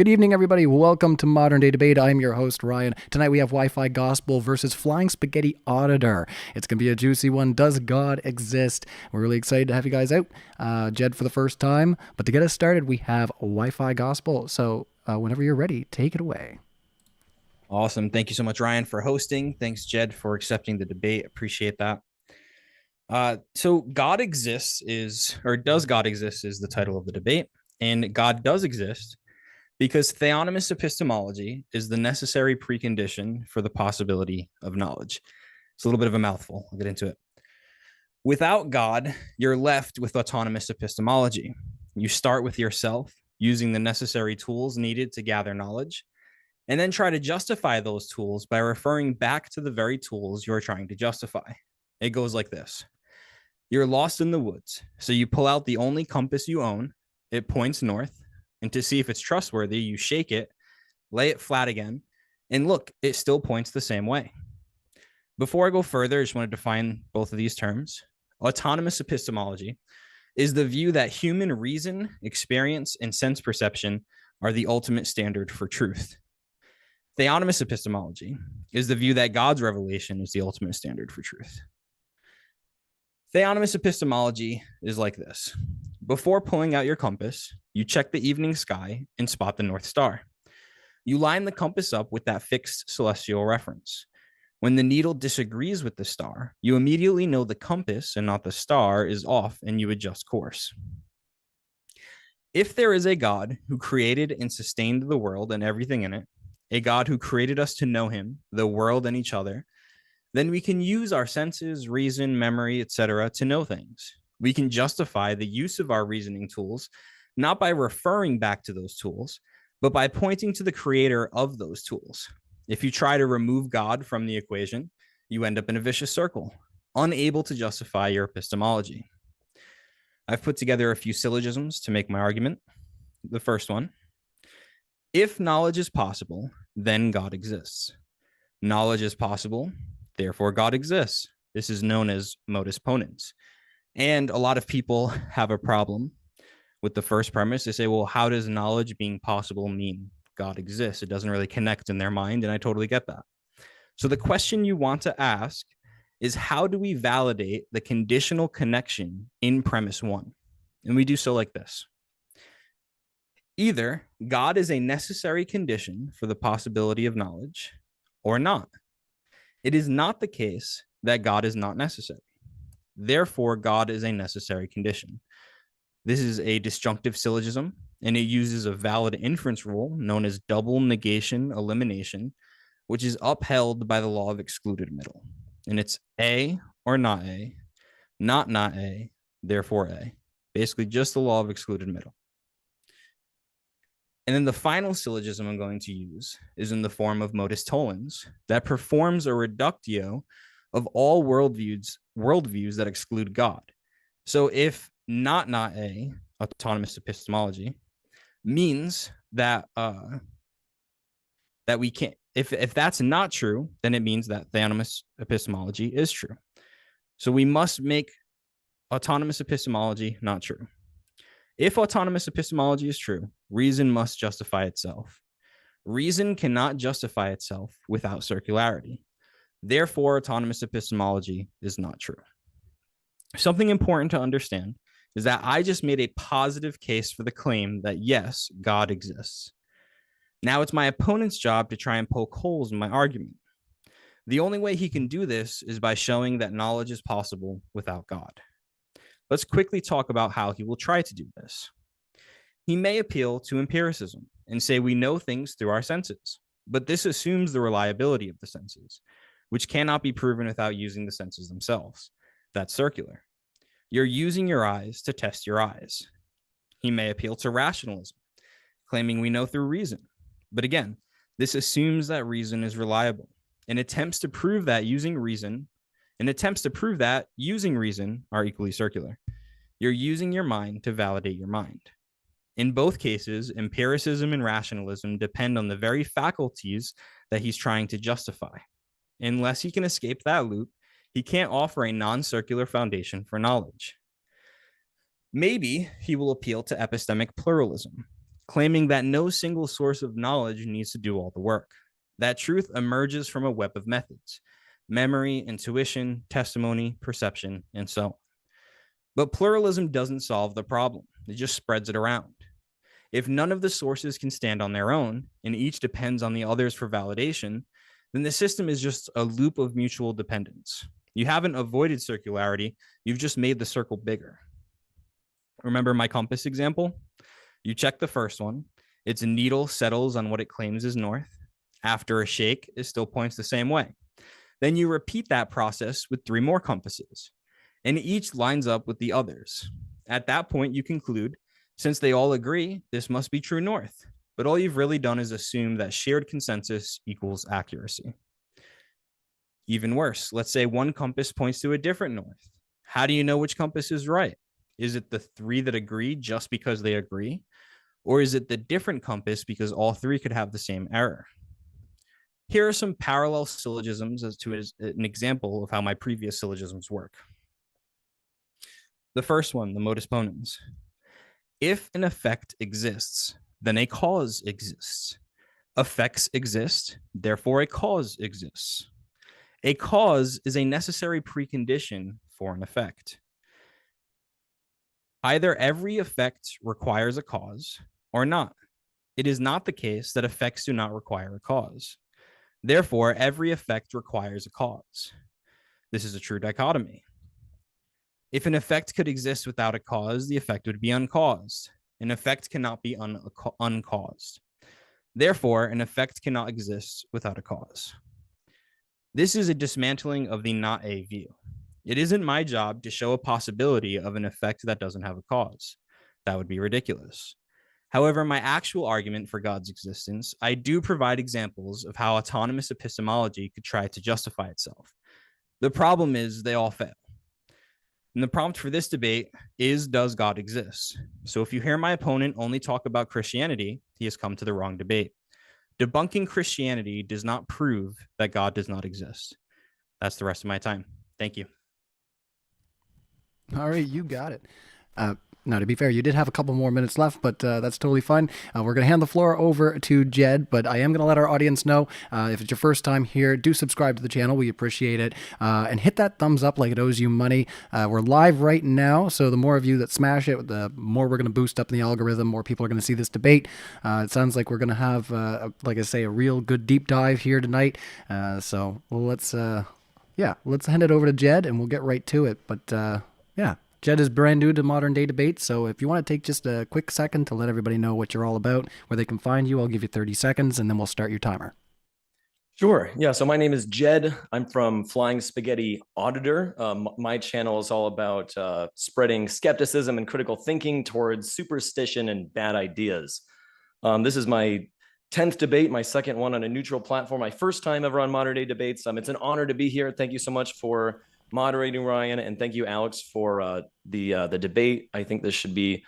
Good evening, everybody. Welcome to Modern Day Debate. I'm your host, Ryan. Tonight we have Wi-Fi Gospel versus Flying Spaghetti Auditor. It's going to be a juicy one. Does God exist? We're really excited to have you guys out. Jed for the first time. But to get us started, we have Wi-Fi Gospel. So whenever you're ready, take it away. Awesome. Thank you so much, Ryan, for hosting. Thanks, Jed, for accepting the debate. Appreciate that. So God exists does God exist is the title of the debate. And God does exist because Theonomous epistemology is the necessary precondition for the possibility of knowledge. It's a little bit of a mouthful. I'll get into it. Without God, you're left with autonomous epistemology. You start with yourself, using the necessary tools needed to gather knowledge, and then try to justify those tools by referring back to the very tools you're trying to justify. It goes like this. You're lost in the woods, so you pull out the only compass you own. It points north. And to see if it's trustworthy, you shake it, lay it flat again, and look, it still points the same way. Before I go further, I just want to define both of these terms. Autonomous epistemology is the view that human reason, experience, and sense perception are the ultimate standard for truth. Theonomous epistemology is the view that God's revelation is the ultimate standard for truth. Theonomous epistemology is like this. Before pulling out your compass, you check the evening sky and spot the North Star. You line the compass up with that fixed celestial reference. When the needle disagrees with the star, you immediately know the compass and not the star is off and you adjust course. If there is a God who created and sustained the world and everything in it, a God who created us to know him, the world, and each other, then we can use our senses, reason, memory, etc. to know things. We can justify the use of our reasoning tools, not by referring back to those tools, but by pointing to the creator of those tools. If you try to remove God from the equation, you end up in a vicious circle, unable to justify your epistemology. I've put together a few syllogisms to make my argument. The first one, if knowledge is possible, then God exists. Knowledge is possible, therefore God exists. This is known as modus ponens. And a lot of people have a problem with the first premise. They say, well, how does knowledge being possible mean God exists? It doesn't really connect in their mind, and I totally get that. So the question you want to ask is, how do we validate the conditional connection in premise one? And we do so like this. Either God is a necessary condition for the possibility of knowledge or not. It is not the case that God is not necessary. Therefore, God is a necessary condition. This is a disjunctive syllogism, and it uses a valid inference rule known as double negation elimination, which is upheld by the law of excluded middle. And it's A or not A, not A, therefore A. Basically, just the law of excluded middle. And then the final syllogism I'm going to use is in the form of modus tollens that performs a reductio of all worldviews that exclude God. So if not A, autonomous epistemology, means that that we can't, if that's not true, then it means that theonomous epistemology is true. So we must make autonomous epistemology not true. If autonomous epistemology is true, reason must justify itself. Reason cannot justify itself without circularity. Therefore, autonomous epistemology is not true. Something important to understand is that I just made a positive case for the claim that yes, God exists. Now it's my opponent's job to try and poke holes in my argument. The only way he can do this is by showing that knowledge is possible without God. Let's quickly talk about how he will try to do this. He may appeal to empiricism and say we know things through our senses, but this assumes the reliability of the senses, which cannot be proven without using the senses themselves. That's circular. You're using your eyes to test your eyes. He may appeal to rationalism, claiming we know through reason. But again, this assumes that reason is reliable and attempts to prove that using reason are equally circular. You're using your mind to validate your mind. In both cases, empiricism and rationalism depend on the very faculties that he's trying to justify. Unless he can escape that loop, he can't offer a non-circular foundation for knowledge. Maybe he will appeal to epistemic pluralism, claiming that no single source of knowledge needs to do all the work. That truth emerges from a web of methods: memory, intuition, testimony, perception, and so on. But pluralism doesn't solve the problem, it just spreads it around. If none of the sources can stand on their own, and each depends on the others for validation, then the system is just a loop of mutual dependence. You haven't avoided circularity, you've just made the circle bigger. Remember my compass example? You check the first one, its needle settles on what it claims is north. After a shake, it still points the same way. Then you repeat that process with 3 more compasses, and each lines up with the others. At that point, you conclude, since they all agree, this must be true north. But all you've really done is assume that shared consensus equals accuracy. Even worse, let's say one compass points to a different north. How do you know which compass is right? Is it the 3 that agree just because they agree? Or is it the different compass because all 3 could have the same error? Here are some parallel syllogisms as to an example of how my previous syllogisms work. The first one, the modus ponens. If an effect exists, then a cause exists. Effects exist, therefore a cause exists. A cause is a necessary precondition for an effect. Either every effect requires a cause or not. It is not the case that effects do not require a cause. Therefore, every effect requires a cause. This is a true dichotomy. If an effect could exist without a cause, the effect would be uncaused. An effect cannot be uncaused. Therefore, an effect cannot exist without a cause. This is a dismantling of the not a view. It isn't my job to show a possibility of an effect that doesn't have a cause. That would be ridiculous. However, my actual argument for God's existence, I do provide examples of how autonomous epistemology could try to justify itself. The problem is they all fail. And the prompt for this debate is, does God exist? So if you hear my opponent only talk about Christianity, he has come to the wrong debate. Debunking Christianity does not prove that God does not exist. That's the rest of my time. Thank you. All right, you got it. Now, to be fair, you did have a couple more minutes left, but that's totally fine. We're going to hand the floor over to Jed, but I am going to let our audience know, if it's your first time here, do subscribe to the channel. We appreciate it. And hit that thumbs up like it owes you money. We're live right now, so the more of you that smash it, the more we're going to boost up in the algorithm, more people are going to see this debate. It sounds like we're going to have, like I say, a real good deep dive here tonight. So let's hand it over to Jed, and we'll get right to it. But yeah. Jed is brand new to Modern Day Debate, so if you want to take just a quick second to let everybody know what you're all about, where they can find you, I'll give you 30 seconds, and then we'll start your timer. Sure. Yeah. So my name is Jed. I'm from Flying Spaghetti Auditor. My channel is all about spreading skepticism and critical thinking towards superstition and bad ideas. This is my 10th debate, my second one on a neutral platform, my first time ever on Modern Day Debates. It's an honor to be here. Thank you so much for moderating, Ryan, and thank you, Alex, for the debate. I think this should be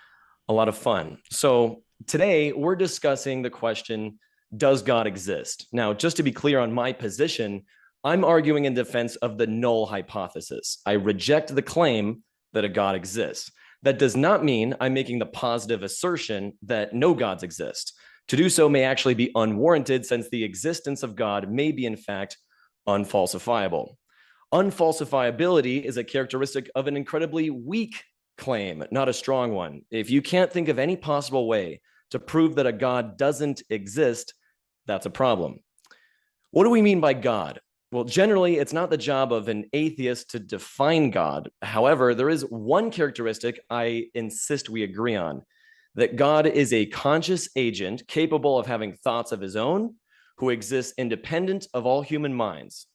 a lot of fun. So today we're discussing the question, does God exist? Now, just to be clear on my position, I'm arguing in defense of the null hypothesis. I reject the claim that a God exists. That does not mean I'm making the positive assertion that no gods exist. To do so may actually be unwarranted, since the existence of God may be, in fact, unfalsifiable. Unfalsifiability is a characteristic of an incredibly weak claim, not a strong one. If you can't think of any possible way to prove that a God doesn't exist, that's a problem. What do we mean by God? Well, generally, it's not the job of an atheist to define God. However, there is one characteristic I insist we agree on, that God is a conscious agent capable of having thoughts of his own, who exists independent of all human minds.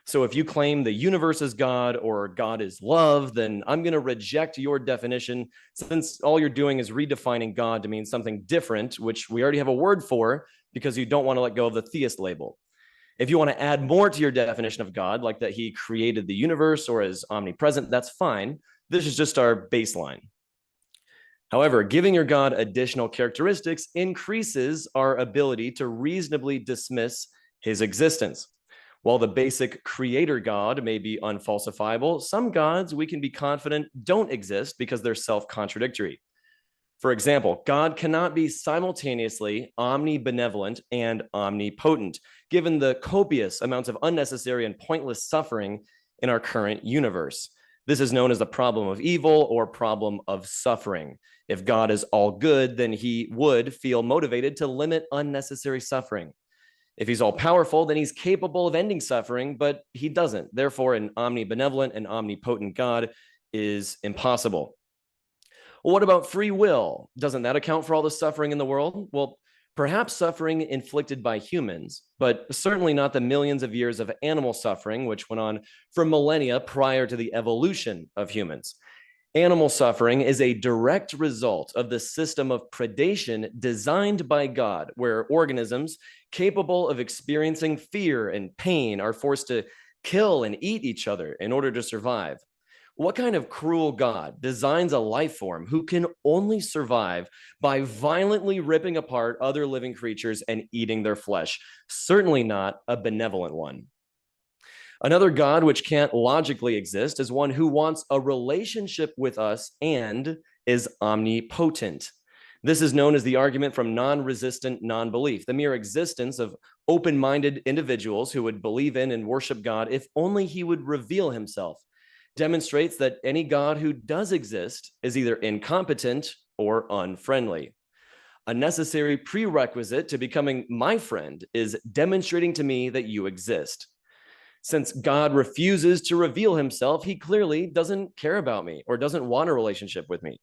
So if you claim the universe is God or God is love, then I'm going to reject your definition, since all you're doing is redefining God to mean something different, which we already have a word for because you don't want to let go of the theist label. If you want to add more to your definition of God, like that he created the universe or is omnipresent, that's fine. This is just our baseline. However, giving your God additional characteristics increases our ability to reasonably dismiss his existence. While the basic creator God may be unfalsifiable, some gods we can be confident don't exist because they're self-contradictory. For example, God cannot be simultaneously omnibenevolent and omnipotent, given the copious amounts of unnecessary and pointless suffering in our current universe. This is known as the problem of evil or problem of suffering. If God is all good, then he would feel motivated to limit unnecessary suffering. If he's all powerful, then he's capable of ending suffering, but he doesn't. Therefore, an omnibenevolent and omnipotent God is impossible. Well, what about free will? Doesn't that account for all the suffering in the world? Well, perhaps suffering inflicted by humans, but certainly not the millions of years of animal suffering, which went on for millennia prior to the evolution of humans. Animal suffering is a direct result of the system of predation designed by God, where organisms capable of experiencing fear and pain are forced to kill and eat each other in order to survive. What kind of cruel God designs a life form who can only survive by violently ripping apart other living creatures and eating their flesh? Certainly not a benevolent one. Another God which can't logically exist is one who wants a relationship with us and is omnipotent. This is known as the argument from non-resistant non-belief, the mere existence of open-minded individuals who would believe in and worship God if only he would reveal himself. Demonstrates that any God who does exist is either incompetent or unfriendly. A necessary prerequisite to becoming my friend is demonstrating to me that you exist. Since God refuses to reveal himself, he clearly doesn't care about me or doesn't want a relationship with me.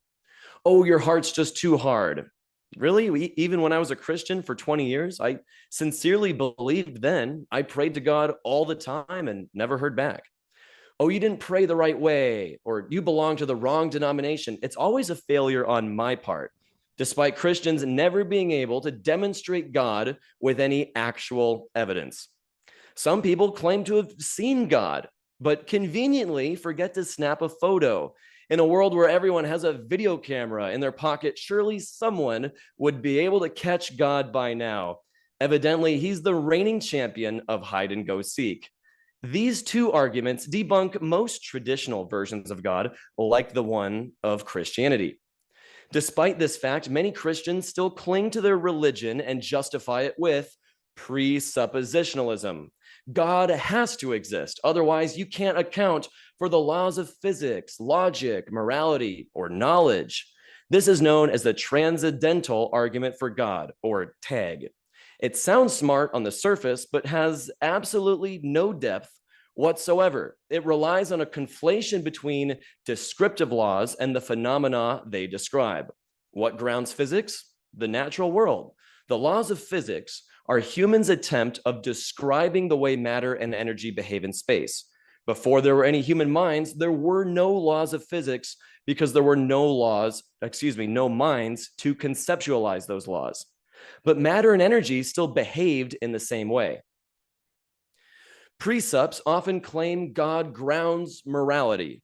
Oh, your heart's just too hard. Really? Even when I was a Christian for 20 years, I sincerely believed then. I prayed to God all the time and never heard back. Oh, you didn't pray the right way, or you belong to the wrong denomination. It's always a failure on my part, despite Christians never being able to demonstrate God with any actual evidence. Some people claim to have seen God, but conveniently forget to snap a photo. In a world where everyone has a video camera in their pocket, surely someone would be able to catch God by now. Evidently, he's the reigning champion of hide and go seek. These two arguments debunk most traditional versions of God, like the one of Christianity. Despite this fact, many Christians still cling to their religion and justify it with presuppositionalism. God has to exist. Otherwise, you can't account for the laws of physics, logic, morality, or knowledge. This is known as the Transcendental argument for God, or TAG. It sounds smart on the surface, but has absolutely no depth whatsoever. It relies on a conflation between descriptive laws and the phenomena they describe. What grounds physics? The natural world. The laws of physics are humans' attempt of describing the way matter and energy behave in space. Before there were any human minds, there were no laws of physics because there were no minds to conceptualize those laws. But matter and energy still behaved in the same way. Precepts often claim God grounds morality.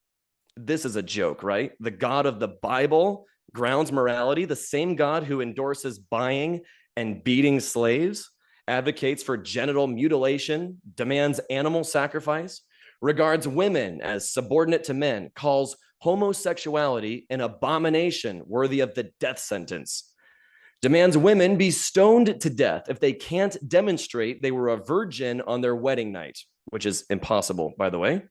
This is a joke, right? The God of the Bible grounds morality, the same God who endorses buying and beating slaves, advocates for genital mutilation, demands animal sacrifice, regards women as subordinate to men, calls homosexuality an abomination worthy of the death sentence, demands women be stoned to death if they can't demonstrate they were a virgin on their wedding night, which is impossible, by the way,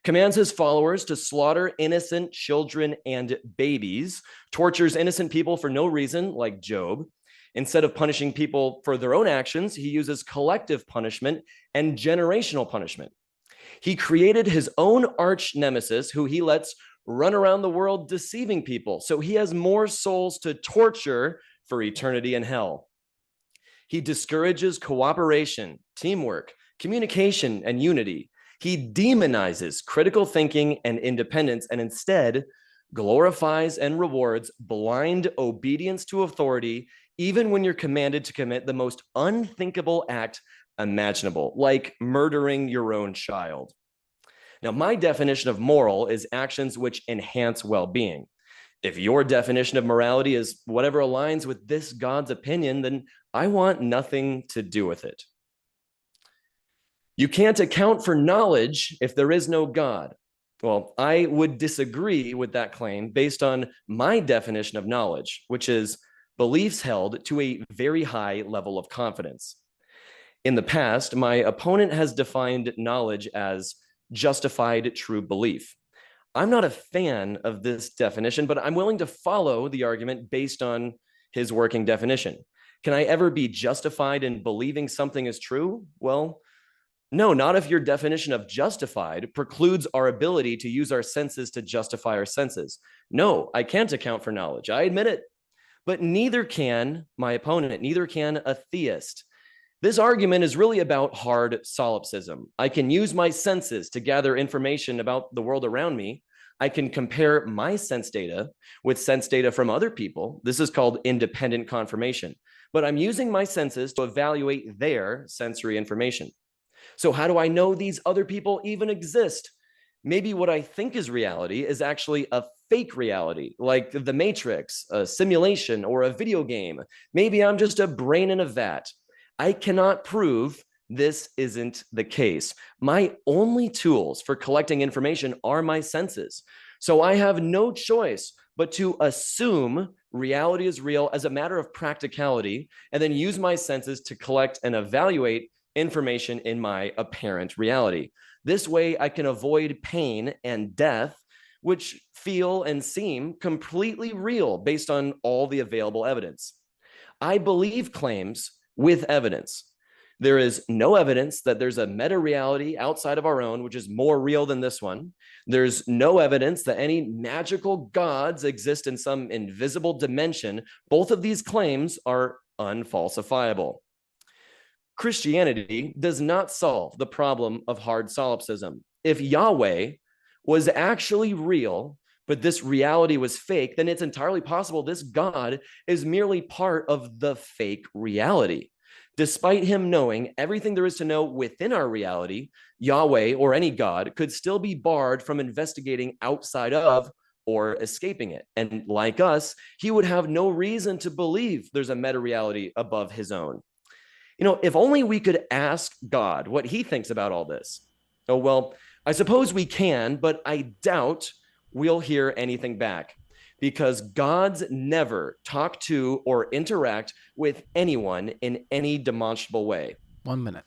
commands his followers to slaughter innocent children and babies, tortures innocent people for no reason, like Job. Instead of punishing people for their own actions, he uses collective punishment and generational punishment. He created his own arch nemesis, who he lets run around the world deceiving people. So he has more souls to torture for eternity in hell. He discourages cooperation, teamwork, communication, and unity. He demonizes critical thinking and independence, and instead glorifies and rewards blind obedience to authority, even when you're commanded to commit the most unthinkable act imaginable, like murdering your own child. Now, my definition of moral is actions which enhance well-being. If your definition of morality is whatever aligns with this God's opinion, then I want nothing to do with it. You can't account for knowledge if there is no God. Well, I would disagree with that claim based on my definition of knowledge, which is beliefs held to a very high level of confidence. In the past, my opponent has defined knowledge as justified true belief. I'm not a fan of this definition, but I'm willing to follow the argument based on his working definition. Can I ever be justified in believing something is true? Well, no, not if your definition of justified precludes our ability to use our senses to justify our senses. No, I can't account for knowledge. I admit it. But neither can my opponent, neither can a theist. This argument is really about hard solipsism. I can use my senses to gather information about the world around me. I can compare my sense data with sense data from other people. This is called independent confirmation. But I'm using my senses to evaluate their sensory information. So how do I know these other people even exist? Maybe what I think is reality is actually a fake reality, like the Matrix, a simulation, or a video game. Maybe I'm just a brain in a vat. I cannot prove this isn't the case. My only tools for collecting information are my senses. So I have no choice but to assume reality is real as a matter of practicality, and then use my senses to collect and evaluate information in my apparent reality. This way, I can avoid pain and death, which feel and seem completely real based on all the available evidence. I believe claims with evidence. There is no evidence that there's a meta reality outside of our own, which is more real than this one. There's no evidence that any magical gods exist in some invisible dimension. Both of these claims are unfalsifiable. Christianity does not solve the problem of hard solipsism. If Yahweh was actually real, but this reality was fake, then it's entirely possible this God is merely part of the fake reality. Despite him knowing everything there is to know within our reality, Yahweh or any God could still be barred from investigating outside of or escaping it. And like us, he would have no reason to believe there's a meta reality above his own. You know, if only we could ask God what he thinks about all this. Oh, well, I suppose we can, but I doubt we'll hear anything back, because gods never talk to or interact with anyone in any demonstrable way. 1 minute.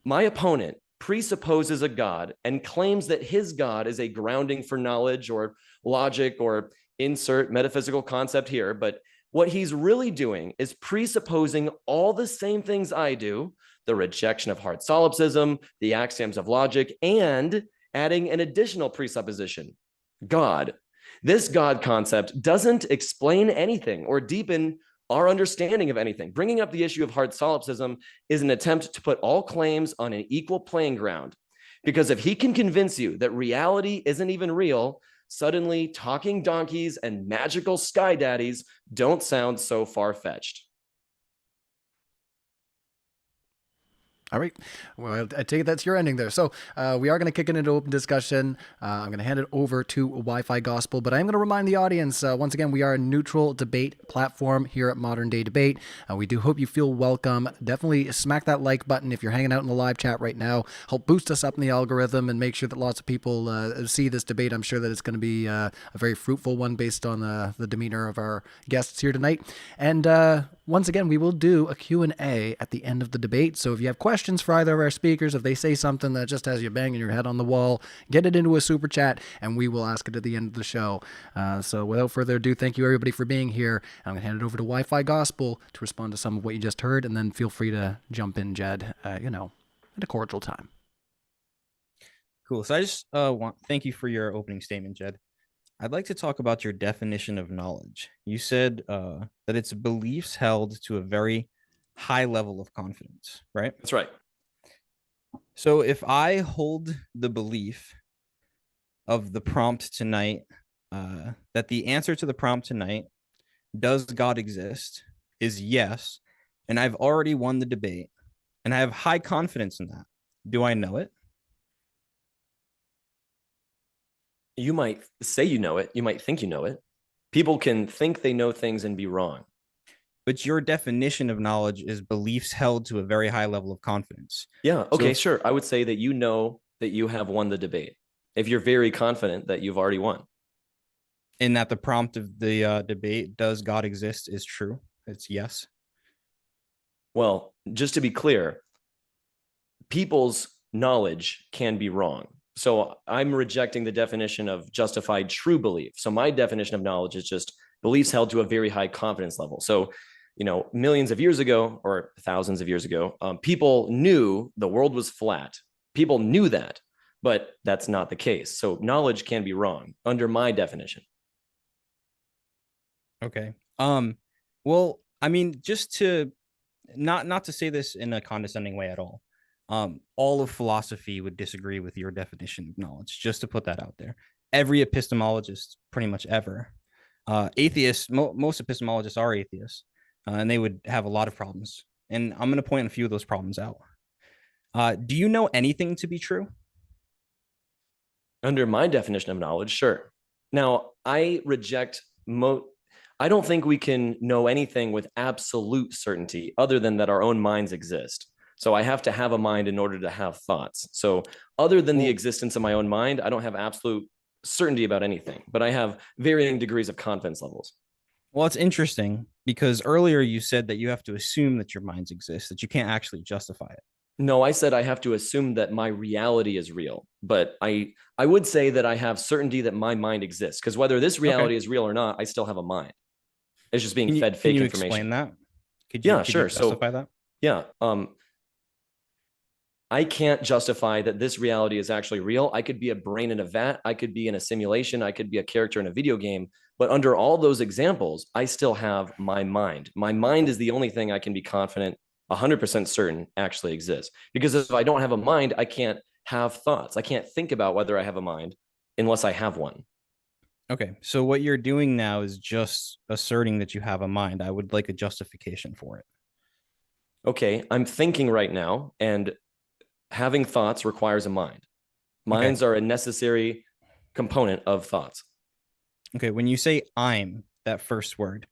My opponent presupposes a God and claims that his God is a grounding for knowledge or logic, or insert metaphysical concept here, but what he's really doing is presupposing all the same things I do: the rejection of hard solipsism, the axioms of logic, and adding an additional presupposition: God. This God concept doesn't explain anything or deepen our understanding of anything. Bringing up the issue of hard solipsism is an attempt to put all claims on an equal playing ground. Because if he can convince you that reality isn't even real, suddenly talking donkeys and magical sky daddies don't sound so far-fetched. All right. Well, I take it that's your ending there. So we are going to kick it into open discussion. I'm going to hand it over to Wi-Fi Gospel, but I'm going to remind the audience, once again, we are a neutral debate platform here at Modern Day Debate. We do hope you feel welcome. Definitely smack that like button if you're hanging out in the live chat right now. Help boost us up in the algorithm and make sure that lots of people see this debate. I'm sure that it's going to be a very fruitful one based on the demeanor of our guests here tonight. And once again, we will do a Q&A at the end of the debate. So if you have questions for either of our speakers, if they say something that just has you banging your head on the wall, get it into a super chat and we will ask it at the end of the show. So without further ado, thank you everybody for being here. I'm going to hand it over to Wi-Fi Gospel to respond to some of what you just heard, and then feel free to jump in, Jed, at a cordial time. Cool. So I just thank you for your opening statement, Jed. I'd like to talk about your definition of knowledge. You said that it's beliefs held to a very high level of confidence, right? That's right. So if I hold the belief of the prompt tonight, that the answer to the prompt tonight, does God exist, is yes, and I've already won the debate, and I have high confidence in that, do I know it? You might say you know it. You might think you know it. People can think they know things and be wrong. But your definition of knowledge is beliefs held to a very high level of confidence. Yeah. Okay, sure. I would say that you know that you have won the debate. if you're very confident that you've already won. In that the prompt of the debate, does God exist, is true. It's yes. Well, just to be clear, people's knowledge can be wrong. So I'm rejecting the definition of justified true belief. So my definition of knowledge is just beliefs held to a very high confidence level. So, millions of years ago or thousands of years ago, people knew the world was flat. People knew that, but that's not the case. So knowledge can be wrong under my definition. Okay. Well, I mean, just to not to say this in a condescending way at all. All of philosophy would disagree with your definition of knowledge, just to put that out there. Every epistemologist, pretty much ever, atheists, most epistemologists are atheists, and they would have a lot of problems. And I'm going to point a few of those problems out. Do you know anything to be true? Under my definition of knowledge, sure. Now, I reject I don't think we can know anything with absolute certainty other than that our own minds exist. So I have to have a mind in order to have thoughts. So other than the existence of my own mind, I don't have absolute certainty about anything, but I have varying degrees of confidence levels. Well, it's interesting because earlier you said that you have to assume that your minds exist, that you can't actually justify it. No, I said I have to assume that my reality is real, but I would say that I have certainty that my mind exists, because whether this reality is real or not, I still have a mind. It's just being fed fake information. Can you explain that? Could you justify that? Yeah. I can't justify that this reality is actually real. I could be a brain in a vat. I could be in a simulation. I could be a character in a video game. But under all those examples, I still have my mind. My mind is the only thing I can be confident, 100% certain actually exists. Because if I don't have a mind, I can't have thoughts. I can't think about whether I have a mind unless I have one. Okay. So what you're doing now is just asserting that you have a mind. I would like a justification for it. Okay. I'm thinking right now, and having thoughts requires a mind. Minds are a necessary component of thoughts. Okay. When you say I'm, that first word,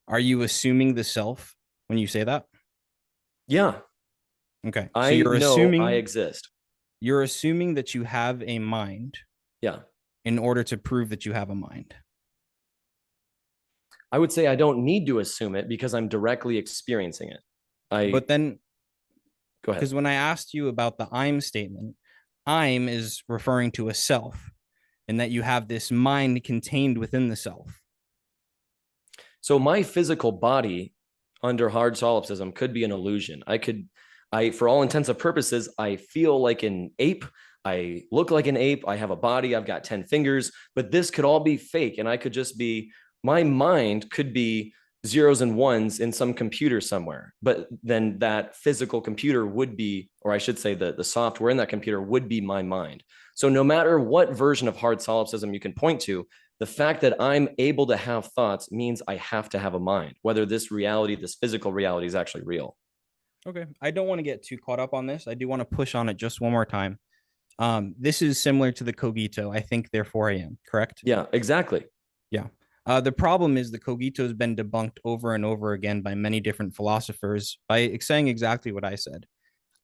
are you assuming the self when you say that? Yeah. Okay. So you're assuming I exist. You're assuming that you have a mind. Yeah. In order to prove that you have a mind. I would say I don't need to assume it because I'm directly experiencing it. But then go ahead. Because when I asked you about the I'm statement, I'm is referring to a self, and that you have this mind contained within the self. So my physical body under hard solipsism could be an illusion. For all intents and purposes, I feel like an ape. I look like an ape. I have a body. I've got 10 fingers, but this could all be fake. And I could just be, my mind could be zeros and ones in some computer somewhere, but then that physical computer would be, or I should say the software in that computer would be my mind. So no matter what version of hard solipsism you can point to, the fact that I'm able to have thoughts means I have to have a mind, whether this reality, this physical reality is actually real. Okay. I don't want to get too caught up on this. I do want to push on it just one more time. This is similar to the cogito. I think, therefore I am, correct? Yeah, exactly. Yeah. The problem is the cogito has been debunked over and over again by many different philosophers by saying exactly what I said.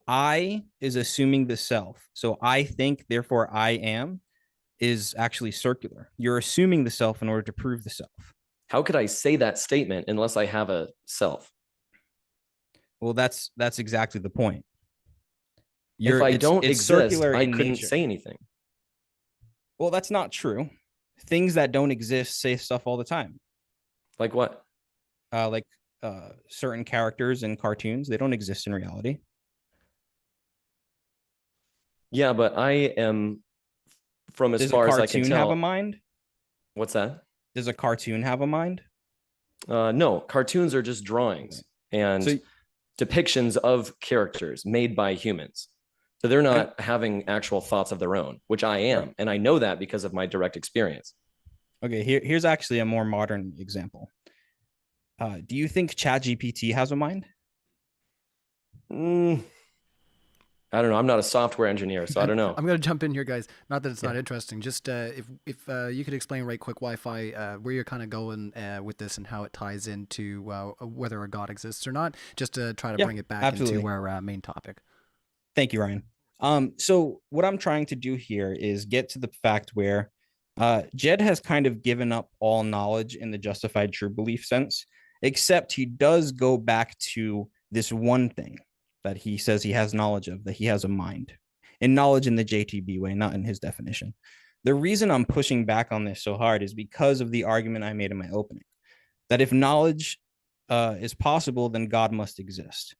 I is assuming the self. So I think, therefore I am, is actually circular. You're assuming the self in order to prove the self. How could I say that statement unless I have a self? Well, that's exactly the point. If I don't exist, I couldn't say anything. Well, that's not true. Things that don't exist say stuff all the time. Like what? Certain characters in cartoons, they don't exist in reality. Yeah, but I am, from as far as I can tell. Does a cartoon have a mind? What's that? Does a cartoon have a mind? No, cartoons are just drawings and depictions of characters made by humans. So they're not having actual thoughts of their own, which I am. Right. And I know that because of my direct experience. Okay, here's actually a more modern example. Do you think ChatGPT has a mind? I don't know. I'm not a software engineer, so I don't know. I'm going to jump in here, guys. Not that it's not interesting. Just if you could explain right quick, Wi-Fi, where you're kind of going with this and how it ties into whether a God exists or not, just to try to bring it back into our main topic. Thank you, Ryan. So what I'm trying to do here is get to the fact where Jed has kind of given up all knowledge in the justified true belief sense, except he does go back to this one thing that he says he has knowledge of, that he has a mind, and knowledge in the JTB way, not in his definition. The reason I'm pushing back on this so hard is because of the argument I made in my opening, that if knowledge is possible, then God must exist.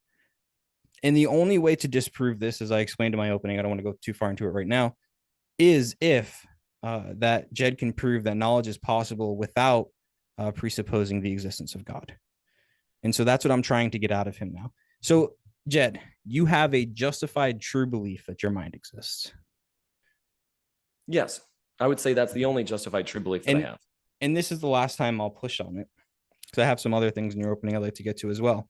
And the only way to disprove this, as I explained in my opening, I don't want to go too far into it right now, is if that Jed can prove that knowledge is possible without presupposing the existence of God. And so that's what I'm trying to get out of him now. So, Jed, you have a justified true belief that your mind exists. Yes, I would say that's the only justified true belief that I have. And this is the last time I'll push on it, because I have some other things in your opening I'd like to get to as well.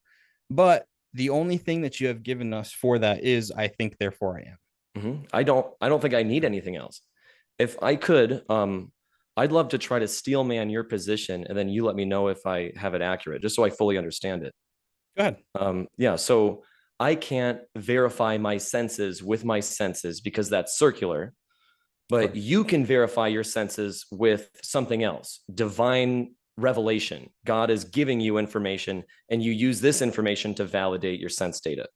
But the only thing that you have given us for that is, I think, therefore I am. I don't think I need anything else. If I could, I'd love to try to steel man your position, and then you let me know if I have it accurate, just so I fully understand it. Go ahead. Yeah, so I can't verify my senses with my senses because that's circular, but you can verify your senses with something else, divine revelation. God is giving you information, and you use this information to validate your sense data.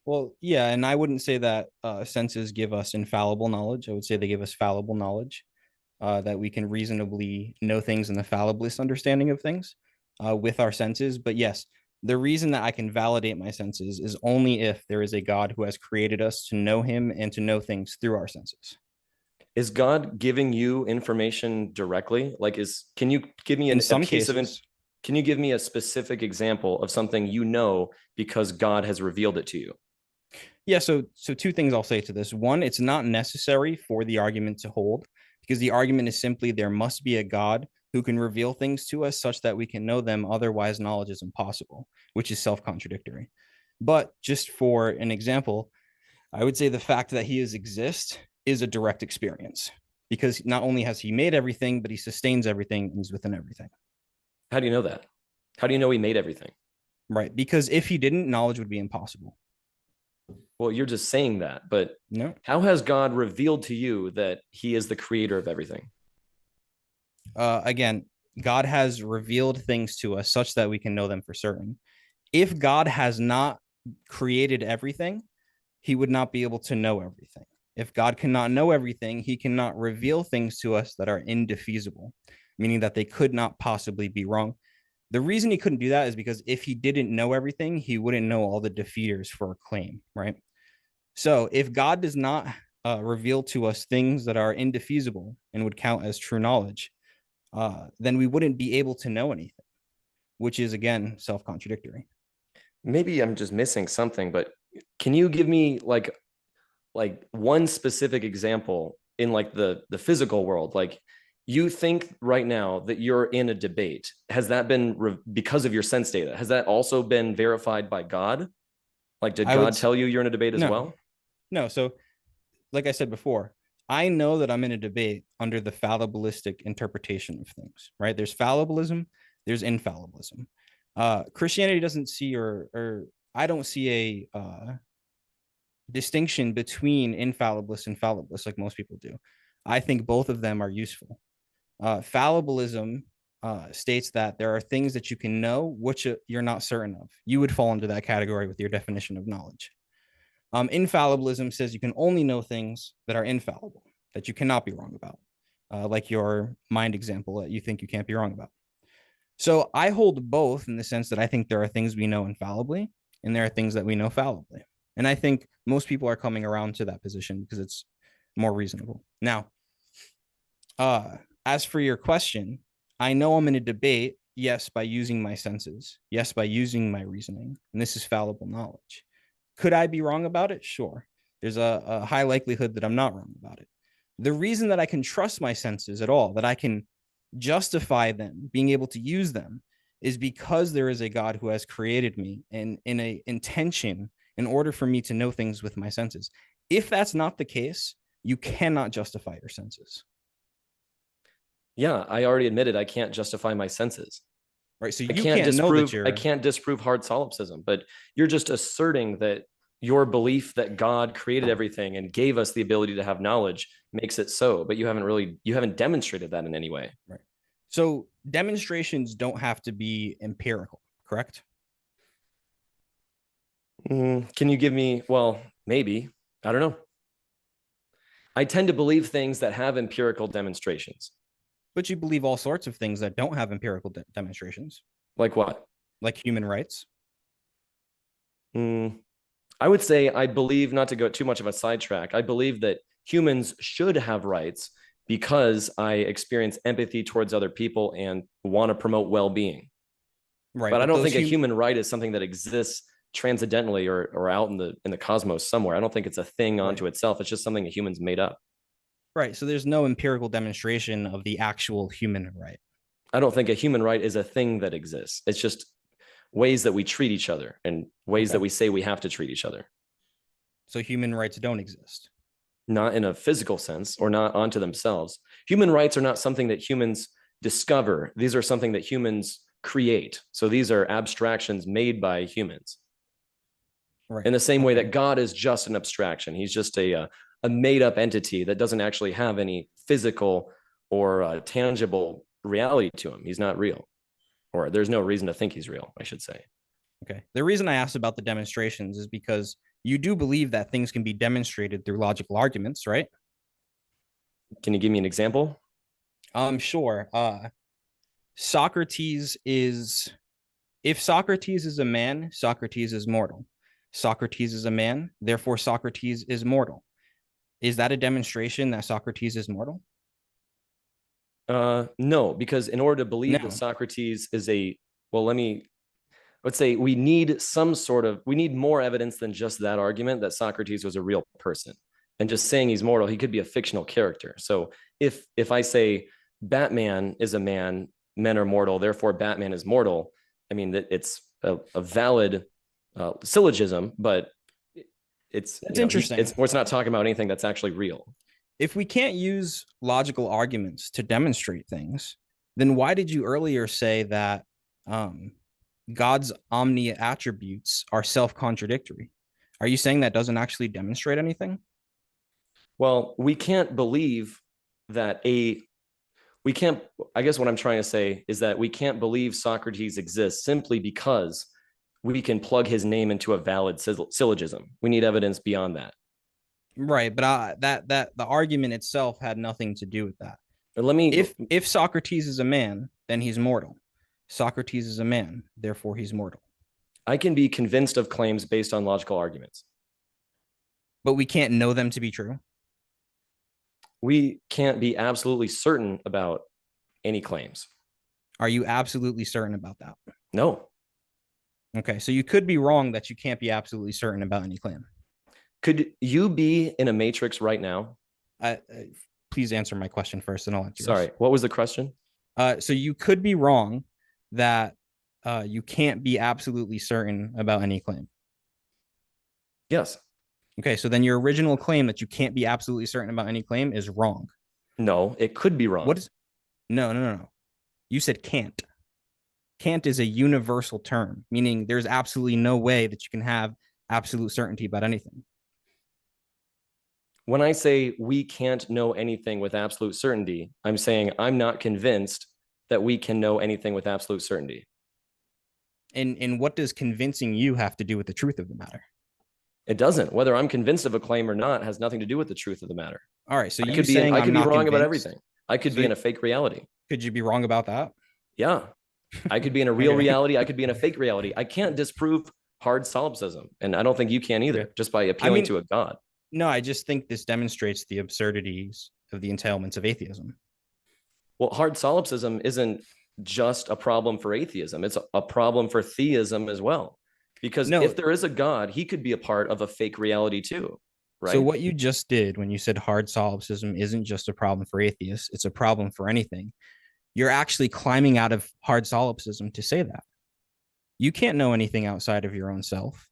Well, yeah, and I wouldn't say that senses give us infallible knowledge. I would say they give us fallible knowledge, that we can reasonably know things in the falliblest understanding of things with our senses. But yes, the reason that I can validate my senses is only if there is a God who has created us to know him and to know things through our senses. Is God giving you information directly? Like, can you give me can you give me a specific example of something you know because God has revealed it to you? Yeah, so two things I'll say to this. One, it's not necessary for the argument to hold, because the argument is simply there must be a God who can reveal things to us such that we can know them. Otherwise, knowledge is impossible, which is self-contradictory. But just for an example, I would say the fact that he exists is a direct experience, because not only has he made everything, but he sustains everything and he's within everything. How do you know that? How do you know he made everything? Right, because if he didn't, knowledge would be impossible. Well, you're just saying that, but no. How has God revealed to you that he is the creator of everything? Again, God has revealed things to us such that we can know them for certain. If God has not created everything, he would not be able to know everything. If God cannot know everything, he cannot reveal things to us that are indefeasible, meaning that they could not possibly be wrong. The reason he couldn't do that is because if he didn't know everything, he wouldn't know all the defeaters for a claim, right? So if God does not reveal to us things that are indefeasible and would count as true knowledge, then we wouldn't be able to know anything, which is, again, self-contradictory. Maybe I'm just missing something, but can you give me like one specific example in like the physical world? Like, you think right now that you're in a debate. Has that been because of your sense data? Has that also been verified by God? Like, did God tell you you're in a debate as well? No. So like I said before, I know that I'm in a debate under the fallibilistic interpretation of things, right? There's fallibilism, there's infallibilism. Christianity doesn't see, or I don't see a distinction between infallibilist and fallibilist like most people do. I think both of them are useful. Fallibilism states that there are things that you can know which you're not certain of. You would fall into that category with your definition of knowledge. Infallibilism says you can only know things that are infallible, that you cannot be wrong about, like your mind example that you think you can't be wrong about. So I hold both in the sense that I think there are things we know infallibly and there are things that we know fallibly. And I think most people are coming around to that position because it's more reasonable. Now, as for your question, I know I'm in a debate, yes, by using my senses, yes, by using my reasoning, and this is fallible knowledge. Could I be wrong about it? Sure. There's a high likelihood that I'm not wrong about it. The reason that I can trust my senses at all, that I can justify them, being able to use them, is because there is a God who has created me and in a intention in order for me to know things with my senses. If that's not the case, you cannot justify your senses. Yeah, I already admitted I can't justify my senses. Right. So I can't disprove hard solipsism, but you're just asserting that your belief that God created everything and gave us the ability to have knowledge makes it so, but you haven't demonstrated that in any way. Right. So demonstrations don't have to be empirical, correct? Can you give me, well, maybe, I don't know. I tend to believe things that have empirical demonstrations. But you believe all sorts of things that don't have empirical demonstrations. Like what? Like human rights. I would say I believe, not to go too much of a sidetrack, I believe that humans should have rights because I experience empathy towards other people and want to promote well-being. Right. But I don't think a human right is something that exists transcendentally or out in the cosmos somewhere. I don't think it's a thing onto itself. It's just something that humans made up. Right. So there's no empirical demonstration of the actual human right. I don't think a human right is a thing that exists. It's just ways that we treat each other and ways that we say we have to treat each other. So human rights don't exist. Not in a physical sense or not onto themselves. Human rights are not something that humans discover. These are something that humans create. So these are abstractions made by humans. Right. In the same way that God is just an abstraction. He's just a made up entity that doesn't actually have any physical or tangible reality to him. He's not real, or there's no reason to think he's real, I should say. Okay. The reason I asked about the demonstrations is because you do believe that things can be demonstrated through logical arguments, right? Can you give me an example? Sure. Socrates is, if Socrates is a man, Socrates is mortal. Socrates is a man, therefore Socrates is mortal. Is that a demonstration that Socrates is mortal? No, because in order to believe that Socrates is let's say we need more evidence than just that argument that Socrates was a real person. And just saying he's mortal, he could be a fictional character. So if I say Batman is a man, men are mortal, therefore Batman is mortal, I mean, that it's a valid syllogism, but it's interesting. It's not talking about anything that's actually real. If we can't use logical arguments to demonstrate things, then why did you earlier say that God's omni attributes are self-contradictory? Are you saying that doesn't actually demonstrate anything? Well, we can't believe that I guess what I'm trying to say is that we can't believe Socrates exists simply because we can plug his name into a valid syllogism. We need evidence beyond that. Right, but that the argument itself had nothing to do with that. But if Socrates is a man, then he's mortal. Socrates is a man, therefore he's mortal. I can be convinced of claims based on logical arguments. But we can't know them to be true. We can't be absolutely certain about any claims. Are you absolutely certain about that? No. Okay, so you could be wrong that you can't be absolutely certain about any claim. Could you be in a matrix right now? Please answer my question first, and I'll answer. Sorry, what was the question? So you could be wrong that you can't be absolutely certain about any claim. Yes. Okay, so then your original claim that you can't be absolutely certain about any claim is wrong. No, it could be wrong. What is? No. You said can't. Can't is a universal term, meaning there's absolutely no way that you can have absolute certainty about anything. When I say we can't know anything with absolute certainty, I'm saying I'm not convinced that we can know anything with absolute certainty. And what does convincing you have to do with the truth of the matter? It doesn't. Whether I'm convinced of a claim or not has nothing to do with the truth of the matter. All right. So I could be wrong about everything. I could be in a fake reality. Could you be wrong about that? Yeah. I could be in a real reality. I could be in a fake reality. I can't disprove hard solipsism. And I don't think you can either, just by appealing to a God. No, I just think this demonstrates the absurdities of the entailments of atheism. Well, hard solipsism isn't just a problem for atheism. It's a problem for theism as well. Because if there is a God, he could be a part of a fake reality too, right? So what you just did when you said hard solipsism isn't just a problem for atheists, it's a problem for anything. You're actually climbing out of hard solipsism to say that. You can't know anything outside of your own self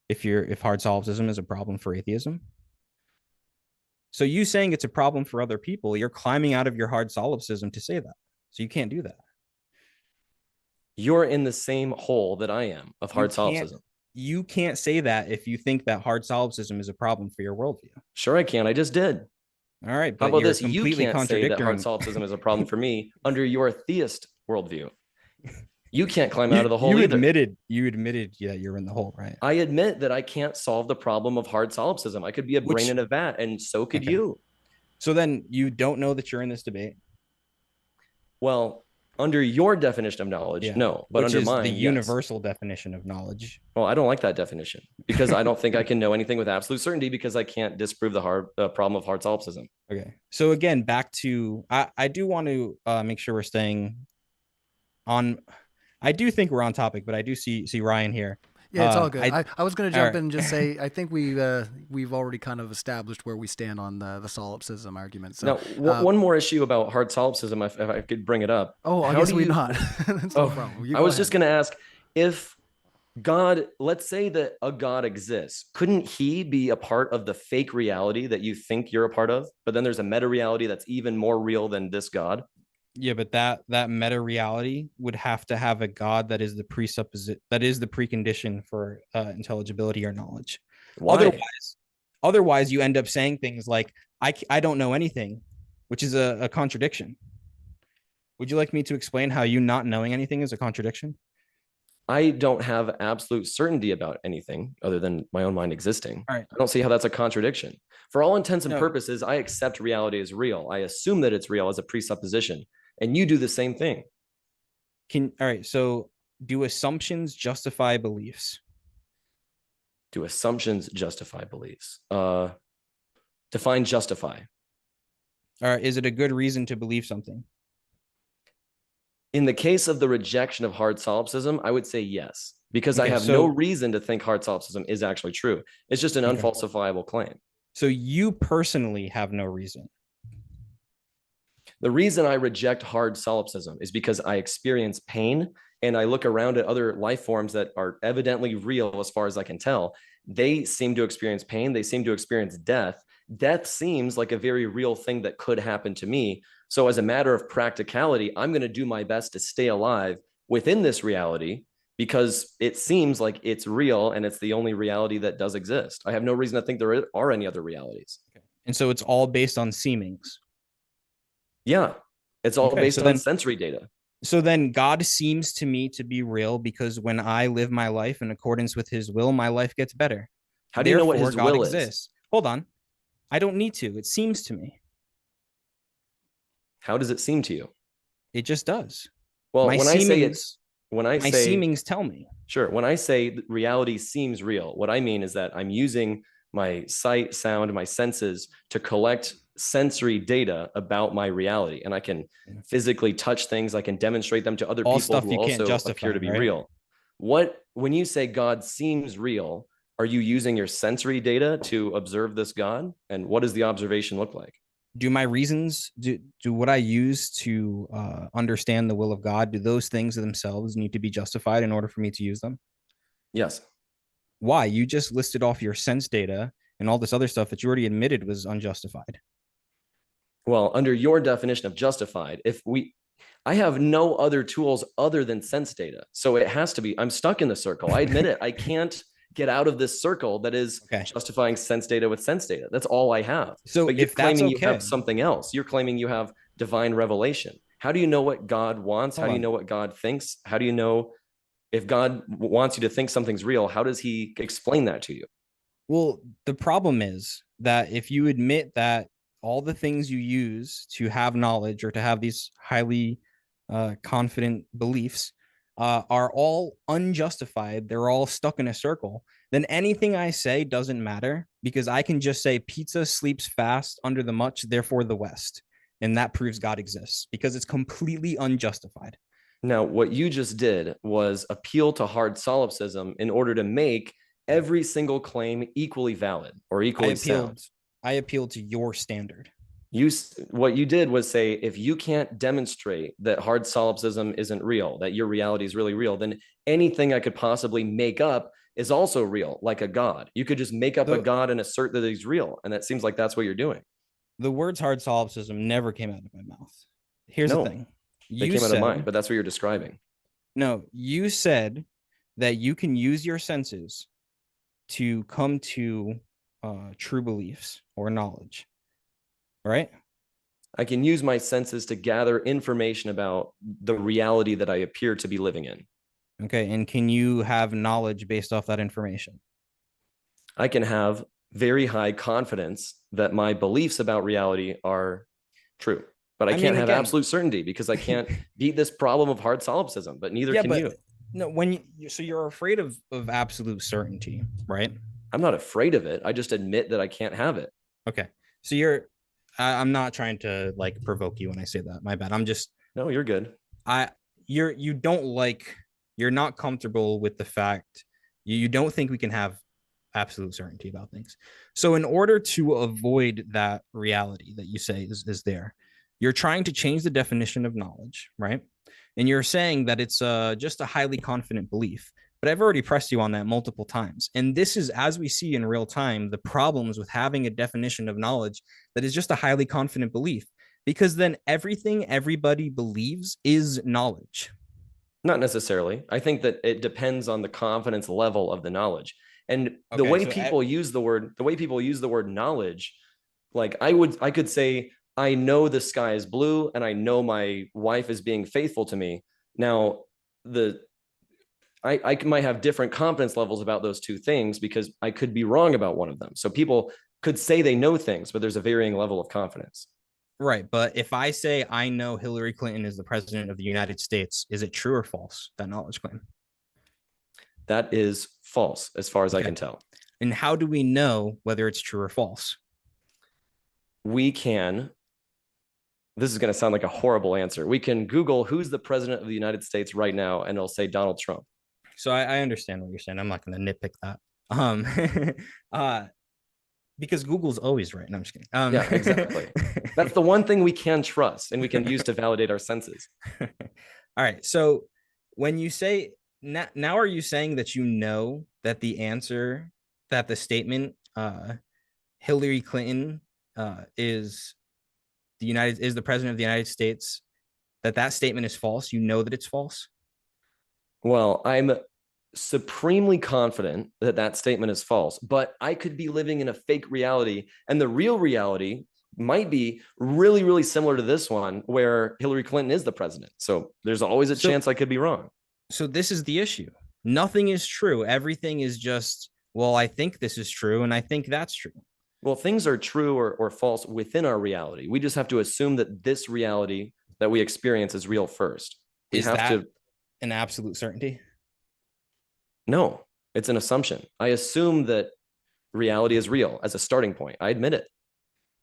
if hard solipsism is a problem for atheism. So you saying it's a problem for other people, you're climbing out of your hard solipsism to say that. So you can't do that. You're in the same hole that I am of hard solipsism. You can't say that if you think that hard solipsism is a problem for your worldview. Sure, I can. I just did. All right, How but about you're this? You completely can't say that hard contradicting. solipsism is a problem for me under your theist worldview. You can't climb out of the hole You either. admitted that you're in the hole, right? I admit that I can't solve the problem of hard solipsism. I could be a brain in a vat, and so could you. So then you don't know that you're in this debate. Well, under your definition of knowledge, no, but which under is mine, the yes. universal definition of knowledge. Well, I don't like that definition because I don't think I can know anything with absolute certainty because I can't disprove the problem of hard solipsism. Okay. So again, back to I do want to make sure we're staying on. I do think we're on topic, but I do see Ryan here. Yeah, it's all good. I was going to jump in and just say I think we've already kind of established where we stand on the solipsism argument. So now, one more issue about hard solipsism, if I could bring it up. Oh, I guess we're not. That's no problem. I was just going to ask if God, let's say that a God exists, couldn't he be a part of the fake reality that you think you're a part of? But then there's a meta reality that's even more real than this God. Yeah, but that meta reality would have to have a God that is the precondition for intelligibility or knowledge. Why? Otherwise, you end up saying things like I don't know anything, which is a contradiction. Would you like me to explain how you not knowing anything is a contradiction? I don't have absolute certainty about anything other than my own mind existing. All right. I don't see how that's a contradiction. For all intents and purposes, I accept reality as real. I assume that it's real as a presupposition. And you do the same thing. All right. So do assumptions justify beliefs? Do assumptions justify beliefs? Define justify. All right. Is it a good reason to believe something? In the case of the rejection of hard solipsism, I would say yes, because I have no reason to think hard solipsism is actually true. It's just an unfalsifiable claim. So you personally have no reason. The reason I reject hard solipsism is because I experience pain and I look around at other life forms that are evidently real as far as I can tell. They seem to experience pain. They seem to experience death. Death seems like a very real thing that could happen to me. So as a matter of practicality, I'm going to do my best to stay alive within this reality because it seems like it's real and it's the only reality that does exist. I have no reason to think there are any other realities. Okay. And so it's all based on seemings. Yeah, it's all based on sensory data. So then God seems to me to be real because when I live my life in accordance with his will, my life gets better. How do you know what his will exists? Hold on. I don't need to. It seems to me. How does it seem to you? It just does. Well, my seemings tell me. Sure. When I say reality seems real, what I mean is that I'm using my sight, sound, my senses to collect sensory data about my reality. And I can physically touch things. I can demonstrate them to other people who also appear to be real. When you say God seems real, are you using your sensory data to observe this God? And what does the observation look like? Do my reasons, do what I use to understand the will of God, do those things themselves need to be justified in order for me to use them? Yes. Why? You just listed off your sense data and all this other stuff that you already admitted was unjustified. Well, under your definition of justified, I have no other tools other than sense data. So it has to be, I'm stuck in the circle. I admit it. I can't get out of this circle that is justifying sense data with sense data. That's all I have. So but you're claiming you have something else. You're claiming you have divine revelation. How do you know what God wants? How do you know what God thinks? How do you know if God wants you to think something's real? How does he explain that to you? Well, the problem is that if you admit that all the things you use to have knowledge or to have these highly confident beliefs are all unjustified, they're all stuck in a circle, then anything I say doesn't matter because I can just say pizza sleeps fast under the much, therefore the West. And that proves God exists because it's completely unjustified. Now, what you just did was appeal to hard solipsism in order to make every single claim equally valid or equally sound. I appeal to your standard. What you did was say, if you can't demonstrate that hard solipsism isn't real, that your reality is really real, then anything I could possibly make up is also real, like a God. You could just make up a God and assert that he's real. And that seems like that's what you're doing. The words hard solipsism never came out of my mouth. Here's the thing. They came out of mine, but that's what you're describing. No, you said that you can use your senses to come to true beliefs or knowledge, right? I can use my senses to gather information about the reality that I appear to be living in. Okay. And can you have knowledge based off that information? I can have very high confidence that my beliefs about reality are true, but I can't have absolute certainty because I can't beat this problem of hard solipsism, but neither can you. No, so you're afraid of absolute certainty, right? I'm not afraid of it. I just admit that I can't have it. Okay. So I'm not trying to like provoke you when I say that. My bad. No, you're good. You're not comfortable with the fact you don't think we can have absolute certainty about things. So in order to avoid that reality that you say is there, you're trying to change the definition of knowledge, right? And you're saying that it's just a highly confident belief. But I've already pressed you on that multiple times. And this is, as we see in real time, the problems with having a definition of knowledge that is just a highly confident belief, because then everything everybody believes is knowledge. Not necessarily. I think that it depends on the confidence level of the knowledge. And the way people use the word knowledge, like I could say, I know the sky is blue and I know my wife is being faithful to me. Now, I might have different confidence levels about those two things because I could be wrong about one of them. So people could say they know things, but there's a varying level of confidence. Right. But if I say I know Hillary Clinton is the president of the United States, is it true or false, that knowledge claim? That is false, as far as I can tell. And how do we know whether it's true or false? We can. This is going to sound like a horrible answer. We can Google who's the president of the United States right now, and it'll say Donald Trump. So I understand what you're saying. I'm not going to nitpick that. Because Google's always right. No, I'm just kidding. Yeah, exactly. That's the one thing we can trust and we can use to validate our senses. All right. So when you say now, are you saying that you know that the answer, that the statement Hillary Clinton is the president of the United States, that statement is false? You know that it's false? Well, I'm supremely confident that statement is false, but I could be living in a fake reality, and the real reality might be really, really similar to this one where Hillary Clinton is the president. So there's always a chance I could be wrong. So this is the issue. Nothing is true. Everything is just, well, I think this is true, and I think that's true. Well, things are true or false within our reality. We just have to assume that this reality that we experience is real first. Is that an absolute certainty? No, it's an assumption. I assume that reality is real as a starting point. I admit it.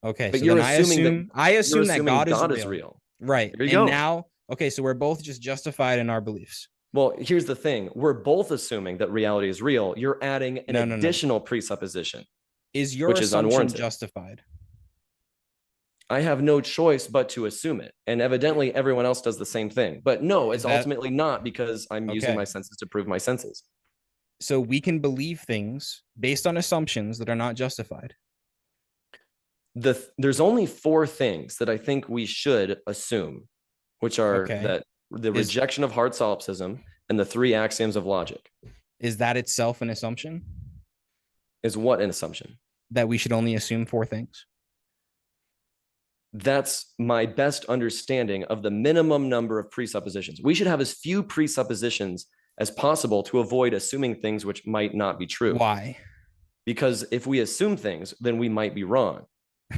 Okay, but so you're assuming that God is real. Right. There you go. Now, okay, so we're both just justified in our beliefs. Well, here's the thing. We're both assuming that reality is real. You're adding an additional presupposition. Is your assumption justified? I have no choice but to assume it. And evidently everyone else does the same thing. But no, it's ultimately not, because I'm using my senses to prove my senses. So we can believe things based on assumptions that are not justified. There's only 4 things that I think we should assume, which are that the rejection of hard solipsism and the 3 axioms of logic. Is that itself an assumption? Is what an assumption? That we should only assume 4 things? That's my best understanding of the minimum number of presuppositions. We should have as few presuppositions as possible to avoid assuming things which might not be true. Why? Because if we assume things, then we might be wrong.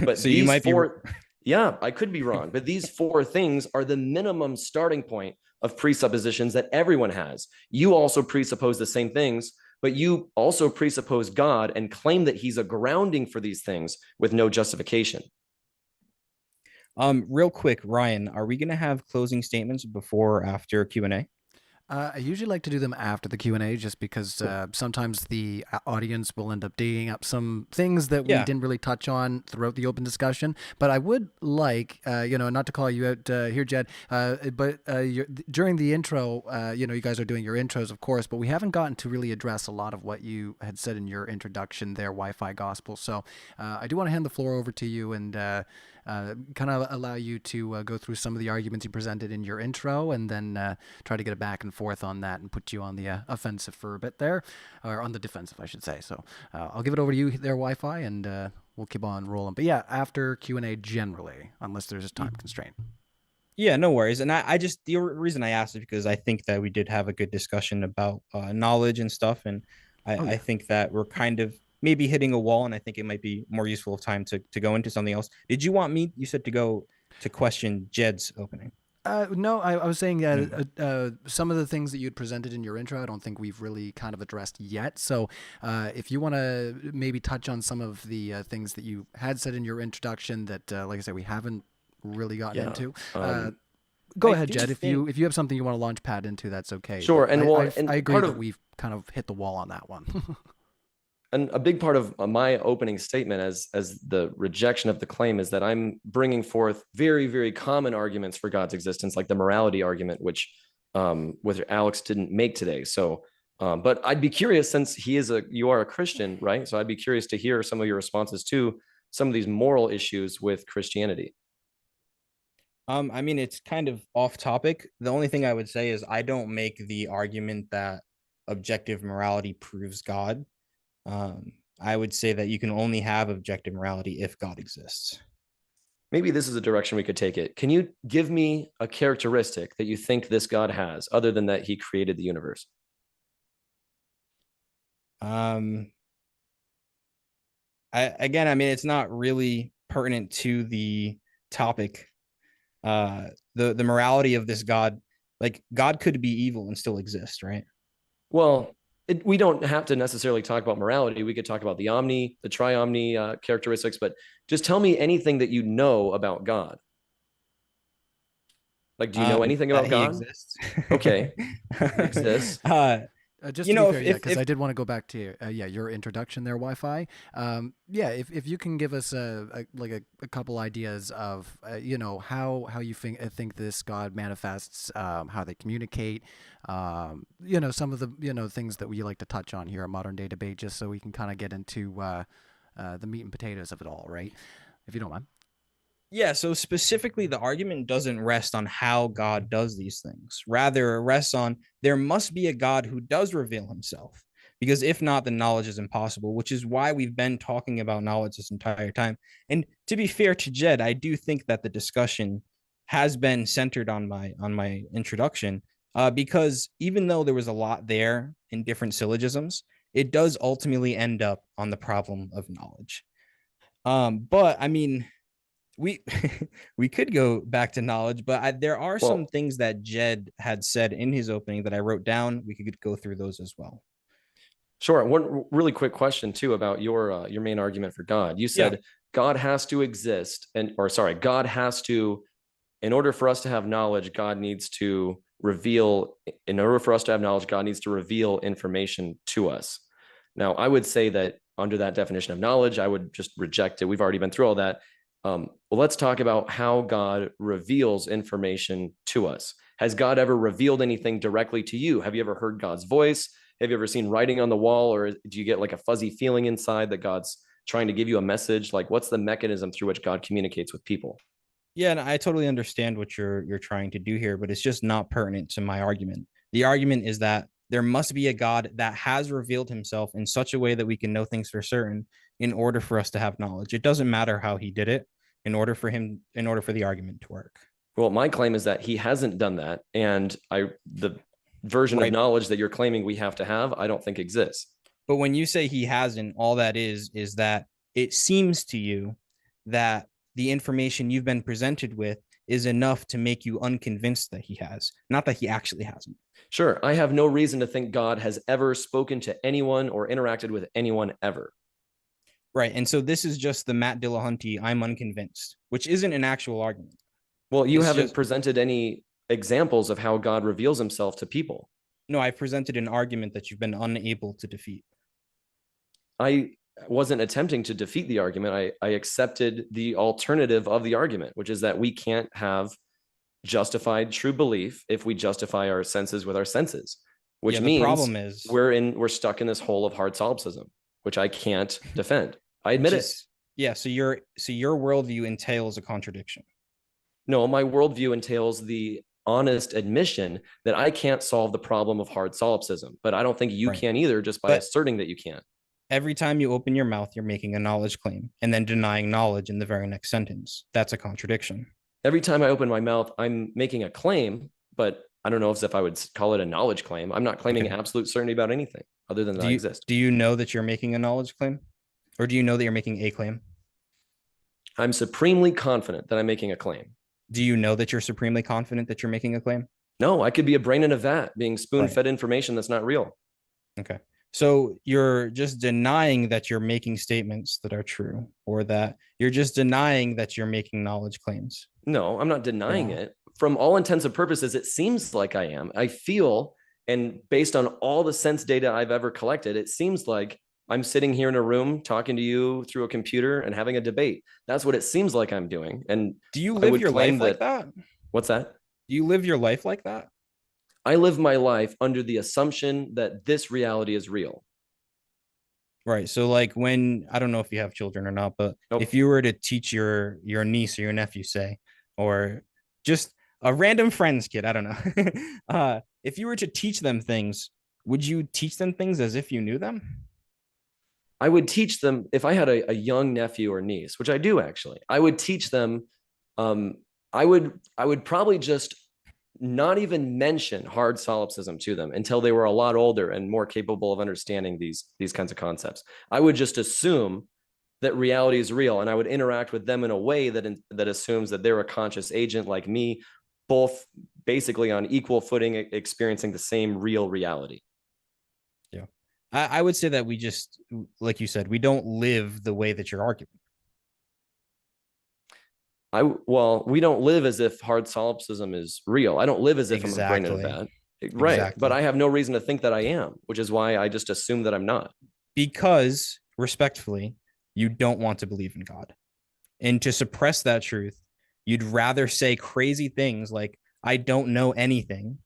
But so you might be. Yeah, I could be wrong. But these 4 things are the minimum starting point of presuppositions that everyone has. You also presuppose the same things, but you also presuppose God and claim that he's a grounding for these things with no justification. Real quick, Ryan, are we going to have closing statements before or after Q&A? I usually like to do them after the Q&A, just because sometimes the audience will end up digging up some things that we didn't really touch on throughout the open discussion. But I would like, not to call you out here, Jed, but during the intro, you guys are doing your intros, of course, but we haven't gotten to really address a lot of what you had said in your introduction there, Wi-Fi Gospel. So I do want to hand the floor over to you and kind of allow you to go through some of the arguments you presented in your intro, and then try to get a back and forth on that and put you on the offensive for a bit there, or on the defensive, I should say. So I'll give it over to you there, Wi-Fi, and we'll keep on rolling. But yeah, after Q&A generally, unless there's a time constraint. Yeah, no worries. And I just, the reason I asked is because I think that we did have a good discussion about knowledge and stuff. And I think that we're kind of maybe hitting a wall, and I think it might be more useful time to go into something else. Did you want me, you said, to go to question Jed's opening? No, I was saying some of the things that you'd presented in your intro, I don't think we've really kind of addressed yet. So if you want to maybe touch on some of the things that you had said in your introduction that, like I said, we haven't really gotten into. Go ahead, Jed. If you have something you want to launch pad into, that's okay. Sure. But And I agree that we've kind of hit the wall on that one. And a big part of my opening statement as the rejection of the claim is that I'm bringing forth very, very common arguments for God's existence, like the morality argument, which Alex didn't make today. So, but I'd be curious, since you are a Christian, right? So I'd be curious to hear some of your responses to some of these moral issues with Christianity. I mean, it's kind of off topic. The only thing I would say is I don't make the argument that objective morality proves God. I would say that you can only have objective morality if God exists. Maybe this is a direction we could take it. Can you give me a characteristic that you think this God has, other than that he created the universe? I mean, it's not really pertinent to the topic. The morality of this God, like God could be evil and still exist, right? Well, we don't have to necessarily talk about morality. We could talk about the triomni characteristics, but just tell me anything that you know about God. Like, do you know anything about God? He exists. Okay. He exists. Just to be fair, because I did want to go back to your introduction there, Wi-Fi. If you can give us a couple ideas of how you think this God manifests, how they communicate, some of the things that we like to touch on here at Modern Day Debate, just so we can kind of get into the meat and potatoes of it all, right? If you don't mind. Yeah, so specifically, the argument doesn't rest on how God does these things. Rather, it rests on there must be a God who does reveal himself. Because if not, then knowledge is impossible, which is why we've been talking about knowledge this entire time. And to be fair to Jed, I do think that the discussion has been centered on my introduction, because even though there was a lot there in different syllogisms, it does ultimately end up on the problem of knowledge. But I mean, we could go back to knowledge, but there are some things that Jed had said in his opening that I wrote down. We could go through those as well. Sure. One really quick question too about your main argument for God. You said God has to exist, God has to, in order for us to have knowledge, God needs to reveal. In order for us to have knowledge, God needs to reveal information to us. Now, I would say that under that definition of knowledge, I would just reject it. We've already been through all that. Well, let's talk about how God reveals information to us. Has God ever revealed anything directly to you? Have you ever heard God's voice? Have you ever seen writing on the wall, or do you get like a fuzzy feeling inside that God's trying to give you a message? Like, what's the mechanism through which God communicates with people? Yeah, and I totally understand what you're trying to do here, but it's just not pertinent to my argument. The argument is that there must be a God that has revealed himself in such a way that we can know things for certain in order for us to have knowledge. It doesn't matter how he did it in order for the argument to work. Well, my claim is that he hasn't done that. And the version of knowledge that you're claiming we have to have, I don't think exists. But when you say he hasn't, all that is that it seems to you that the information you've been presented with is enough to make you unconvinced that he has, not that he actually hasn't. Sure. I have no reason to think God has ever spoken to anyone or interacted with anyone ever. Right. And so this is just the Matt Dillahunty, I'm unconvinced, which isn't an actual argument. Well, you haven't presented any examples of how God reveals himself to people. No, I presented an argument that you've been unable to defeat. I wasn't attempting to defeat the argument. I accepted the alternative of the argument, which is that we can't have justified true belief if we justify our senses with our senses, which means the problem is we're stuck in this hole of hard solipsism, which I can't defend. I admit it. Yeah, so your worldview entails a contradiction. No, my worldview entails the honest admission that I can't solve the problem of hard solipsism, but I don't think you Right. can either just by But asserting that you can't. every time you open your mouth, you're making a knowledge claim and then denying knowledge in the very next sentence. That's a contradiction. Every time I open my mouth, I'm making a claim, but I don't know if I would call it a knowledge claim. I'm not claiming Okay. absolute certainty about anything other than that I exist. Do you know that you're making a knowledge claim? Or do you know that you're making a claim? I'm supremely confident that I'm making a claim. Do you know that you're supremely confident that you're making a claim? No, I could be a brain in a vat being spoon-fed information that's not real. Okay. So you're just denying that you're making statements that are true, or that you're just denying that you're making knowledge claims. No, I'm not denying it. From all intents and purposes, it seems like I am. I feel, and based on all the sense data I've ever collected, it seems like I'm sitting here in a room talking to you through a computer and having a debate. That's what it seems like I'm doing. And do you live your life like that? What's that? Do you live your life like that? I live my life under the assumption that this reality is real. Right. So like when, I don't know if you have children or not, but if you were to teach your niece or your nephew, say, or just a random friend's kid, I don't know. If you were to teach them things, would you teach them things as if you knew them? I would teach them, if I had a young nephew or niece, which I do actually, I would teach them. I would probably just not even mention hard solipsism to them until they were a lot older and more capable of understanding these kinds of concepts. I would just assume that reality is real, and I would interact with them in a way that assumes that they're a conscious agent like me, both basically on equal footing, experiencing the same real reality. Yeah. I would say that we just, like you said, we don't live the way that you're arguing. Well, we don't live as if hard solipsism is real. I don't live as if I'm a brain in a vat. Right. Exactly. But I have no reason to think that I am, which is why I just assume that I'm not. Because, respectfully, you don't want to believe in God. And to suppress that truth, you'd rather say crazy things like, I don't know anything,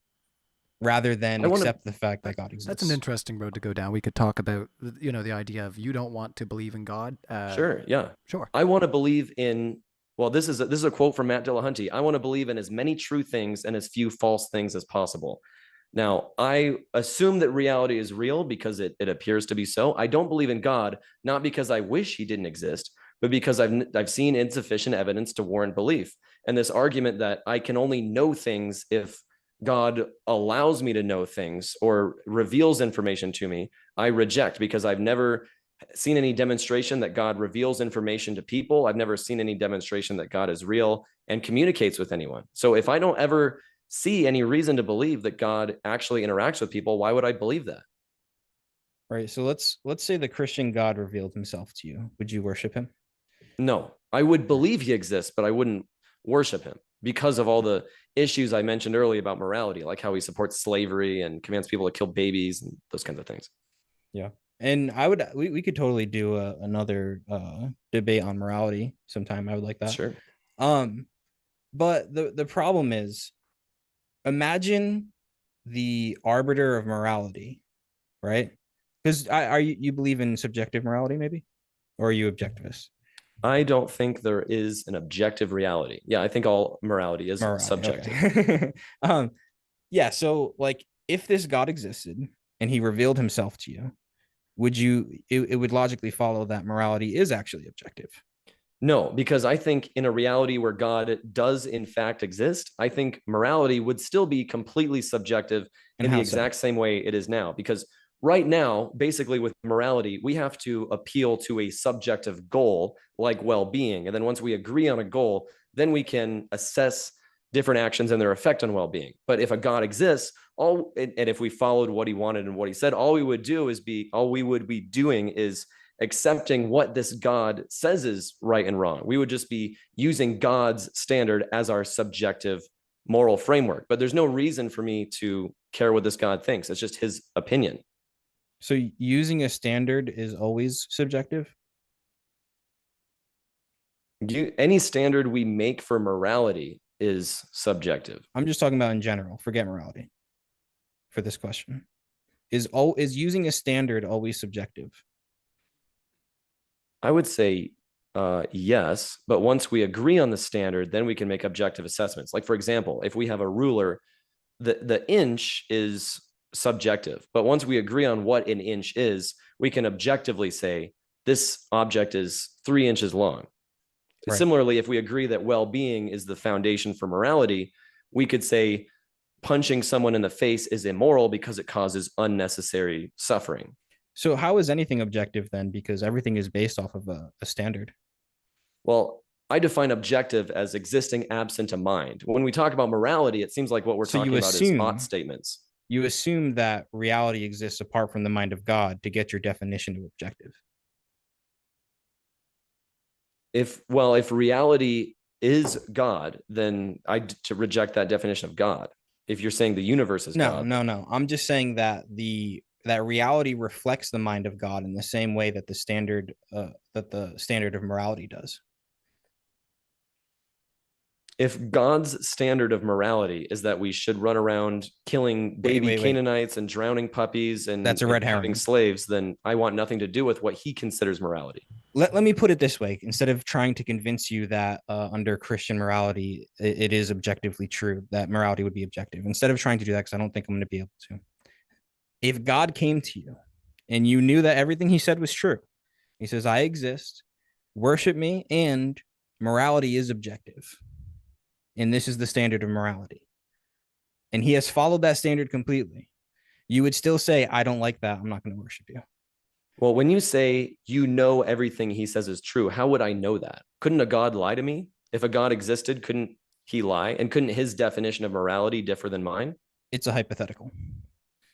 rather than accept the fact that God exists. That's an interesting road to go down. We could talk about, the idea of you don't want to believe in God. Sure. Yeah. Sure. I want to believe in, well, this is a quote from Matt Dillahunty. I want to believe in as many true things and as few false things as possible. Now, I assume that reality is real because it appears to be so. I don't believe in God, not because I wish he didn't exist, but because I've seen insufficient evidence to warrant belief. And this argument that I can only know things if God allows me to know things or reveals information to me, I reject, because I've never seen any demonstration that God reveals information to people. I've never seen any demonstration that God is real and communicates with anyone. So if I don't ever see any reason to believe that God actually interacts with people, why would I believe that? Right. So let's say the Christian God revealed himself to you. Would you worship him? No, I would believe he exists, but I wouldn't worship him because of all the issues I mentioned earlier about morality, like how he supports slavery and commands people to kill babies and those kinds of things. Yeah. And we could totally do another debate on morality sometime. I would like that. Sure. But the problem is, imagine the arbiter of morality, right? Because you believe in subjective morality, maybe, or are you objectivist? I don't think there is an objective reality. Yeah, I think all morality is subjective. Okay. Yeah. So, like, if this God existed and he revealed himself to you, it would logically follow that morality is actually objective. No, because I think in a reality where God does in fact exist, I think morality would still be completely subjective in the exact same way it is now. Because right now, basically with morality, we have to appeal to a subjective goal like well-being. And then once we agree on a goal, then we can assess different actions and their effect on well-being. But if a God exists, and if we followed what he wanted and what he said, all we would be doing is accepting what this God says is right and wrong. We would just be using God's standard as our subjective moral framework. But there's no reason for me to care what this God thinks. It's just his opinion. So using a standard is always subjective? Any standard we make for morality is subjective. I'm just talking about in general. Forget morality for this question. Is using a standard always subjective? I would say Yes, but once we agree on the standard, then we can make objective assessments. Like, for example, if we have a ruler, the inch is subjective, but once we agree on what an inch is, we can objectively say this object is 3 inches long. Right. Similarly, if we agree that well-being is the foundation for morality, we could say punching someone in the face is immoral because it causes unnecessary suffering. So how is anything objective then? Because everything is based off of a standard. Well, I define objective as existing absent a mind. When we talk about morality, it seems like what we're So talking you about is assume- ought statements. You assume that reality exists apart from the mind of God to get your definition of objective. If reality is God, then to reject that definition of God. If you're saying the universe is God. No. I'm just saying that that reality reflects the mind of God in the same way that the standard of morality does. If God's standard of morality is that we should run around killing baby Canaanites and drowning puppies and that's a red herring. Having slaves, then I want nothing to do with what he considers morality. Let me put it this way. Instead of trying to convince you that under Christian morality, it is objectively true, that morality would be objective. Instead of trying to do that, because I don't think I'm going to be able to. If God came to you and you knew that everything he said was true, he says, I exist, worship me, and morality is objective. And this is the standard of morality. And he has followed that standard completely. You would still say, I don't like that. I'm not going to worship you. Well, when you say you know everything he says is true, how would I know that? Couldn't a God lie to me? If a God existed, couldn't he lie? And couldn't his definition of morality differ than mine? It's a hypothetical.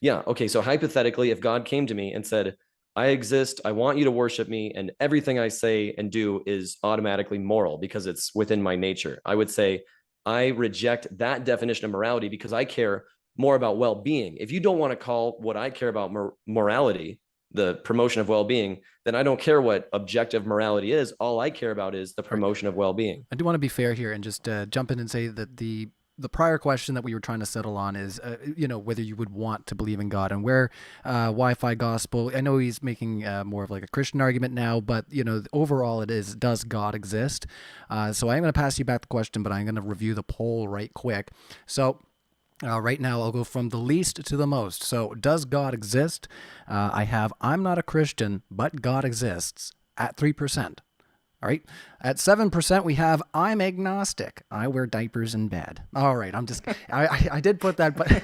Yeah. Okay. So hypothetically, if God came to me and said, I exist, I want you to worship me, and everything I say and do is automatically moral because it's within my nature, I would say, I reject that definition of morality because I care more about well-being. If you don't want to call what I care about morality, the promotion of well-being, then I don't care what objective morality is. All I care about is the promotion of well-being. I do want to be fair here and just jump in and say that the prior question that we were trying to settle on is, whether you would want to believe in God, and where Wi-Fi Gospel, I know he's making more of like a Christian argument now, but, overall it is, does God exist? So I'm going to pass you back the question, but I'm going to review the poll right quick. So right now, I'll go from the least to the most. So does God exist? I have, I'm not a Christian, but God exists at 3%. All right. At 7%, we have, I'm agnostic. I wear diapers in bed. All right. I did put that, but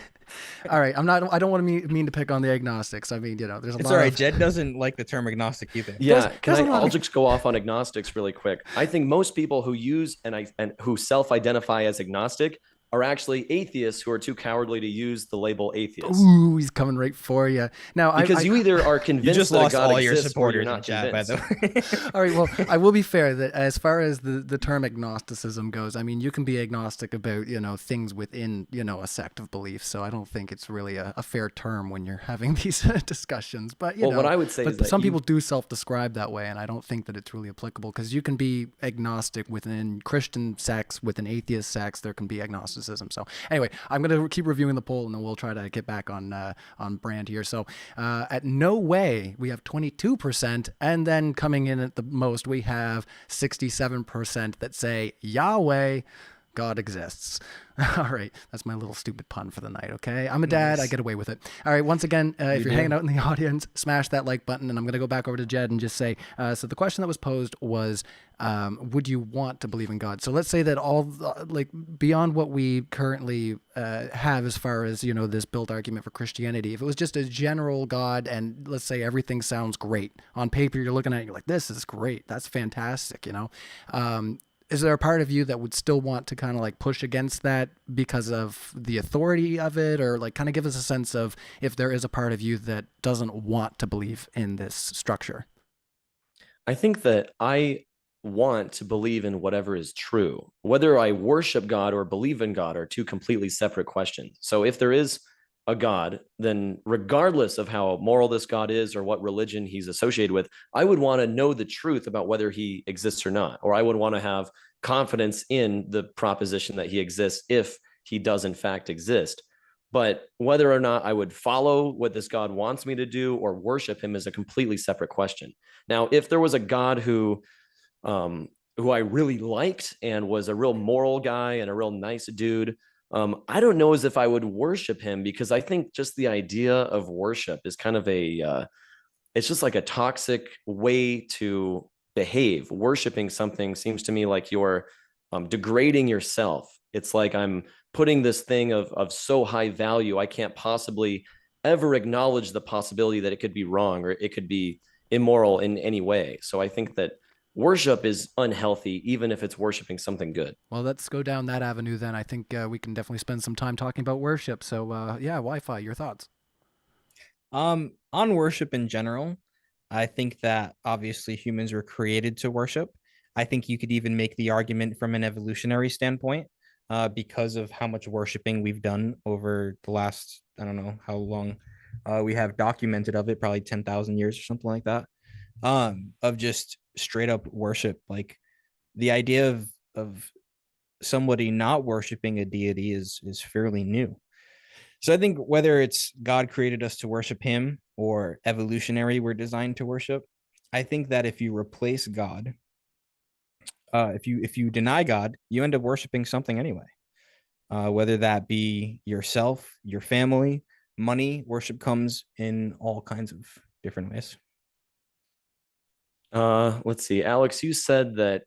all right. I don't want to mean to pick on the agnostics. I mean, there's a lot. It's all right. Jed doesn't like the term agnostic either. Yeah. I'll just go off on agnostics really quick. I think most people who use and who self-identify as agnostic are actually atheists who are too cowardly to use the label atheist. Ooh, he's coming right for you. Now, because you either are convinced that God exists or you're not chat, by the way. All right, well, I will be fair that as far as the term agnosticism goes, I mean, you can be agnostic about, things within, a sect of belief. So I don't think it's really a fair term when you're having these discussions. But, what I would say is that some people do self-describe that way, and I don't think that it's really applicable, because you can be agnostic within Christian sects, within atheist sects, there can be agnosticism. So anyway, I'm going to keep reviewing the poll, and then we'll try to get back on brand here. So at no way, we have 22%, and then coming in at the most, we have 67% that say Yahweh, God exists. All right. That's my little stupid pun for the night. Okay. I'm a dad. Nice. I get away with it. All right. Once again, if you're hanging out in the audience, smash that like button. And I'm going to go back over to Jed and just say, so the question that was posed was, would you want to believe in God? So let's say that all beyond what we currently have as far as, this built argument for Christianity, if it was just a general God and let's say everything sounds great on paper, you're looking at it, you're like, this is great. That's fantastic. Is there a part of you that would still want to kind of push against that because of the authority of it, or kind of give us a sense of if there is a part of you that doesn't want to believe in this structure? I think that I want to believe in whatever is true. Whether I worship God or believe in God are two completely separate questions. So if there is a God, then regardless of how moral this God is or what religion he's associated with, I would want to know the truth about whether he exists or not, or I would want to have confidence in the proposition that he exists if he does in fact exist. But whether or not I would follow what this God wants me to do or worship him is a completely separate question. Now, if there was a God who who I really liked and was a real moral guy and a real nice dude. I don't know as if I would worship him, because I think just the idea of worship is kind of it's just like a toxic way to behave. Worshiping something seems to me like you're degrading yourself. It's like I'm putting this thing of so high value, I can't possibly ever acknowledge the possibility that it could be wrong or it could be immoral in any way. So I think that worship is unhealthy, even if it's worshiping something good. Well, let's go down that avenue then. I think we can definitely spend some time talking about worship. So, yeah, Wi-Fi, your thoughts? On worship in general, I think that obviously humans were created to worship. I think you could even make the argument from an evolutionary standpoint, because of how much worshiping we've done over the last, I don't know how long we have documented of it, probably 10,000 years or something like that, of just straight up worship. Like the idea of somebody not worshiping a deity is fairly new. So I think whether it's God created us to worship him or evolutionary we're designed to worship, I think that if you replace God, if you deny God, you end up worshiping something anyway. Whether that be yourself, your family, money. Worship comes in all kinds of different ways. Let's see, Alex, you said that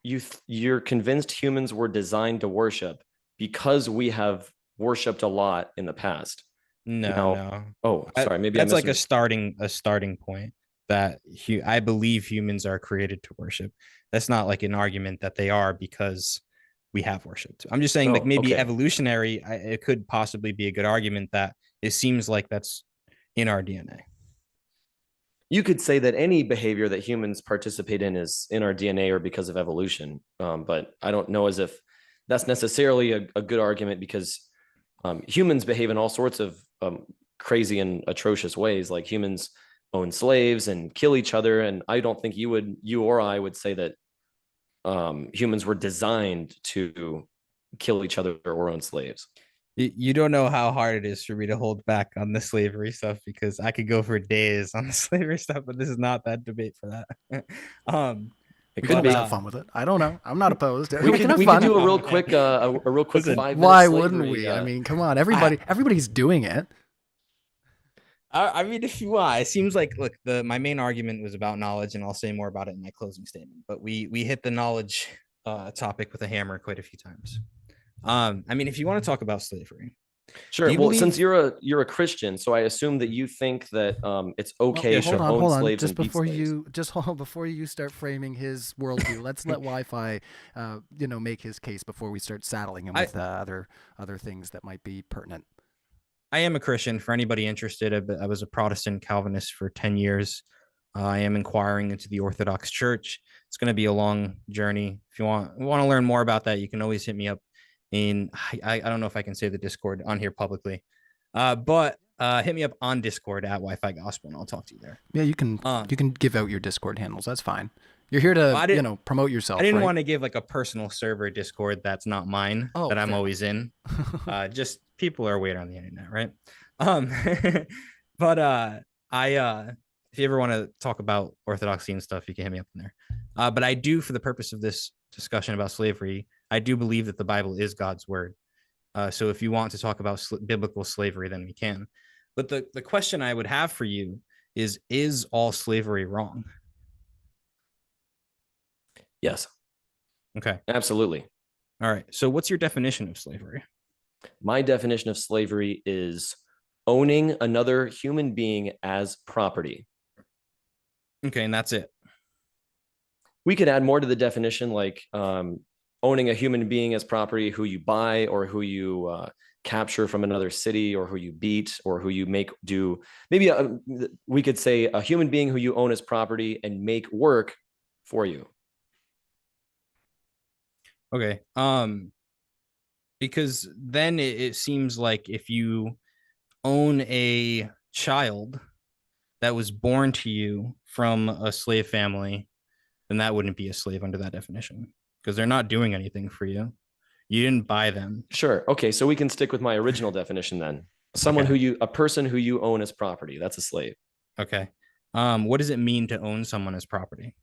you're convinced humans were designed to worship because we have worshipped a lot in the past. No, Now, no. oh, sorry, maybe That's I like a misunderstood. starting point that I believe humans are created to worship. That's not like an argument that they are because we have worshipped. I'm just saying, like, Oh, maybe okay. evolutionary, it could possibly be a good argument that it seems like that's in our DNA. You could say that any behavior that humans participate in is in our DNA or because of evolution. But I don't know as if that's necessarily a good argument, because humans behave in all sorts of crazy and atrocious ways. Like humans own slaves and kill each other. And I don't think you or I would say that humans were designed to kill each other or own slaves. You don't know how hard it is for me to hold back on the slavery stuff, because I could go for days on the slavery stuff, but this is not that debate for that. It We can could always be. have fun with it. I don't know. I'm not opposed. We We can have could fun. do a real quick a real quick Listen, 5 minute Why slavery. wouldn't we? I mean, come on. Everybody's doing it. I mean, if you want, it seems like, look, my main argument was about knowledge, and I'll say more about it in my closing statement. But we hit the knowledge topic with a hammer quite a few times. I mean, if you want to talk about slavery, Sure. Well, since you're a Christian, so I assume that you think that it's okay to own slaves and beat slaves. Before you start framing his worldview, let's let Wi-Fi, make his case before we start saddling him with other things that might be pertinent. I am a Christian. For anybody interested, I was a Protestant Calvinist for 10 years. I am inquiring into the Orthodox Church. It's going to be a long journey. If you want to learn more about that, you can always hit me up I don't know if I can say the Discord on here publicly, but hit me up on Discord at Wi-Fi Gospel, and I'll talk to you there. Yeah, you can give out your Discord handles. That's fine. You're here to promote yourself. I didn't right? want to give like a personal server Discord that's not mine, that I'm always in. Just people are weird on the internet, right? But if you ever want to talk about orthodoxy and stuff, you can hit me up in there. But I do, for the purpose of this discussion about slavery, I do believe that the Bible is God's word. So if you want to talk about biblical slavery, then we can. But the question I would have for you is all slavery wrong? Yes. Okay. Absolutely. All right. So what's your definition of slavery? My definition of slavery is owning another human being as property. Okay, and that's it. We could add more to the definition, like owning a human being as property who you buy or who you capture from another city or who you beat or who you make do. Maybe we could say a human being who you own as property and make work for you. Okay. Because then it seems like if you own a child that was born to you from a slave family, then that wouldn't be a slave under that definition, because they're not doing anything for you. You didn't buy them. Sure. Okay. So we can stick with my original definition then. A person who you own as property, that's a slave. Okay. What does it mean to own someone as property?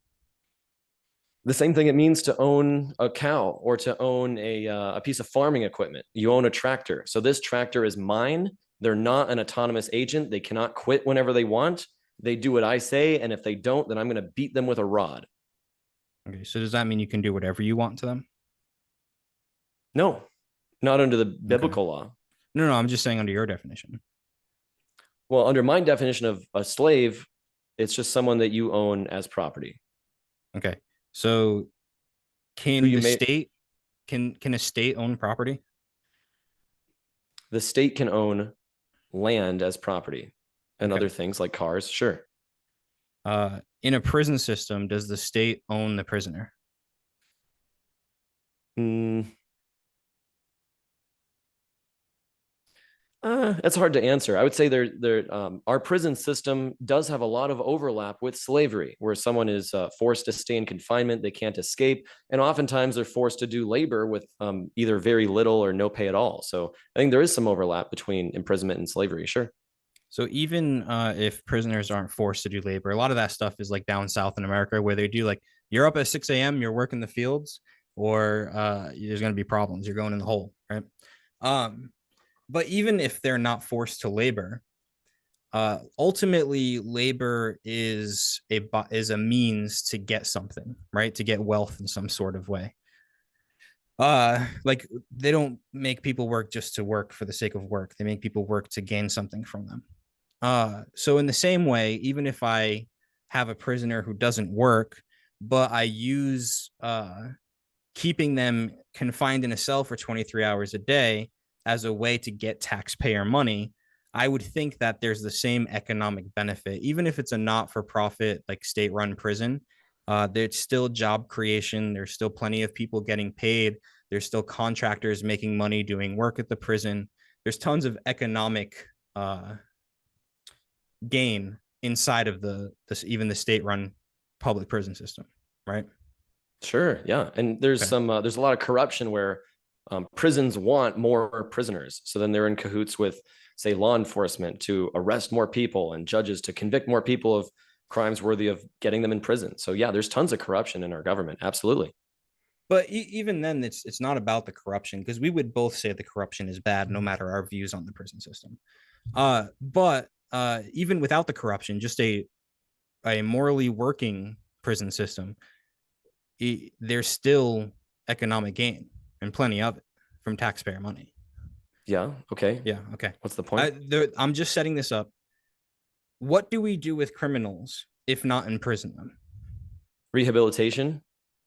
The same thing it means to own a cow or to own a piece of farming equipment. You own a tractor. So this tractor is mine. They're not an autonomous agent. They cannot quit whenever they want. They do what I say. And if they don't, then I'm going to beat them with a rod. Okay, so does that mean you can do whatever you want to them? No, not under the biblical law. No, I'm just saying under your definition. Well, under my definition of a slave, it's just someone that you own as property. Okay. So can the state can a state own property? The state can own land as property and other things like cars. Sure. In a prison system, does the state own the prisoner? That's hard to answer. I would say our prison system does have a lot of overlap with slavery, where someone is forced to stay in confinement, they can't escape, and oftentimes they're forced to do labor with either very little or no pay at all. So I think there is some overlap between imprisonment and slavery, sure. So even if prisoners aren't forced to do labor, a lot of that stuff is like down south in America where they do like, you're up at 6 a.m., you're working the fields, or there's going to be problems. You're going in the hole, right? But even if they're not forced to labor, ultimately labor is a means to get something, right? To get wealth in some sort of way. Like they don't make people work just to work for the sake of work. They make people work to gain something from them. So in the same way, even if I have a prisoner who doesn't work, but I use keeping them confined in a cell for 23 hours a day as a way to get taxpayer money, I would think that there's the same economic benefit, even if it's a not-for-profit, like state-run prison. There's still job creation. There's still plenty of people getting paid. There's still contractors making money doing work at the prison. There's tons of economic gain inside of even the state-run public prison system, right? Sure, yeah, and there's a lot of corruption where prisons want more prisoners, so then they're in cahoots with, say, law enforcement to arrest more people and judges to convict more people of crimes worthy of getting them in prison. So yeah, there's tons of corruption in our government, absolutely. But even then, it's not about the corruption, because we would both say the corruption is bad, no matter our views on the prison system. But even without the corruption, just a morally working prison system, there's still economic gain, and plenty of it, from taxpayer money. Yeah. Okay. Yeah. Okay. What's the point? I'm just setting this up. What do we do with criminals if not imprison them? Rehabilitation.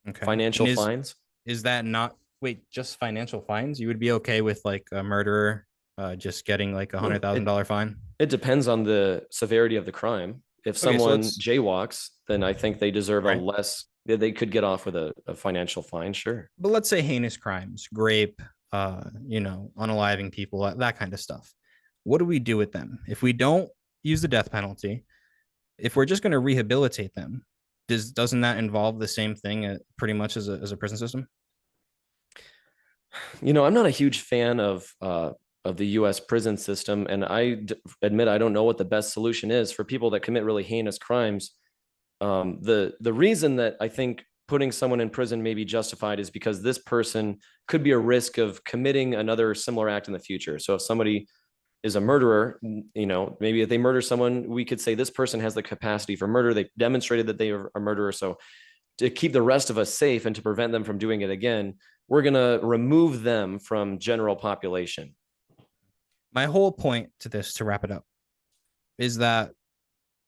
Okay. Financial fines. Is that not, wait, just financial fines? You would be okay with like a murderer just getting like $100,000 fine? It depends on the severity of the crime. If someone jaywalks, then I think they deserve a less. They could get off with a financial fine, sure. But let's say heinous crimes, rape, unaliving people, that kind of stuff. What do we do with them if we don't use the death penalty? If we're just going to rehabilitate them, doesn't that involve the same thing pretty much as a prison system? I'm not a huge fan of the U.S. prison system, and I admit I don't know what the best solution is for people that commit really heinous crimes. The reason that I think putting someone in prison may be justified is because this person could be a risk of committing another similar act in the future. So if somebody is a murderer, maybe if they murder someone, we could say this person has the capacity for murder. They demonstrated that they are a murderer. So to keep the rest of us safe and to prevent them from doing it again, we're going to remove them from general population. My whole point to this, to wrap it up, is that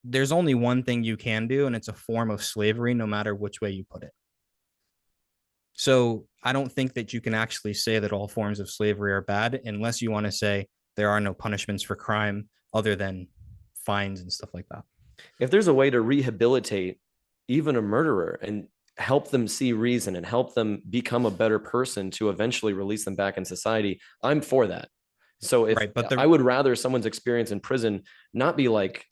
there's only one thing you can do, and it's a form of slavery, no matter which way you put it. So I don't think that you can actually say that all forms of slavery are bad, unless you want to say there are no punishments for crime other than fines and stuff like that. If there's a way to rehabilitate even a murderer and help them see reason and help them become a better person to eventually release them back in society, I'm for that. So I would rather someone's experience in prison not be like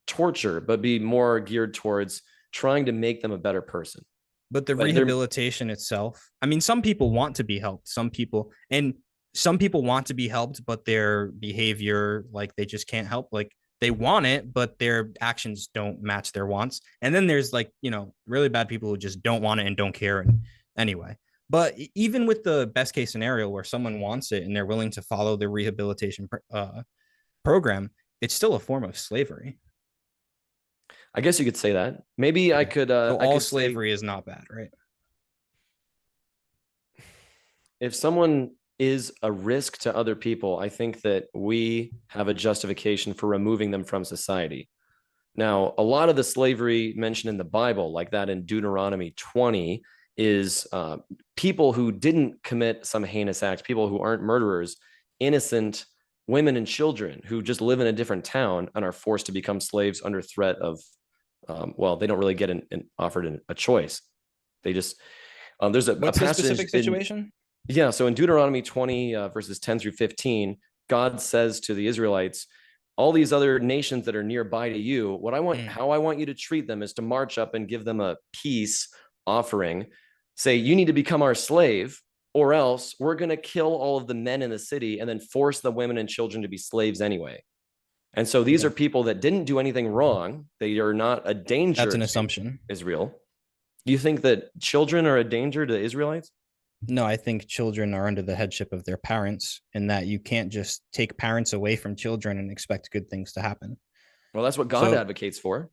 torture, but be more geared towards trying to make them a better person. But the rehabilitation itself, I mean, some people want to be helped. Some people want to be helped, but their behavior, like they just can't help. Like they want it, but their actions don't match their wants. And then there's like, really bad people who just don't want it and don't care anyway. But even with the best case scenario where someone wants it and they're willing to follow the rehabilitation program, it's still a form of slavery. I guess you could say that. Maybe I could. So I all could slavery say, is not bad, right? if someone is a risk to other people, I think that we have a justification for removing them from society. Now, a lot of the slavery mentioned in the Bible, like that in Deuteronomy 20, is people who didn't commit some heinous act, people who aren't murderers, innocent women and children who just live in a different town and are forced to become slaves under threat of, they don't really get offered a choice. They just, there's a What's the passage specific situation? Yeah, so in Deuteronomy 20, verses 10 through 15, God says to the Israelites, all these other nations that are nearby to you, how I want you to treat them is to march up and give them a peace offering. Say, you need to become our slave, or else we're going to kill all of the men in the city and then force the women and children to be slaves anyway. And so these are people that didn't do anything wrong. They are not a danger. That's an assumption. Israel. Do you think that children are a danger to Israelites? No, I think children are under the headship of their parents, and that you can't just take parents away from children and expect good things to happen. Well, that's what God advocates for.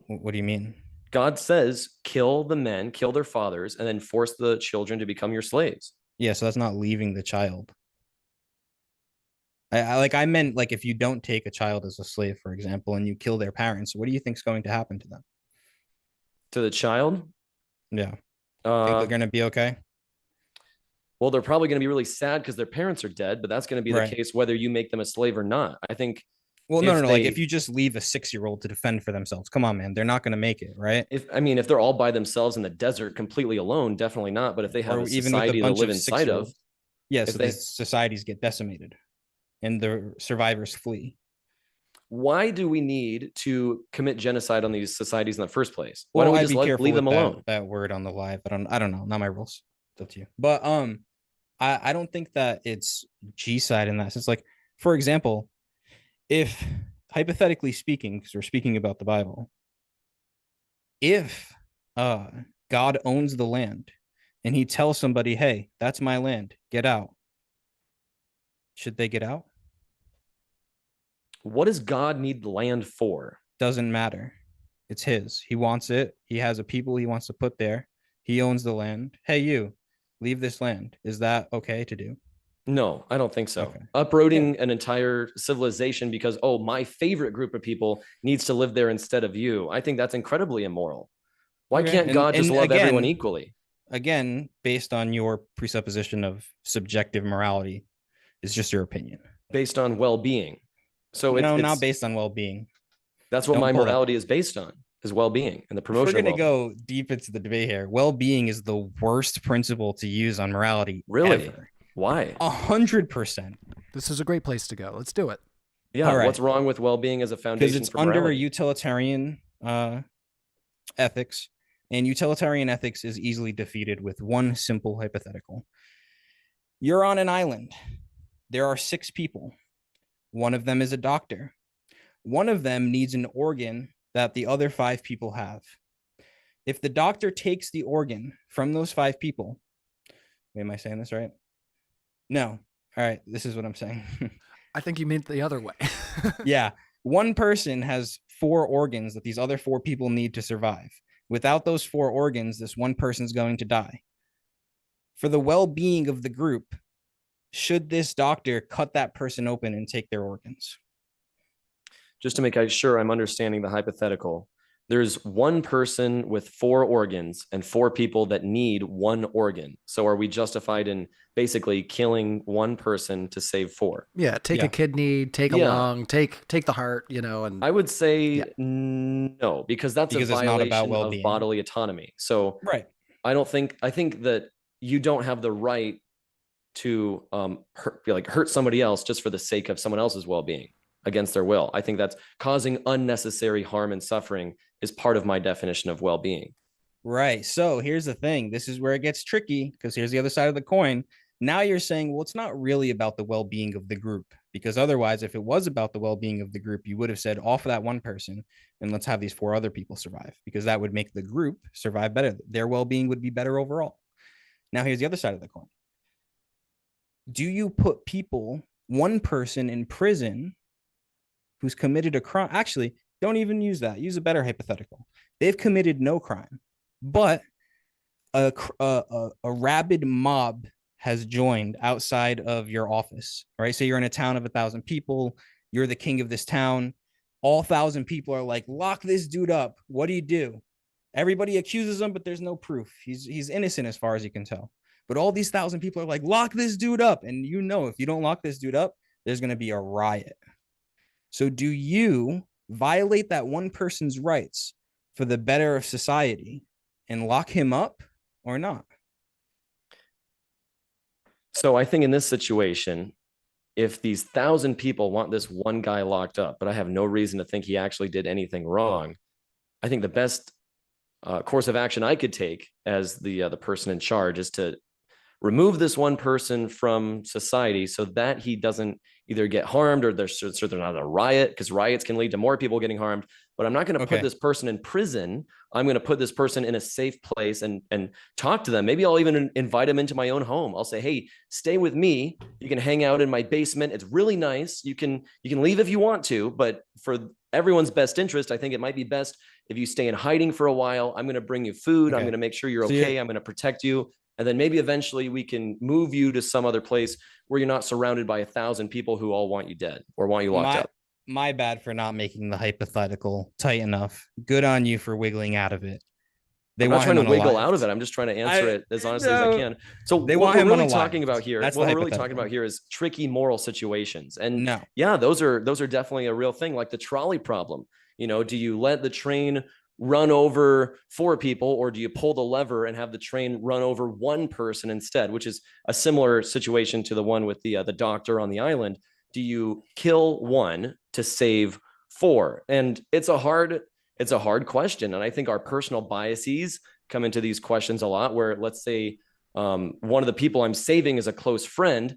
What do you mean? God says, kill the men, kill their fathers, and then force the children to become your slaves. Yeah, so that's not leaving the child. I meant like if you don't take a child as a slave, for example, and you kill their parents, what do you think is going to happen to them? To the child? Yeah. Think they're going to be okay? Well, they're probably going to be really sad because their parents are dead, but that's going to be the case whether you make them a slave or not. I think. Well, no. Like if you just leave a 6-year-old to defend for themselves, come on, man, they're not going to make it, right? If they're all by themselves in the desert, completely alone, definitely not. But if they have a society to live inside of, so the societies get decimated, and the survivors flee. Why do we need to commit genocide on these societies in the first place? Why Well, don't we just leave them alone? That word on the live, I don't know, not my rules. It's up to you. But I don't think that it's G-side in that sense. Like, for example, if hypothetically speaking, because we're speaking about the Bible, if God owns the land and he tells somebody, hey, that's my land, get out, should they get out? What does God need the land for? Doesn't matter. It's his. He wants it. He has a people he wants to put there. He owns the land. Hey, you, leave this land. Is that okay to do? No, I don't think so. Okay. Uprooting an entire civilization because, my favorite group of people needs to live there instead of you. I think that's incredibly immoral. Why can't God just love everyone equally? Again, based on your presupposition of subjective morality, it's just your opinion. Based on well-being. So it's not based on well-being. That's what my morality is based on, is well-being and the promotion. We're going to go deep into the debate here. Well-being is the worst principle to use on morality. Really? Ever. Why? 100%. This is a great place to go. Let's do it. Yeah. What's wrong with well-being as a foundation? Because it's under a utilitarian ethics, and utilitarian ethics is easily defeated with one simple hypothetical. You're on an island. There are 6 people. One of them is a doctor. One of them needs an organ that the other 5 people have. If the doctor takes the organ from those 5 people, am I saying this right? No. All right. This is what I'm saying. I think you meant the other way. Yeah. One person has 4 organs that these other 4 people need to survive. Without those 4 organs, this one person's going to die. For the well-being of the group, should this doctor cut that person open and take their organs? Just to make sure I'm understanding the hypothetical, there's one person with 4 organs and 4 people that need 1 organ. So are we justified in basically killing one person to save 4? Yeah, take a kidney, take a lung, take the heart, and I would say no, because a violation of bodily autonomy. So I think that you don't have the right to hurt somebody else just for the sake of someone else's well-being against their will. I think that's causing unnecessary harm and suffering is part of my definition of well-being. Right. So here's the thing. This is where it gets tricky, because here's the other side of the coin. Now you're saying, well, it's not really about the well-being of the group, because otherwise, if it was about the well-being of the group, you would have said off of that one person and let's have these 4 other people survive, because that would make the group survive better. Their well-being would be better overall. Now here's the other side of the coin. Do you put one person in prison who's committed a crime? Actually, don't even use that. Use a better hypothetical. They've committed no crime, but a rabid mob has joined outside of your office, right? So you're in a town of 1,000 people. You're the king of this town. All 1,000 people are like, lock this dude up. What do you do? Everybody accuses him, but there's no proof. He's innocent as far as you can tell. But all these 1,000 people are like, lock this dude up. And you know, if you don't lock this dude up, there's going to be a riot. So do you violate that one person's rights for the better of society and lock him up or not? So I think in this situation, if these 1,000 people want this one guy locked up, but I have no reason to think he actually did anything wrong, I think the best course of action I could take as the person in charge is to remove this one person from society so that he doesn't either get harmed or there's not a riot, because riots can lead to more people getting harmed. But I'm not going to put this person in prison. I'm going to put this person in a safe place and talk to them. Maybe I'll even invite them into my own home. I'll say, hey, stay with me. You can hang out in my basement. It's really nice. You can leave if you want to, but for everyone's best interest, I think it might be best if you stay in hiding for a while. I'm going to bring you food. I'm going to make sure you're okay. I'm going to protect you. And then maybe eventually we can move you to some other place where you're not surrounded by 1,000 people who all want you dead or want you locked up. My bad for not making the hypothetical tight enough. Good on you for wiggling out of it. I'm not trying to wiggle out of it. I'm just trying to answer it as honestly as I can. So what we're really talking about here, is tricky moral situations. And yeah, those are definitely a real thing, like the trolley problem. You know, do you let the train run over 4 people, or do you pull the lever and have the train run over one person instead, which is a similar situation to the one with the doctor on the island? Do you kill one to save 4? And it's a hard question. And I think our personal biases come into these questions a lot, where let's say one of the people I'm saving is a close friend.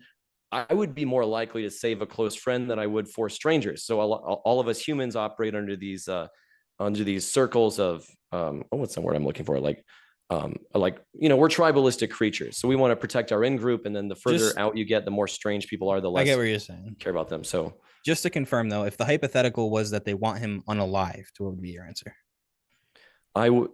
I would be more likely to save a close friend than I would 4 strangers. So all of us humans operate under these circles of what's the word I'm looking for? Like, we're tribalistic creatures. So we want to protect our in-group. And then the further out you get, the more strange people are, the less I get what you're saying. Care about them. So just to confirm though, if the hypothetical was that they want him unalived, what would be your answer?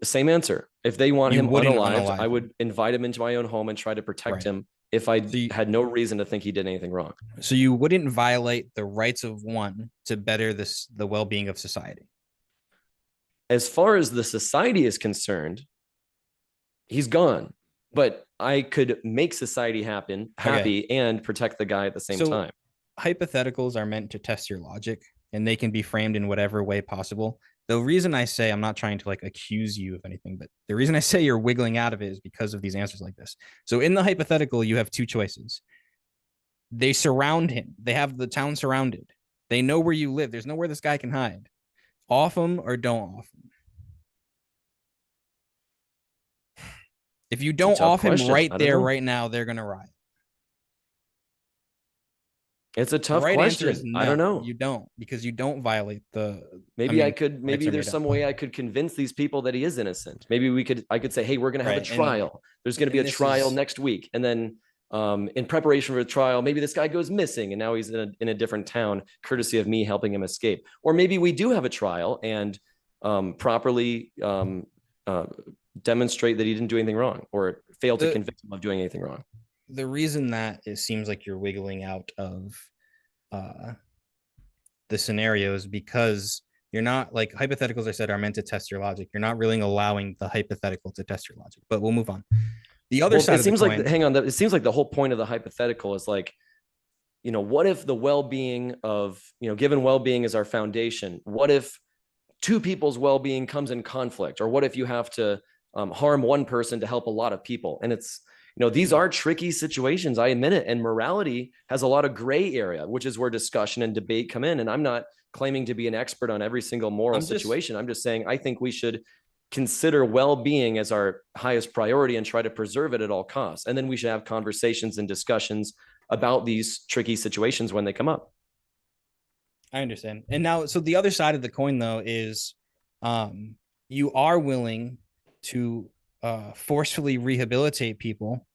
Same answer. If they want him unalived, I would invite him into my own home and try to protect him if I had no reason to think he did anything wrong. So you wouldn't violate the rights of one to better the well-being of society? As far as the society is concerned, he's gone, but I could make society happy and protect the guy at the same time. Hypotheticals are meant to test your logic, and they can be framed in whatever way possible. The reason I say, I'm not trying to accuse you of anything, but the reason I say you're wiggling out of it is because of these answers like this. So in the hypothetical, you have 2 choices. They surround him. They have the town surrounded. They know where you live. There's nowhere this guy can hide. Off him or don't off him. If you don't off him right there, right now, they're going to riot. It's a tough question. No, I don't know. You don't, because you don't violate the. Maybe there's some way I could convince these people that he is innocent. Maybe I could say, hey, we're going to have a trial. There's going to be a trial next week. And then in preparation for the trial, maybe this guy goes missing and now he's in a different town, courtesy of me helping him escape. Or maybe we do have a trial and properly demonstrate that he didn't do anything wrong or fail to convict him of doing anything wrong. The reason that it seems like you're wiggling out of the scenarios, because you're not, like, hypotheticals, I said, are meant to test your logic. You're not really allowing the hypothetical to test your logic, but we'll move on. The other side of the coin, it seems like the whole point of the hypothetical is like, what if the well-being of, given well-being is our foundation, what if 2 people's well-being comes in conflict? Or what if you have to harm one person to help a lot of people? And it's, these are tricky situations. I admit it. And morality has a lot of gray area, which is where discussion and debate come in. And I'm not claiming to be an expert on every single moral situation. I'm just saying, I think we should consider well-being as our highest priority and try to preserve it at all costs. And then we should have conversations and discussions about these tricky situations when they come up. I understand. And now, so the other side of the coin, though, is you are willing to forcefully rehabilitate people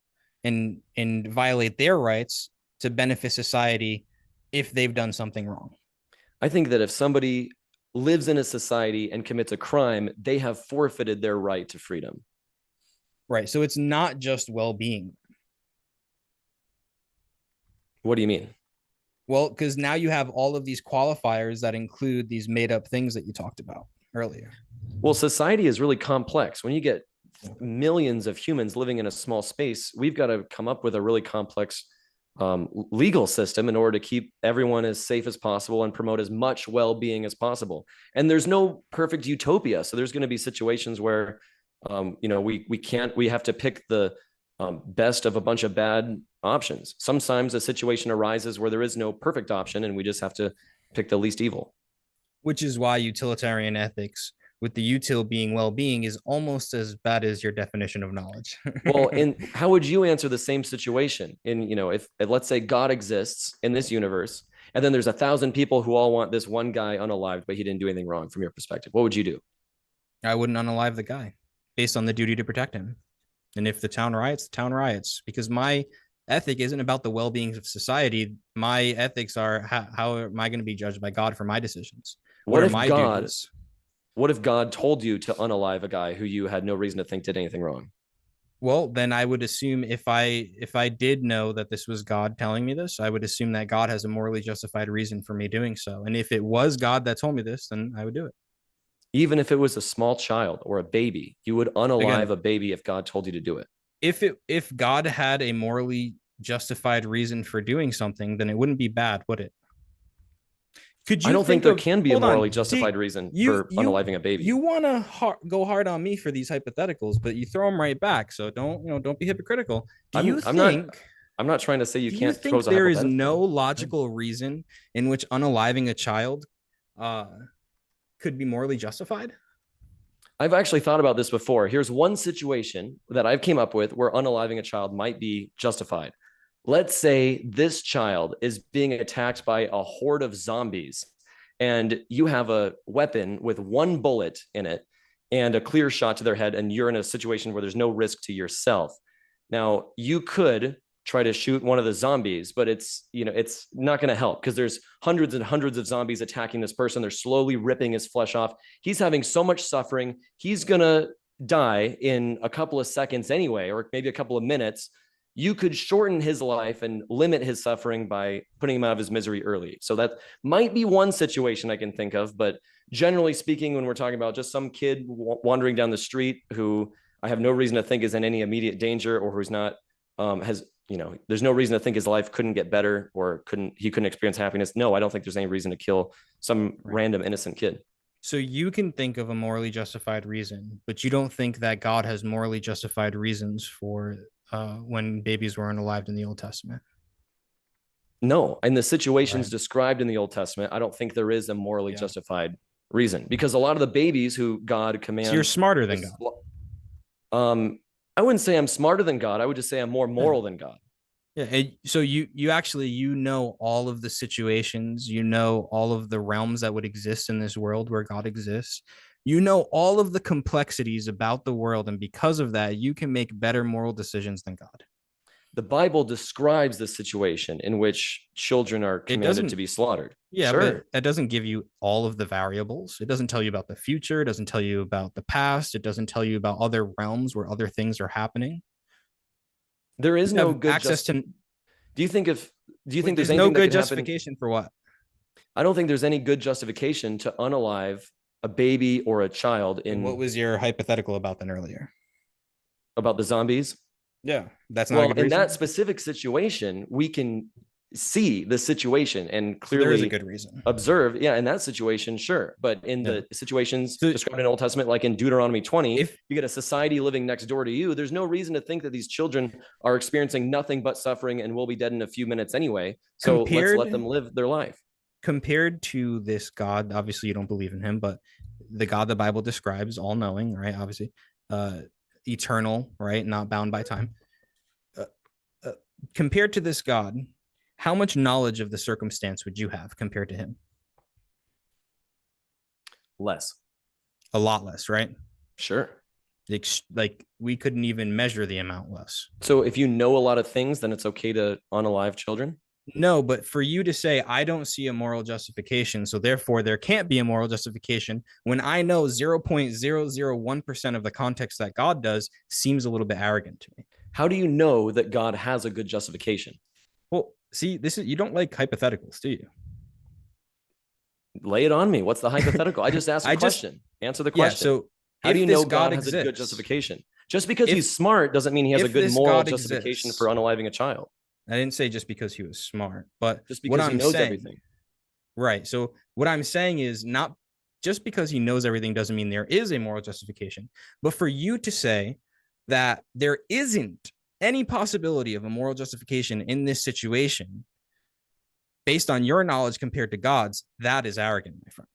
and violate their rights to benefit society if they've done something wrong. I think that if somebody lives in a society and commits a crime, they have forfeited their right to freedom. Right. So it's not just well-being. What do you mean? Well, because now you have all of these qualifiers that include these made-up things that you talked about earlier. Well, society is really complex. When you get millions of humans living in a small space, we've got to come up with a really complex legal system in order to keep everyone as safe as possible and promote as much well-being as possible. And there's no perfect utopia. So there's going to be situations where, we have to pick the best of a bunch of bad options. Sometimes a situation arises where there is no perfect option and we just have to pick the least evil. Which is why utilitarian ethics, with the util being well-being, is almost as bad as your definition of knowledge. Well, and how would you answer the same situation? If let's say God exists in this universe, and then there's 1,000 people who all want this one guy unalived, but he didn't do anything wrong from your perspective, what would you do? I wouldn't unalive the guy based on the duty to protect him. And if the town riots, the town riots, because my ethic isn't about the well-being of society. My ethics are how am I going to be judged by God for my decisions? What are my duties? What if God told you to unalive a guy who you had no reason to think did anything wrong? Well, then I would assume if I did know that this was God telling me this, I would assume that God has a morally justified reason for me doing so. And if it was God that told me this, then I would do it. Even if it was a small child or a baby, you would unalive a baby if God told you to do it. If God had a morally justified reason for doing something, then it wouldn't be bad, would it? I don't think there can be a morally justified reason for unaliving a baby. You want to go hard on me for these hypotheticals, but you throw them right back. So don't be hypocritical. I'm not trying to say you can't. Do you think there is no logical reason in which unaliving a child could be morally justified? I've actually thought about this before. Here's one situation that I've came up with where unaliving a child might be justified. Let's say this child is being attacked by a horde of zombies and you have a weapon with one bullet in it and a clear shot to their head, and you're in a situation where there's no risk to yourself. Now, you could try to shoot one of the zombies, but it's not going to help because there's hundreds and hundreds of zombies attacking this person. They're slowly ripping his flesh off. He's having so much suffering. He's going to die in a couple of seconds anyway, or maybe a couple of minutes. You could shorten his life and limit his suffering by putting him out of his misery early. So that might be one situation I can think of. But generally speaking, when we're talking about just some kid wandering down the street who I have no reason to think is in any immediate danger, or who's not, there's no reason to think his life couldn't get better or he couldn't experience happiness. No, I don't think there's any reason to kill some random innocent kid. So you can think of a morally justified reason, but you don't think that God has morally justified reasons for when babies were unalived in the Old Testament? No, in the situations described in the Old Testament, I don't think there is a morally justified reason, because a lot of the babies who God commands. So you're smarter than God. I wouldn't say I'm smarter than God. I would just say I'm more moral than God. Yeah. So you actually, know all of the situations, all of the realms that would exist in this world where God exists. You know all of the complexities about the world, and because of that, you can make better moral decisions than God. The Bible describes the situation in which children are commanded to be slaughtered. Yeah, sure. But that doesn't give you all of the variables. It doesn't tell you about the future. It doesn't tell you about the past. It doesn't tell you about other realms where other things are happening. There is no good access to. Do you think there's no good justification for what? I don't think there's any good justification to unalive a baby or a child in. What was your hypothetical about then earlier? About the zombies? Yeah, that's not in that specific situation, we can see the situation and clearly there is a good reason. Observe. Yeah, in that situation, sure. But in the situations described in the Old Testament, like in Deuteronomy 20, if you get a society living next door to you, there's no reason to think that these children are experiencing nothing but suffering and will be dead in a few minutes anyway. So let's let them live their life. Compared to this God, obviously you don't believe in him, but the God the Bible describes, all knowing, right? Obviously, eternal, right? Not bound by time. Compared to this God, how much knowledge of the circumstance would you have compared to him? Less. A lot less, right? Sure. Like we couldn't even measure the amount less. So if you know a lot of things, then it's okay to unalive children? No, but for you to say, I don't see a moral justification, so therefore there can't be a moral justification, when I know 0.001% of the context that God does, seems a little bit arrogant to me. How do you know that God has a good justification? Well, see, you don't like hypotheticals, do you? Lay it on me. What's the hypothetical? I just asked a question. Answer the question. Yeah, so how do you know God exists, has a good justification? Just because he's smart doesn't mean he has a good moral justification for unaliving a child. I didn't say just because he was smart, but just because he knows everything. Right. So what I'm saying is, not just because he knows everything doesn't mean there is a moral justification, but for you to say that there isn't any possibility of a moral justification in this situation based on your knowledge compared to God's, that is arrogant, my friend.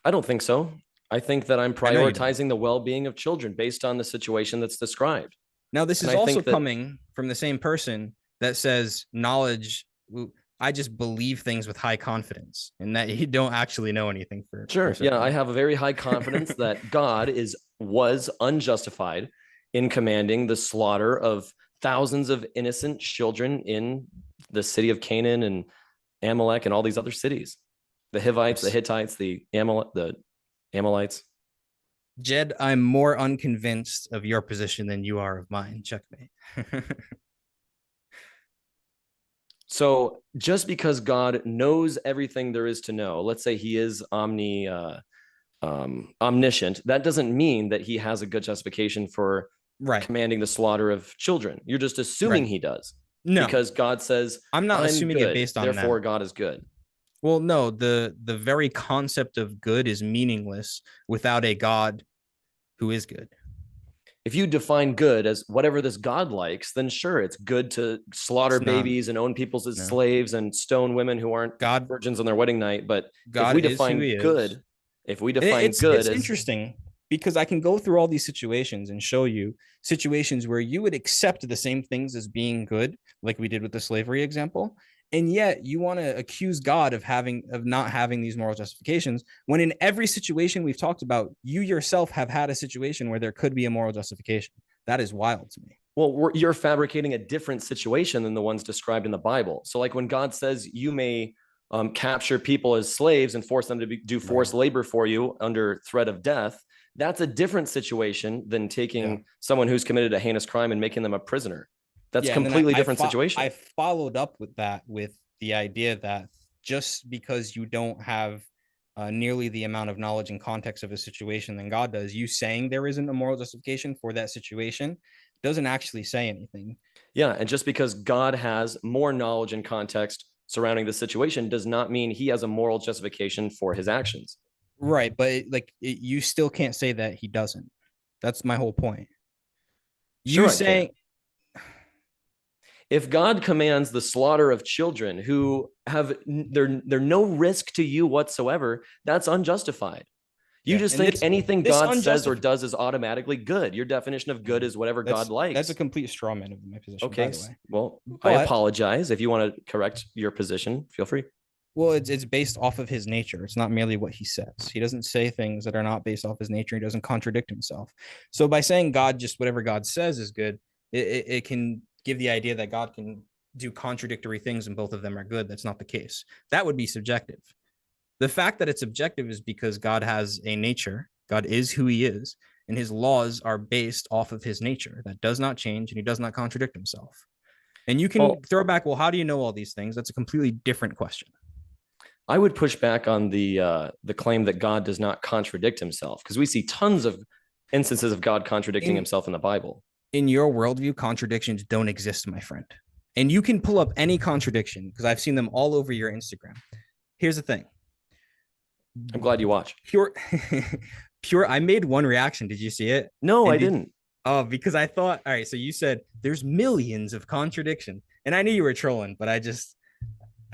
I don't think so. I think that I'm prioritizing the well-being of children based on the situation that's described. Now, this is also coming from the same person that says knowledge, I just believe things with high confidence, and that you don't actually know anything for. Sure. Yeah, I have a very high confidence that God was unjustified in commanding the slaughter of thousands of innocent children in the city of Canaan and Amalek and all these other cities. The Hivites, the Hittites, the Amalekites. Jed, I'm more unconvinced of your position than you are of mine. Checkmate. So just because God knows everything there is to know, let's say he is omniscient, that doesn't mean that he has a good justification for commanding the slaughter of children. You're just assuming he does. No, because God says, I'm not assuming good, it based on therefore that. God is good. Well, no, the very concept of good is meaningless without a God who is good. If you define good as whatever this God likes, then sure, it's good to slaughter babies and own people as slaves and stone women who aren't virgins on their wedding night. But if we define good, it's interesting because I can go through all these situations and show you situations where you would accept the same things as being good, like we did with the slavery example. And yet you want to accuse God of not having these moral justifications, when in every situation we've talked about, you yourself have had a situation where there could be a moral justification. That is wild to me. Well, you're fabricating a different situation than the ones described in the Bible. So like when God says you may capture people as slaves and force them to do forced labor for you under threat of death, that's a different situation than taking someone who's committed a heinous crime and making them a prisoner. That's a completely different situation. I followed up with that with the idea that just because you don't have nearly the amount of knowledge and context of a situation than God does, you saying there isn't a moral justification for that situation doesn't actually say anything. Yeah, and just because God has more knowledge and context surrounding the situation does not mean he has a moral justification for his actions. Right, but you still can't say that he doesn't. That's my whole point. You saying if God commands the slaughter of children who have they're no risk to you whatsoever, that's unjustified. You just think anything God says or does is automatically good. Your definition of good is whatever God likes. That's a complete straw man of my position. Okay, by the way. Well, I apologize. If you want to correct your position, feel free. Well, it's based off of his nature. It's not merely what he says. He doesn't say things that are not based off his nature. He doesn't contradict himself. So by saying God, just whatever God says is good, it can give the idea that God can do contradictory things and both of them are good. That's not the case. That would be subjective. The fact that it's objective is because God has a nature. God is who he is, and his laws are based off of his nature. That does not change, and he does not contradict himself. And you can throw back, well, how do you know all these things? That's a completely different question. I would push back on the claim that God does not contradict himself, because we see tons of instances of God contradicting himself in the Bible. In your worldview, contradictions don't exist, my friend. And you can pull up any contradiction because I've seen them all over your Instagram. Here's the thing. I'm glad you watch. Pure. I made one reaction. Did you see it? No, I didn't. Oh, because I thought, all right, so you said there's millions of contradiction. And I knew you were trolling, but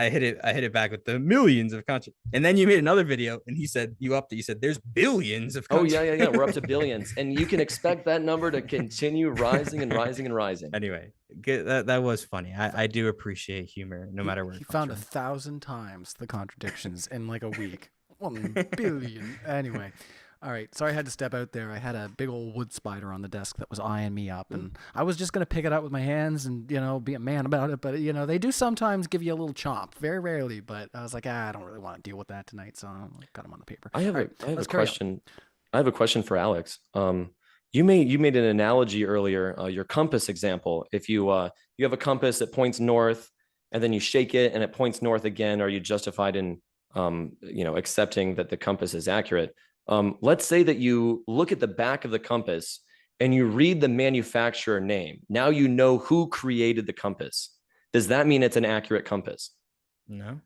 I hit it back with the millions of contradictions. And then you made another video and you upped it. You said there's billions of contradictions. Oh, yeah. We're up to billions. And you can expect that number to continue rising and rising and rising. Anyway, that was funny. I do appreciate humor no matter where he found 1,000 times the contradictions in like a week. 1 billion. Anyway. All right. Sorry I had to step out there. I had a big old wood spider on the desk that was eyeing me up, and I was just going to pick it up with my hands and, be a man about it. But, they do sometimes give you a little chomp, very rarely. But I was like, I don't really want to deal with that tonight. So I got him on the paper. I have a question. I have a question for Alex. You made an analogy earlier, your compass example. If you have a compass that points north and then you shake it and it points north again, are you justified in, accepting that the compass is accurate? Let's say that you look at the back of the compass and you read the manufacturer name. Now you know who created the compass. Does that mean it's an accurate compass? No.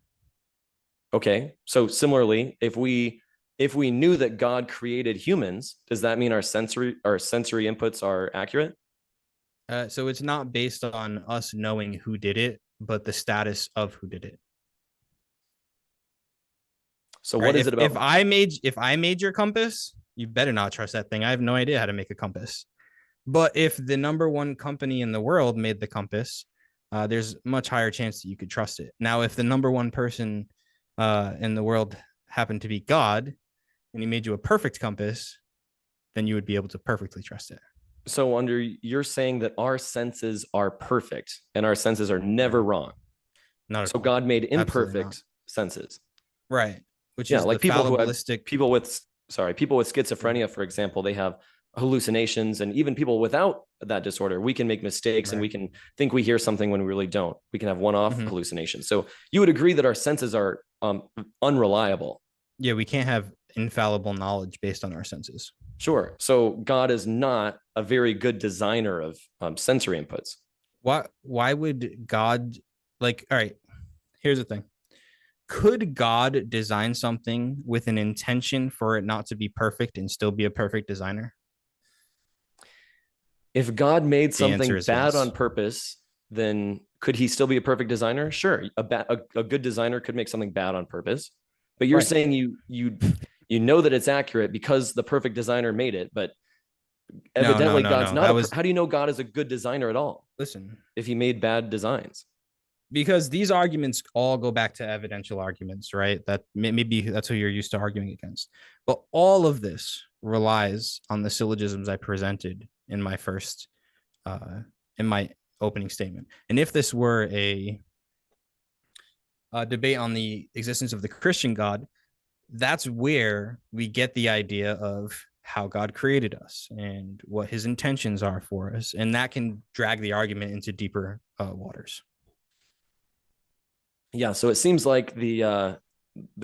Okay. So similarly, if we knew that God created humans, does that mean our sensory inputs are accurate? So it's not based on us knowing who did it, but the status of who did it. So what is it about? If I made your compass, you better not trust that thing. I have no idea how to make a compass. But if the number one company in the world made the compass, there's much higher chance that you could trust it. Now, if the number one person in the world happened to be God, and he made you a perfect compass, then you would be able to perfectly trust it. So you're saying that our senses are perfect and our senses are never wrong. Not so God made imperfect senses. Right. Which is like people with schizophrenia, for example, they have hallucinations, and even people without that disorder, we can make mistakes and we can think we hear something when we really don't. We can have one-off hallucinations. So you would agree that our senses are unreliable. Yeah, we can't have infallible knowledge based on our senses. Sure. So God is not a very good designer of sensory inputs. Why would God, all right, here's the thing. Could God design something with an intention for it not to be perfect and still be a perfect designer? If God made something bad on purpose, then could he still be a perfect designer? Sure. A good designer could make something bad on purpose, but you're saying you know that it's accurate because the perfect designer made it, but evidently God's not. How do you know God is a good designer at all? Listen, if he made bad designs. Because these arguments all go back to evidential arguments, right? That maybe that's who you're used to arguing against. But all of this relies on the syllogisms I presented in my opening statement. And if this were a debate on the existence of the Christian God, that's where we get the idea of how God created us and what his intentions are for us. And that can drag the argument into deeper waters. Yeah, so it seems like the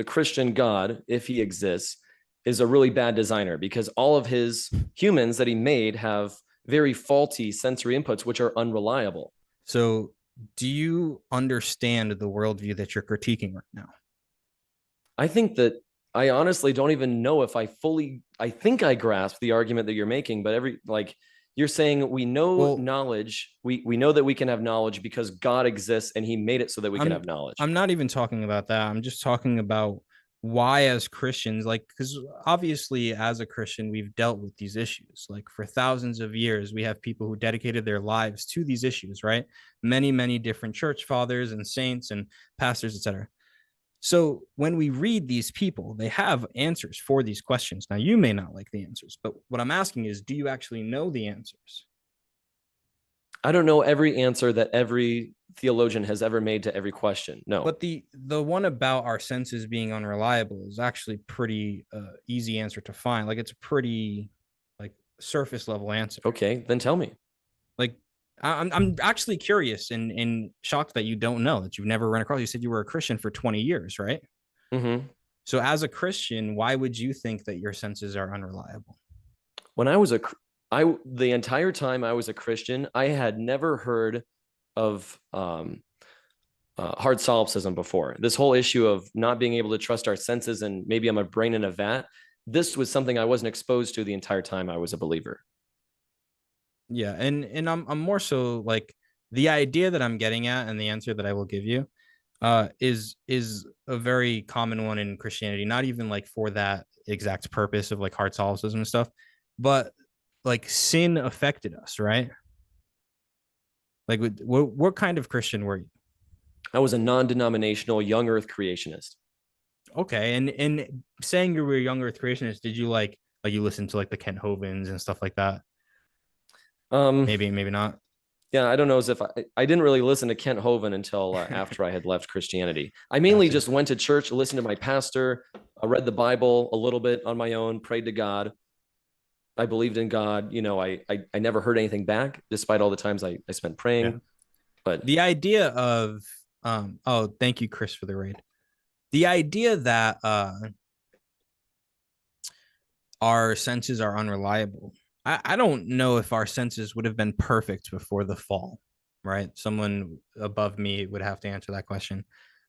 Christian God, if he exists, is a really bad designer because all of his humans that he made have very faulty sensory inputs, which are unreliable. So do you understand the worldview that you're critiquing right now? I think that I honestly don't even know if I think I grasp the argument that you're making, but you're saying we know knowledge. We know that we can have knowledge because God exists and he made it so that we can have knowledge. I'm not even talking about that. I'm just talking about why, as Christians, because obviously as a Christian, we've dealt with these issues. For thousands of years, we have people who dedicated their lives to these issues, right? Many, many different church fathers and saints and pastors, etc. So when we read these people, they have answers for these questions. Now, you may not like the answers, but what I'm asking is, do you actually know the answers? I don't know every answer that every theologian has ever made to every question. No. But the one about our senses being unreliable is actually pretty easy answer to find. It's a pretty surface level answer. Okay, then tell me. I'm actually curious and shocked that you don't know, that you've never run across. You said you were a Christian for 20 years, right? Mm-hmm. So as a Christian, why would you think that your senses are unreliable? When the entire time I was a Christian, I had never heard of hard solipsism before. This whole issue of not being able to trust our senses and maybe I'm a brain in a vat. This was something I wasn't exposed to the entire time I was a believer. Yeah, and I'm more so the idea that I'm getting at and the answer that I will give you. is a very common one in Christianity, not even like for that exact purpose of like heart solipsism and stuff, but like sin affected us, right? Like what kind of Christian were you? I was a non-denominational young earth creationist. Okay, and saying you were a young earth creationist, did you like you listen to like the Kent Hovens and stuff like that? Maybe not. Yeah, I don't know as if I didn't really listen to Kent Hovind until after I had left Christianity. I mainly Gotcha. just went to church, listened to my pastor, read the Bible a little bit on my own, prayed to God. I believed in God. I never heard anything back, despite all the times I spent praying. Yeah. But the idea of oh, thank you, Chris, for the raid. The idea that our senses are unreliable. I don't know if our senses would have been perfect before the fall, right? Someone above me would have to answer that question.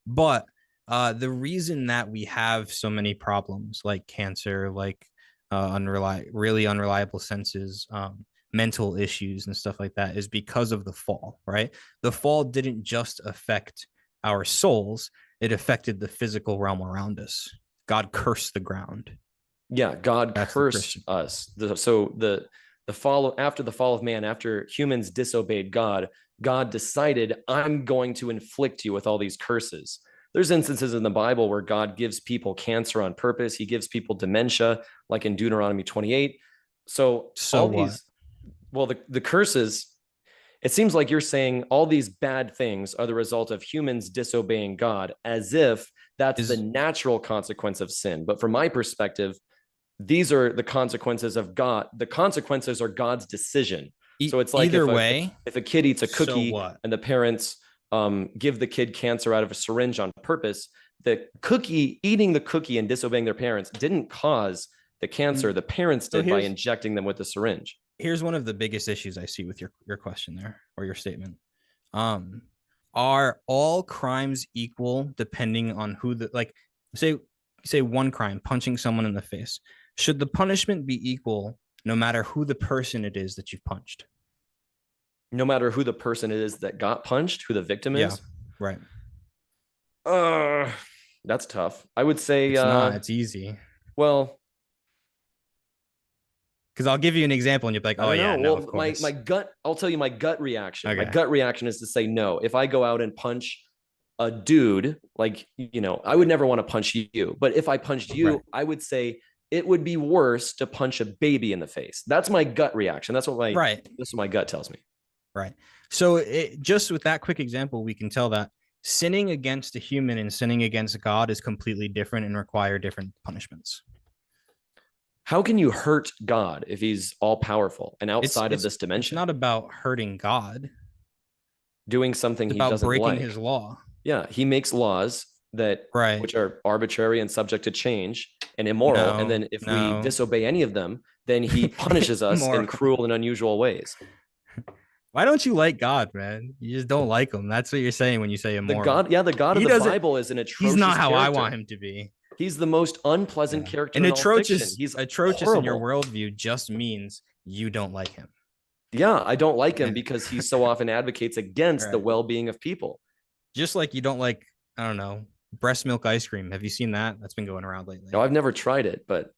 But the reason that we have so many problems like cancer, like really unreliable senses, mental issues and stuff like that is because of the fall, right? The fall didn't just affect our souls, it affected the physical realm around us. God cursed the ground. Yeah, God cursed us. The fall, after the fall of man, after humans disobeyed God, God decided, I'm going to inflict you with all these curses. There's instances in the Bible where God gives people cancer on purpose. He gives people dementia, like in Deuteronomy 28. So all what? these, well, the curses, it seems like you're saying all these bad things are the result of humans disobeying God, as if that's the natural consequence of sin. But from my perspective, these are the consequences of God. The consequences are God's decision. So it's like either way, if a kid eats a cookie so and the parents give the kid cancer out of a syringe on purpose, eating the cookie and disobeying their parents didn't cause the cancer. The parents did by injecting them with the syringe. Here's one of the biggest issues I see with your question there, or your statement. Are all crimes equal depending on who say one crime, punching someone in the face? Should the punishment be equal no matter who the person it is that you've punched? No matter who the person it is that got punched, who the victim is? Right. That's tough. I would say it's not. It's easy. Well, because I'll give you an example and you'll be like, oh yeah, no, of course. My gut, I'll tell you my gut reaction. Okay. My gut reaction is to say no. If I go out and punch a dude, like, I would never want to punch you. But if I punched you, right, I would say it would be worse to punch a baby in the face. That's my gut reaction. That's what my gut tells me. Right. So just with that quick example, we can tell that sinning against a human and sinning against God is completely different and require different punishments. How can you hurt God if he's all powerful and outside of this dimension? It's not about hurting God. Doing something he doesn't like. About breaking his law. Yeah, he makes laws which are arbitrary and subject to change and immoral. And then if we disobey any of them, then he punishes us in cruel and unusual ways. Why don't you like God, man? You just don't like him. That's what you're saying when you say immoral. The God of the Bible is an atrocious. He's not how character. I want him to be. He's the most unpleasant character. And atrocious. He's atrocious horrible. In your worldview just means you don't like him. Yeah, I don't like him because he so often advocates against the well-being of people. Just like you don't like, I don't know, breast milk ice cream. Have you seen that? That's been going around lately. No, I've never tried it, but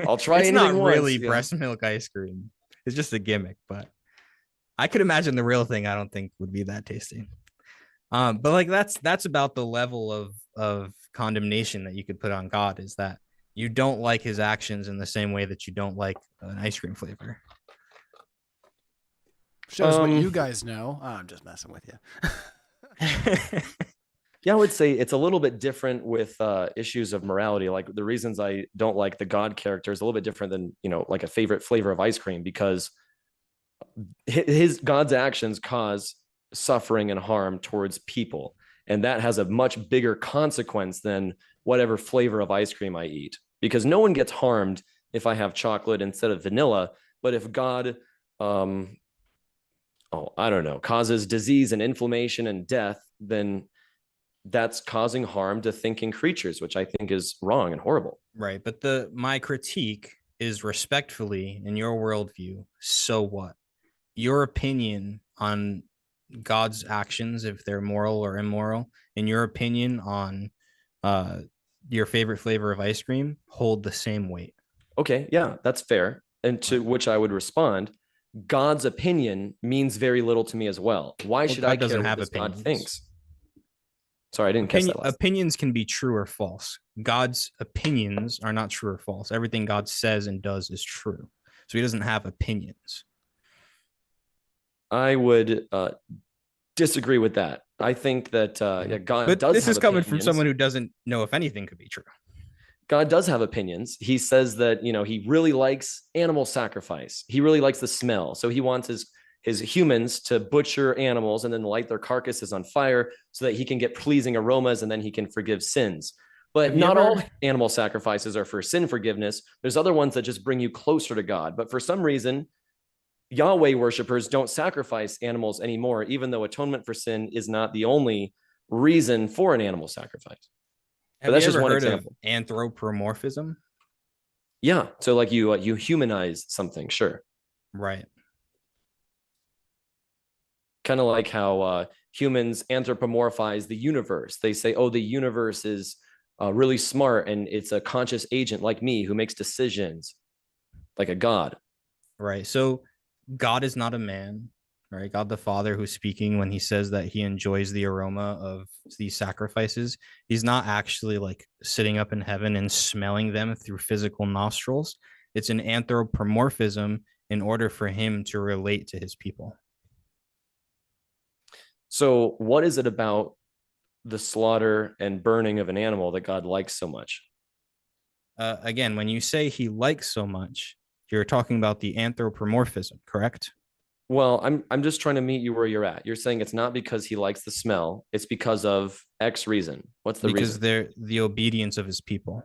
I'll try it. It's not really breast milk ice cream. It's just a gimmick, but I could imagine the real thing. I don't think would be that tasty. But like that's about the level of condemnation that you could put on God, is that you don't like his actions in the same way that you don't like an ice cream flavor. Shows what you guys know. Oh, I'm just messing with you. Yeah, I would say it's a little bit different with issues of morality. Like the reasons I don't like the God character is a little bit different than, like a favorite flavor of ice cream, because God's actions cause suffering and harm towards people. And that has a much bigger consequence than whatever flavor of ice cream I eat, because no one gets harmed if I have chocolate instead of vanilla. But if God, causes disease and inflammation and death, then that's causing harm to thinking creatures, which I think is wrong and horrible. Right. But my critique is respectfully, in your worldview, so what? Your opinion on God's actions, if they're moral or immoral, in your opinion on your favorite flavor of ice cream, hold the same weight. Okay, yeah, that's fair. And to which I would respond, God's opinion means very little to me as well. Why should I God doesn't care what have this God opinions. thinks? Sorry, I didn't catch that last. Opinions can be true or false. God's opinions are not true or false. Everything God says and does is true. So he doesn't have opinions. I would disagree with that. I think that God But does this have is coming from opinions. someone who doesn't know if anything could be true. God does have opinions. He says that, he really likes animal sacrifice. He really likes the smell. So he wants his humans to butcher animals and then light their carcasses on fire so that he can get pleasing aromas and then he can forgive sins. But not all animal sacrifices are for sin forgiveness. There's other ones that just bring you closer to God. But for some reason, Yahweh worshipers don't sacrifice animals anymore, even though atonement for sin is not the only reason for an animal sacrifice. Have you ever heard of anthropomorphism? Yeah. So like you humanize something, sure. Right. Kind of like how humans anthropomorphize the universe. They say, oh, the universe is really smart and it's a conscious agent like me who makes decisions like a god. Right. So God is not a man, right? God the Father who's speaking when he says that he enjoys the aroma of these sacrifices. He's not actually like sitting up in heaven and smelling them through physical nostrils. It's an anthropomorphism in order for him to relate to his people. So what is it about the slaughter and burning of an animal that God likes so much? Again, when you say he likes so much, you're talking about the anthropomorphism, correct? Well, I'm just trying to meet you where you're at. You're saying it's not because he likes the smell, it's because of X reason. What's the reason? Because they're the obedience of his people.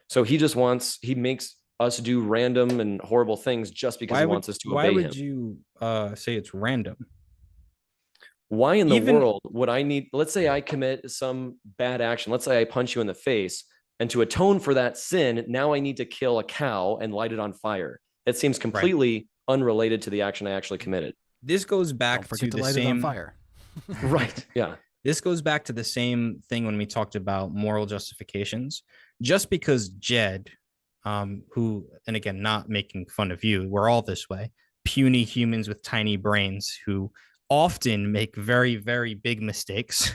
So he makes us do random and horrible things just because he wants us to obey him. Why would you say it's random? Why in the world would I need, let's say I commit some bad action. Let's say I punch you in the face, and to atone for that sin, now I need to kill a cow and light it on fire. It seems completely unrelated to the action I actually committed. This goes back to the same fire. Right. Yeah. This goes back to the same thing when we talked about moral justifications. Just because Jed, who, and again, not making fun of you, we're all this way, puny humans with tiny brains who often make very, very big mistakes.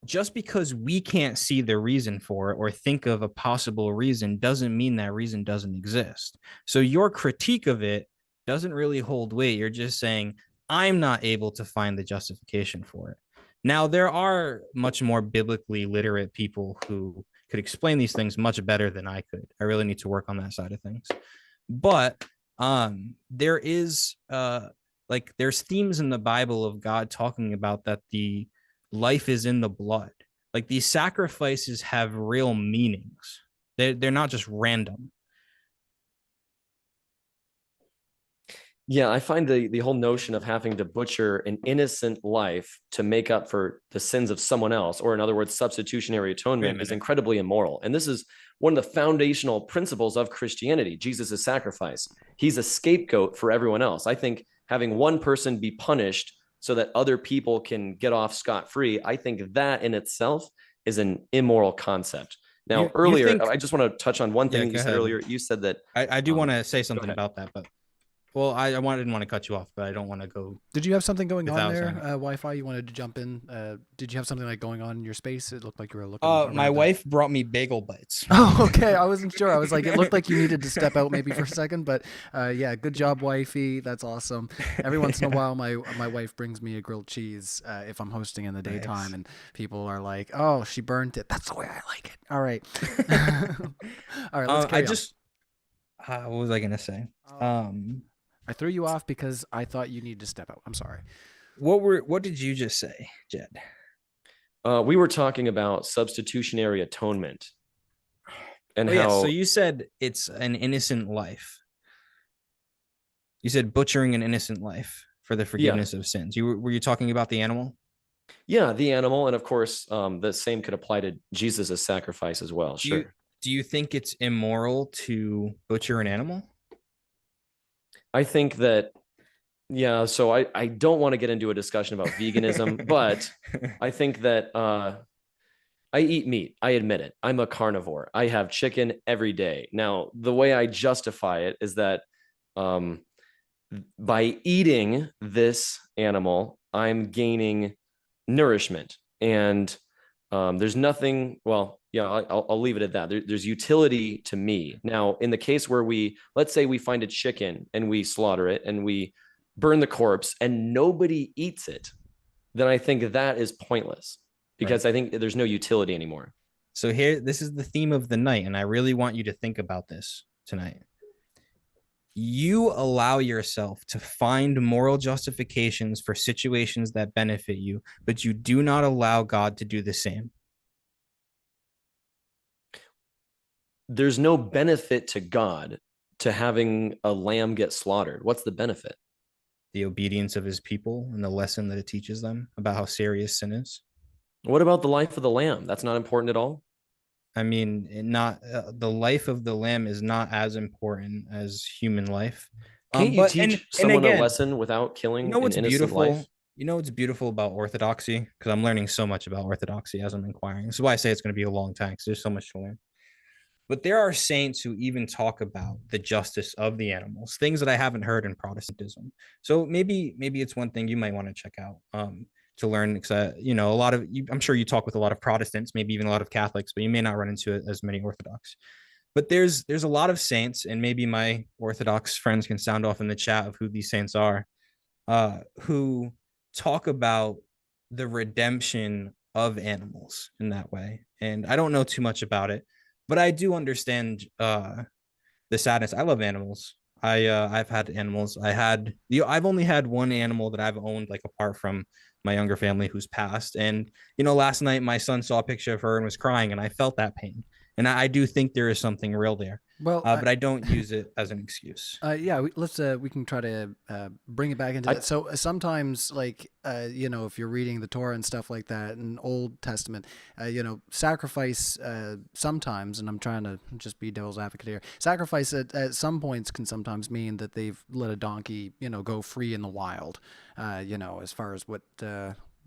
Just because we can't see the reason for it or think of a possible reason doesn't mean that reason doesn't exist. So your critique of it doesn't really hold weight. You're just saying, I'm not able to find the justification for it. Now, there are much more biblically literate people who could explain these things much better than I could. I really need to work on that side of things. But there is there's themes in the Bible of God talking about that the life is in the blood. Like these sacrifices have real meanings. They're not just random. Yeah, I find the whole notion of having to butcher an innocent life to make up for the sins of someone else, or in other words, substitutionary atonement, is incredibly immoral. And this is one of the foundational principles of Christianity, Jesus' sacrifice. He's a scapegoat for everyone else. I think having one person be punished so that other people can get off scot-free, I think that in itself is an immoral concept. Now, earlier, I just want to touch on one thing you said earlier. You said that... I do want to say something about that, but... Well, I didn't want to cut you off, but I don't want to go. Did you have something going on there, Wi-Fi? You wanted to jump in? Did you have something like going on in your space? It looked like you were looking. My wife brought me bagel bites. Oh, okay. I wasn't sure. I was like, it looked like you needed to step out maybe for a second, but yeah, good job, wifey. That's awesome. Every once in a while, my wife brings me a grilled cheese if I'm hosting in the daytime, and people are like, "Oh, she burnt it." That's the way I like it. All right. All right. Let's carry on. What was I gonna say? I threw you off because I thought you needed to step out. I'm sorry. What did you just say, Jed? We were talking about substitutionary atonement and how. So you said it's an innocent life. You said butchering an innocent life for the forgiveness of sins. Were you talking about the animal? Yeah, the animal, and of course, the same could apply to Jesus' sacrifice as well. Sure. Do you think it's immoral to butcher an animal? I think that Yeah, so I don't want to get into a discussion about veganism, but I think that I eat meat. I admit it. I'm a carnivore. I have chicken every day. Now, the way I justify it is that um, by eating this animal, I'm gaining nourishment. And there's nothing, well, yeah, I'll leave it at that. There's utility to me. Now, in the case where let's say we find a chicken and we slaughter it and we burn the corpse and nobody eats it, then I think that is pointless because Right. I think there's no utility anymore. So here, this is the theme of the night, and I really want you to think about this tonight. You allow yourself to find moral justifications for situations that benefit you, but you do not allow God to do the same. There's no benefit to God to having a lamb get slaughtered. What's the benefit? The obedience of his people and the lesson that it teaches them about how serious sin is. What about the life of the lamb? That's not important at all. I mean, not the life of the lamb is not as important as human life. Can't you But teach and someone a again, lesson without killing you know an what's innocent beautiful? life? You know what's beautiful about orthodoxy? Because I'm learning so much about orthodoxy as I'm inquiring. This is why I say it's going to be a long time because there's so much to learn. But there are saints who even talk about the justice of the animals, things that I haven't heard in Protestantism. So maybe it's one thing you might want to check out to learn. Because a lot of I'm sure you talk with a lot of Protestants, maybe even a lot of Catholics, but you may not run into it as many Orthodox. But there's a lot of saints, and maybe my Orthodox friends can sound off in the chat of who these saints are, who talk about the redemption of animals in that way. And I don't know too much about it, but I do understand the sadness. I love animals. I've had animals. I've only had one animal that I've owned, like apart from my younger family who's passed. And last night my son saw a picture of her and was crying, and I felt that pain. And I do think there is something real there. Well, But I don't use it as an excuse. yeah, we can try to bring it back into that. So sometimes, like if you're reading the Torah and stuff like that, in Old Testament, sacrifice sometimes, and I'm trying to just be devil's advocate here. Sacrifice at some points can sometimes mean that they've let a donkey, go free in the wild. As far as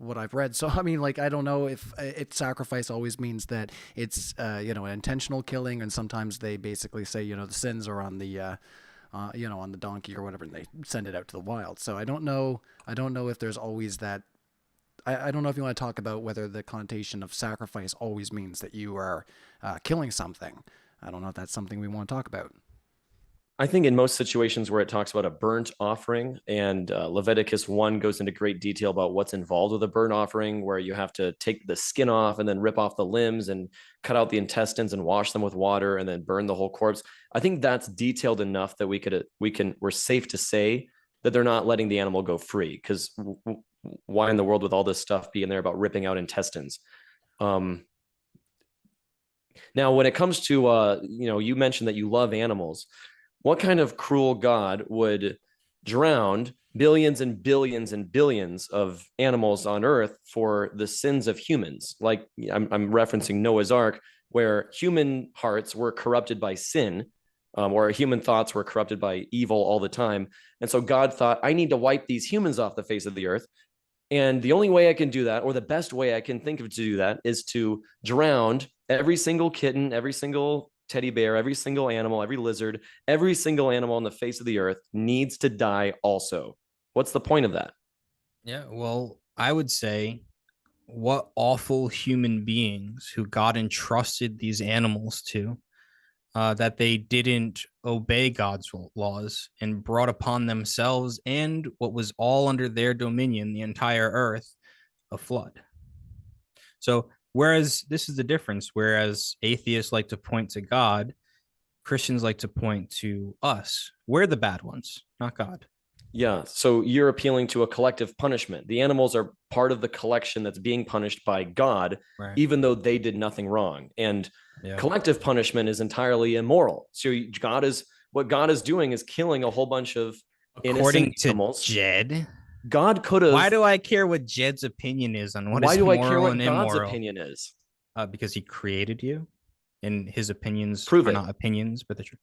what I've read. So, I mean, like, I don't know if sacrifice always means that it's, an intentional killing. And sometimes they basically say, the sins are on the, on the donkey or whatever, and they send it out to the wild. So I don't know if there's always that. I don't know if you want to talk about whether the connotation of sacrifice always means that you are killing something. I don't know if that's something we want to talk about. I think in most situations where it talks about a burnt offering, and Leviticus 1 goes into great detail about what's involved with a burnt offering, where you have to take the skin off and then rip off the limbs and cut out the intestines and wash them with water and then burn the whole corpse. I think that's detailed enough that we're safe to say that they're not letting the animal go free, because why in the world would all this stuff be in there about ripping out intestines? Now, when it comes to, you mentioned that you love animals. What kind of cruel God would drown billions and billions and billions of animals on earth for the sins of humans? Like I'm referencing Noah's Ark, where human hearts were corrupted by sin, or human thoughts were corrupted by evil all the time. And so God thought, I need to wipe these humans off the face of the earth. And the only way I can do that, or the best way I can think of to do that, is to drown every single kitten, every single teddy bear, every single animal, every lizard, every single animal on the face of the earth needs to die also. What's the point of that? Yeah, well, I would say what awful human beings who God entrusted these animals to, that they didn't obey God's laws and brought upon themselves and what was all under their dominion, the entire earth, a flood. So whereas this is the difference, whereas atheists like to point to God, Christians like to point to us. We're the bad ones, not God. Yeah. So you're appealing to a collective punishment. The animals are part of the collection that's being punished by God, Right. even though they did nothing wrong. And Yeah. collective punishment is entirely immoral. So what God is doing is killing a whole bunch of According innocent to animals. Jed, God could have. why do I care what Jed's opinion is on what Why is do I moral care what and God's immoral? opinion is? Because he created you, and his opinions Prove are it. not opinions, but the truth.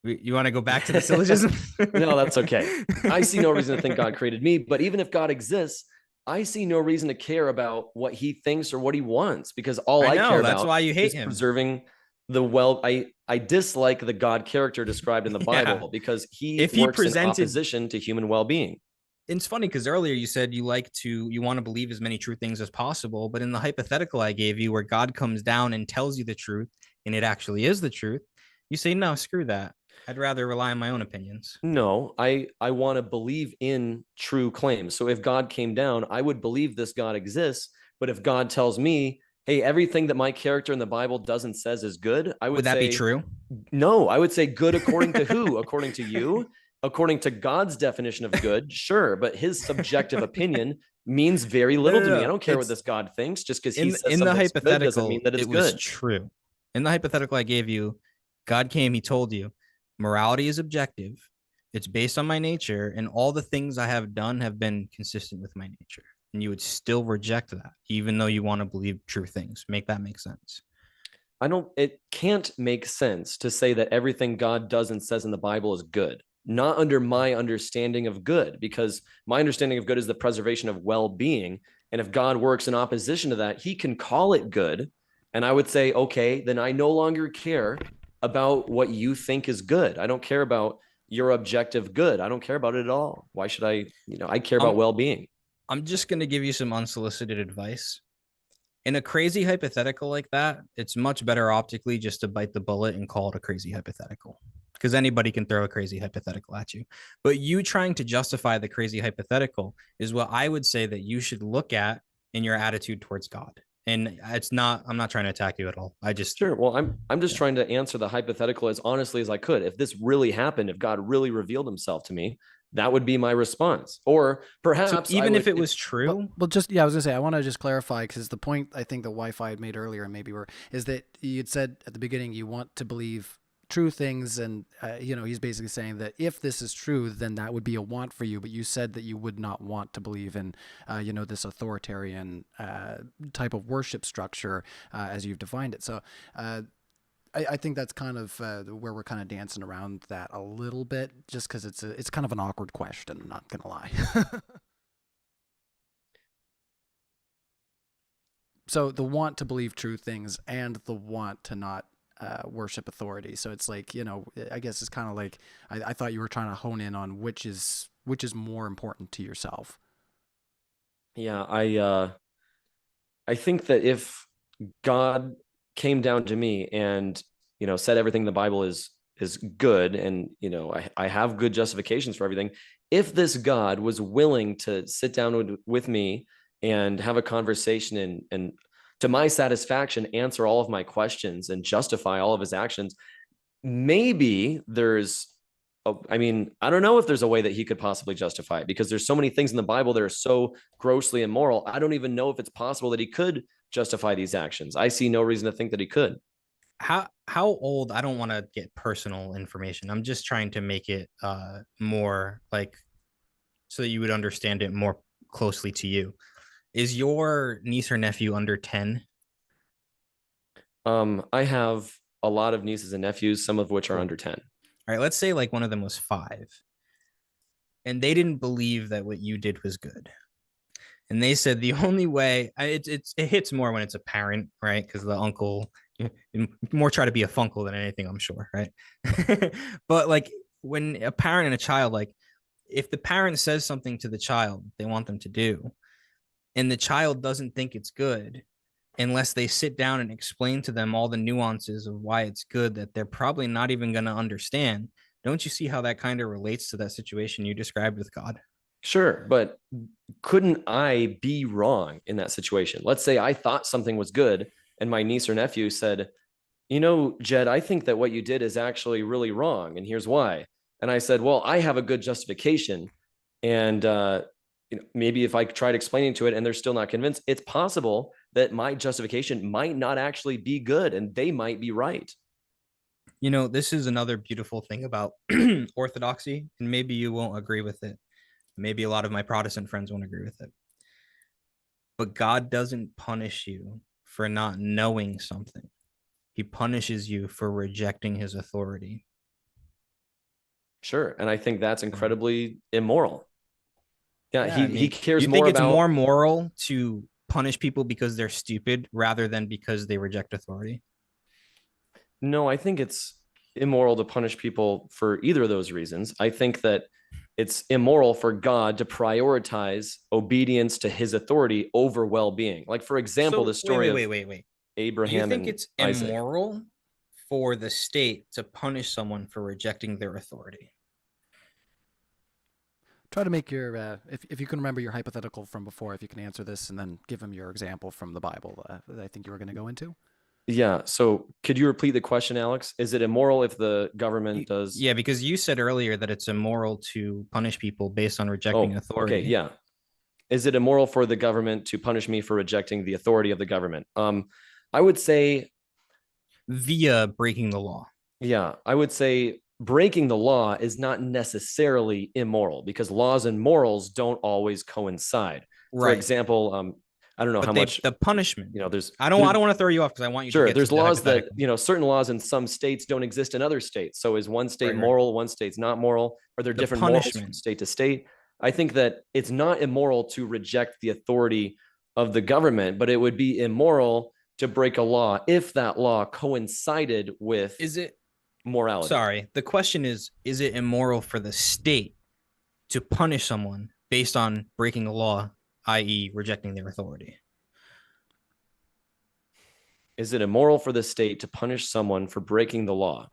You want to go back to the syllogism? No, that's okay. I see no reason to think God created me, but even if God exists, I see no reason to care about what he thinks or what he wants, because all I know, care that's about why you hate is him. preserving the I dislike the God character described in the Bible because he works in opposition to human well-being. It's funny because earlier you said you want to believe as many true things as possible, but in the hypothetical I gave you where God comes down and tells you the truth and it actually is the truth, you say, no, screw that. I'd rather rely on my own opinions. No, I want to believe in true claims. So if God came down, I would believe this God exists. But if God tells me, hey, everything that my character in the Bible doesn't says is good, I would that say, be true? No, I would say good according to who? According to you? According to God's definition of good, sure, but his subjective opinion means very little to me. I don't care what this God thinks. Just because he says something's good doesn't mean that it's good. It was true. In the hypothetical I gave you, God came, he told you, morality is objective. It's based on my nature, and all the things I have done have been consistent with my nature. And you would still reject that, even though you want to believe true things. Make that make sense. It can't make sense to say that everything God does and says in the Bible is good. Not under my understanding of good, because my understanding of good is the preservation of well-being. And if God works in opposition to that, he can call it good. And I would say, okay, then I no longer care about what you think is good. I don't care about your objective good. I don't care about it at all. Why should I? I care about well-being. I'm just going to give you some unsolicited advice. In a crazy hypothetical like that, it's much better optically just to bite the bullet and call it a crazy hypothetical, because anybody can throw a crazy hypothetical at you. But you trying to justify the crazy hypothetical is what I would say that you should look at in your attitude towards God. And I'm not trying to attack you at all. Sure. Well, I'm just trying to answer the hypothetical as honestly as I could. If this really happened, if God really revealed himself to me, that would be my response. Or perhaps even if it was true. Well, just, yeah, I was gonna say, I want to just clarify, because the point I think the Wi-Fi had made earlier, maybe is that you'd said at the beginning you want to believe true things, and he's basically saying that if this is true, then that would be a want for you. But you said that you would not want to believe in this authoritarian type of worship structure as you've defined it. So I think that's kind of where we're kind of dancing around that a little bit, just because it's kind of an awkward question, I'm not gonna lie. So the want to believe true things and the want to not worship authority. So it's like, I guess it's kind of like, I thought you were trying to hone in on which is more important to yourself. Yeah, I think that if God came down to me and said everything in the Bible is good, and I have good justifications for everything, if this God was willing to sit down with me and have a conversation and to my satisfaction answer all of my questions and justify all of his actions, maybe I don't know if there's a way that he could possibly justify it, because there's so many things in the Bible that are so grossly immoral. I don't even know if it's possible that he could justify these actions. I see no reason to think that he could. How old? I don't want to get personal information. I'm just trying to make it more like, so that you would understand it more closely to you. Is your niece or nephew under 10? I have a lot of nieces and nephews, some of which are under 10. All right, let's say like one of them was 5 and they didn't believe that what you did was good. And they said the only way, it hits more when it's a parent, right? Because the uncle, more try to be a funkle than anything, I'm sure, right? But like when a parent and a child, like if the parent says something to the child they want them to do, and the child doesn't think it's good, unless they sit down and explain to them all the nuances of why it's good that they're probably not even going to understand. Don't you see how that kind of relates to that situation you described with God? Sure, but couldn't I be wrong in that situation? Let's say I thought something was good and my niece or nephew said, Jed, I think that what you did is actually really wrong, and here's why. And I said, well, I have a good justification. And maybe if I tried explaining to it and they're still not convinced, it's possible that my justification might not actually be good and they might be right. This is another beautiful thing about orthodoxy, and maybe you won't agree with it. Maybe a lot of my Protestant friends won't agree with it. But God doesn't punish you for not knowing something. He punishes you for rejecting his authority. Sure. And I think that's incredibly immoral. Yeah, Yeah, I he mean, cares you more think it's about more moral to punish people because they're stupid rather than because they reject authority? No, I think it's immoral to punish people for either of those reasons. I think that it's immoral for God to prioritize obedience to his authority over well-being. Like, for example, the So story of wait. Do you Abraham think and it's Isaac. immoral for the state to punish someone for rejecting their authority? Try to make your, if you can remember your hypothetical from before, if you can answer this, and then give him your example from the Bible that I think you were going to go into. Yeah. So could you repeat the question, Alex? Is it immoral if the government does? Yeah, because you said earlier that it's immoral to punish people based on rejecting Oh, authority. okay. Yeah. Is it immoral for the government to punish me for rejecting the authority of the government? I would say, Via breaking the law. yeah, I would say breaking the law is not necessarily immoral because laws and morals don't always coincide. For Right. example, I don't know But how much, the punishment. there's, I don't want to throw you off because I want you to sure, get to there's the laws that, hypothetical. certain laws in some states don't exist in other states. So is one state Right. moral, one state's not moral? Are there The different morals from punishment. state to state? I think that it's not immoral to reject the authority of the government, but it would be immoral to break a law if that law coincided with Is it morality. sorry, the question is it immoral for the state to punish someone based on breaking a law, i.e., rejecting their authority? Is it immoral for the state to punish someone for breaking the law?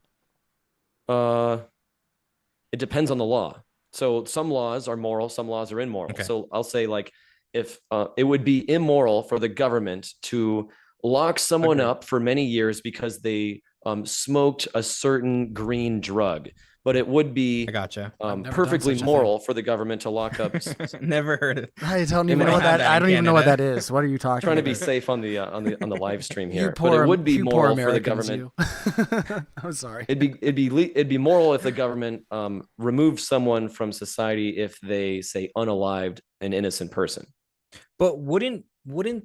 It depends on the law. So some laws are moral, some laws are immoral. Okay. So I'll say, like, if it would be immoral for the government to lock someone Agreed. up for many years because they smoked a certain green drug, but it would be I gotcha. perfectly moral for the government to lock up. Never heard of it. I don't even might know what have that. I don't even know what Canada. that is. What are you talking Trying to about? be safe on the live stream You here, poor, but it would be you poor moral for the Americans, government. you. I'm sorry. It'd be moral if the government removed someone from society if they say unalived an innocent person. But wouldn't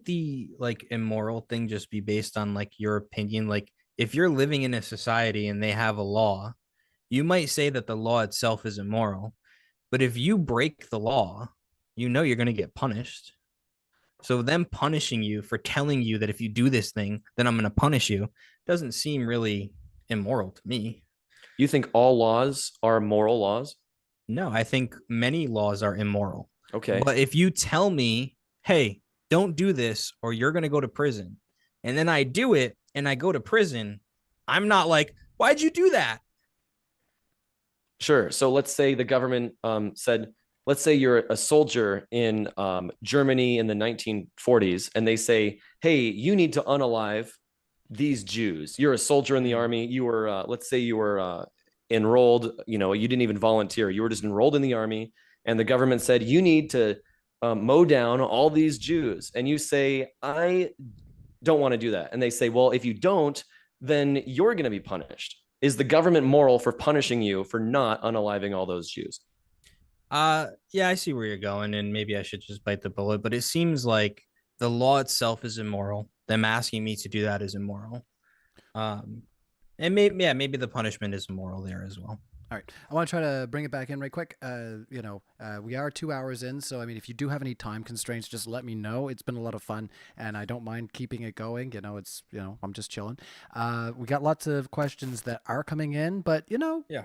the like immoral thing just be based on like your opinion? Like if you're living in a society and they have a law, you might say that the law itself is immoral. But if you break the law, you know you're going to get punished. So them punishing you for telling you that if you do this thing, then I'm going to punish you doesn't seem really immoral to me. You think all laws are moral laws? No, I think many laws are immoral. Okay. But if you tell me, hey, don't do this or you're going to go to prison, and then I do it and I go to prison, I'm not like, why'd you do that? Sure. So let's say the government said, let's say you're a soldier in Germany in the 1940s, and they say, hey, you need to unalive these Jews. You're a soldier in the army. You were, let's say you were enrolled, you didn't even volunteer. You were just enrolled in the army, and the government said, you need to mow down all these Jews. And you say, I don't want to do that. And they say, well, if you don't, then you're going to be punished. Is the government moral for punishing you for not unaliving all those Jews? Yeah, I see where you're going, and maybe I should just bite the bullet, but it seems like the law itself is immoral. Them asking me to do that is immoral. And maybe the punishment is immoral there as well. All right. I want to try to bring it back in right quick. We are 2 hours in. So, I mean, if you do have any time constraints, just let me know. It's been a lot of fun and I don't mind keeping it going. I'm just chilling. We got lots of questions that are coming in, but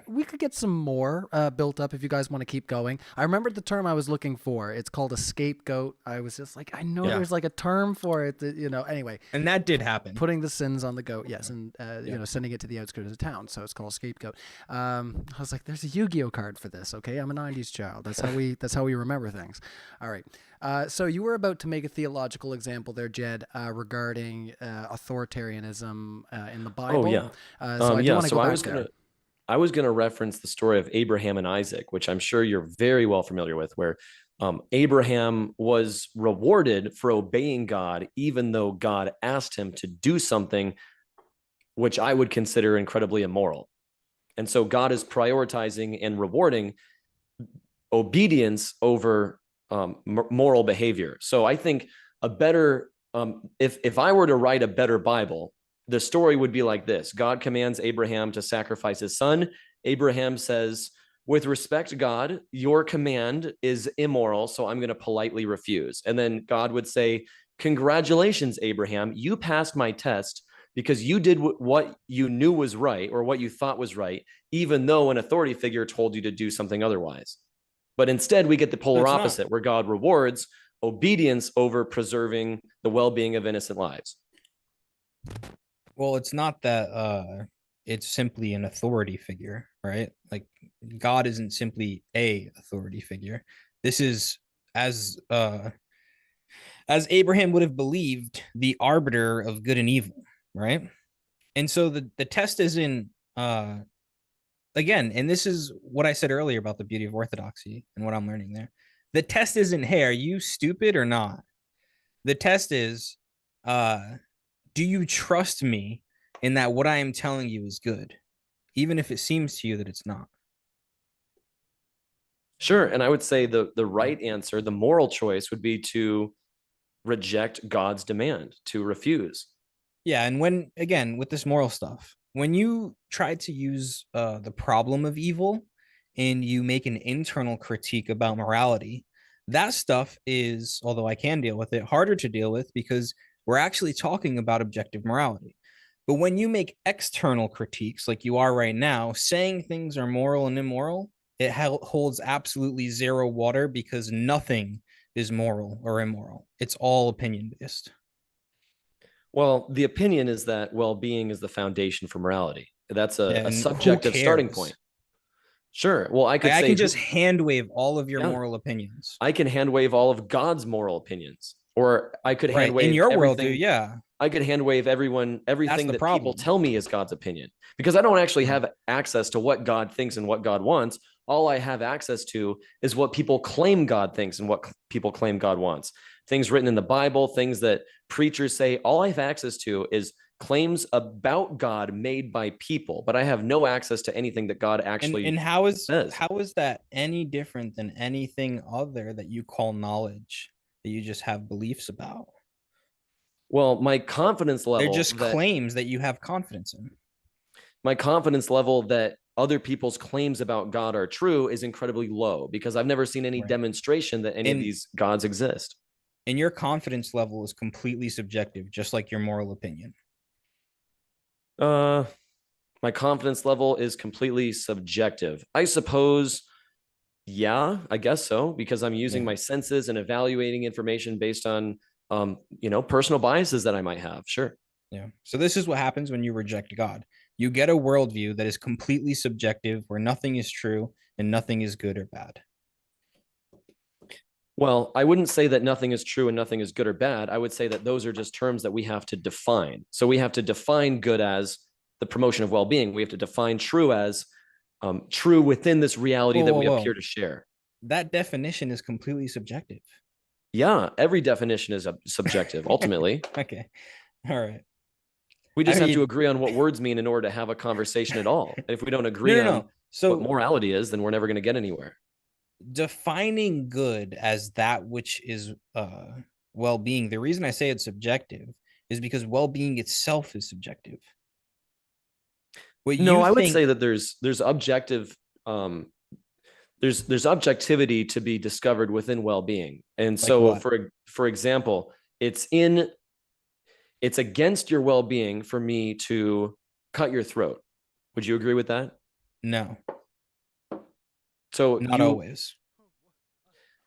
we could get some more built up if you guys want to keep going. I remembered the term I was looking for. It's called a scapegoat. I was just like, I know there's like a term for it that, anyway. And that did happen. Putting the sins on the goat. Yes. And, sending it to the outskirts of town. So it's called a scapegoat. I was like, there's a Yu-Gi-Oh card for this. Okay. I'm a 90s child. That's how we remember things. All right. So you were about to make a theological example there, Jed, regarding authoritarianism in the Bible. Oh yeah. I was gonna reference the story of Abraham and Isaac, which I'm sure you're very well familiar with, where Abraham was rewarded for obeying God, even though God asked him to do something which I would consider incredibly immoral. And so God is prioritizing and rewarding obedience over moral behavior. So I think a better, if I were to write a better Bible, the story would be like this. God commands Abraham to sacrifice his son. Abraham says, with respect to God, your command is immoral, so I'm going to politely refuse. And then God would say, congratulations, Abraham, you passed my test because you did what you knew was right or what you thought was right, even though an authority figure told you to do something otherwise. But instead, we get the polar opposite, where God rewards obedience over preserving the well-being of innocent lives. Well, it's not that it's simply an authority figure, right? Like God isn't simply a authority figure. This is as Abraham would have believed, the arbiter of good and evil, right? And so the test isn't again, and this is what I said earlier about the beauty of orthodoxy and what I'm learning there. The test isn't, hey, are you stupid or not? The test is, do you trust me in that what I am telling you is good, even if it seems to you that it's not? Sure. And I would say the right answer, the moral choice, would be to reject God's demand, to refuse. Yeah. And when, again, with this moral stuff, when you try to use the problem of evil and you make an internal critique about morality, that stuff is, although I can deal with it, harder to deal with because we're actually talking about objective morality. But when you make external critiques like you are right now, saying things are moral and immoral, it holds absolutely zero water because nothing is moral or immoral. It's all opinion based. Well, the opinion is that well-being is the foundation for morality. That's a And subjective starting point. Sure. Well, I could say I can just hand wave all of your moral opinions. I can hand wave all of God's moral opinions, or I could hand wave in your worldview. Yeah, I could hand wave everything that people tell me is God's opinion, because I don't actually have access to what God thinks and what God wants. All I have access to is what people claim God thinks and what people claim God wants. Things written in the Bible, things that preachers say. All I have access to is claims about God made by people, but I have no access to anything that God actually and how is says. How is that any different than anything other that you call knowledge that you just have beliefs about? Well, my confidence level, they're just claims that you have confidence in. My confidence level that other people's claims about God are true is incredibly low, because I've never seen any demonstration that any of these gods exist. And your confidence level is completely subjective, just like your moral opinion. My confidence level is completely subjective, I suppose. Yeah, I guess so, because I'm using my senses and evaluating information based on personal biases that I might have. Sure. Yeah. So this is what happens when you reject God. You get a worldview that is completely subjective, where nothing is true and nothing is good or bad. Well, I wouldn't say that nothing is true and nothing is good or bad. I would say that those are just terms that we have to define. So we have to define good as the promotion of well-being. We have to define true as true within this reality that we appear to share. That definition is completely subjective. Yeah, every definition is subjective, ultimately. Okay. All right. We just have to agree on what words mean in order to have a conversation at all. And if we don't agree on what morality is, then we're never going to get anywhere. Defining good as that which is well-being, the reason I say it's subjective is because well-being itself is subjective. I would say that there's objective there's objectivity to be discovered within well-being. And so for example, it's against your well-being for me to cut your throat. Would you agree with that? No. So not always.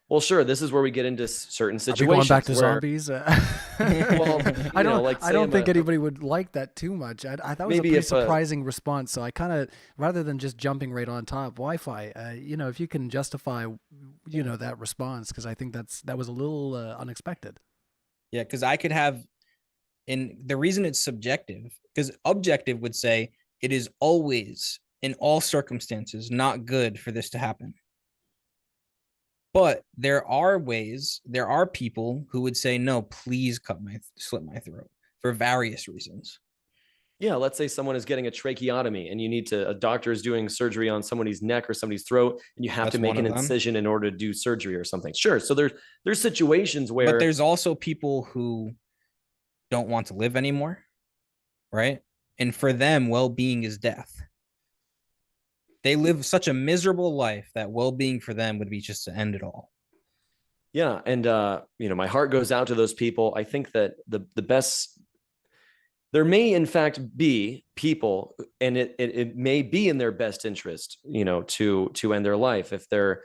Well, sure. This is where we get into certain situations. Are we going back to zombies? Well, I don't think anybody would like that too much. I thought it was a pretty surprising response. So I kind of, rather than just jumping right on top, Wi-Fi, if you can justify, that response, because I think that was a little unexpected. Yeah, because I could have, and the reason it's subjective, because objective would say it is always, in all circumstances, not good for this to happen. But there are people who would say, no, please slit my throat for various reasons. Yeah, let's say someone is getting a tracheotomy and a doctor is doing surgery on somebody's neck or somebody's throat, and you have to make an incision in order to do surgery or something. Sure. So there's situations where. But there's also people who don't want to live anymore, right? And for them, well-being is death. They live such a miserable life that well-being for them would be just to end it all. Yeah. And, my heart goes out to those people. I think that the best, there may in fact be people, and it may be in their best interest, to end their life. If they're,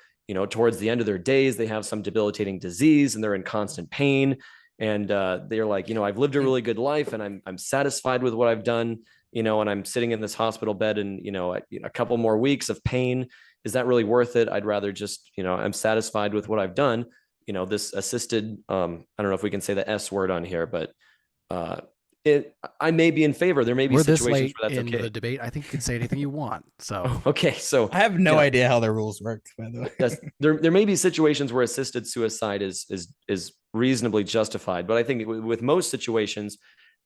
towards the end of their days, they have some debilitating disease and they're in constant pain. And they're like, I've lived a really good life and I'm satisfied with what I've done, and I'm sitting in this hospital bed and, a couple more weeks of pain. Is that really worth it? I'd rather just, I'm satisfied with what I've done. This assisted, I don't know if we can say the S word on here, but I may be in favor. There may be We're this situations late where that's in okay. the debate. I think you can say anything you want. So Okay, so I have no idea how the rules work, by the way. yes, there may be situations where assisted suicide is reasonably justified, but I think with most situations,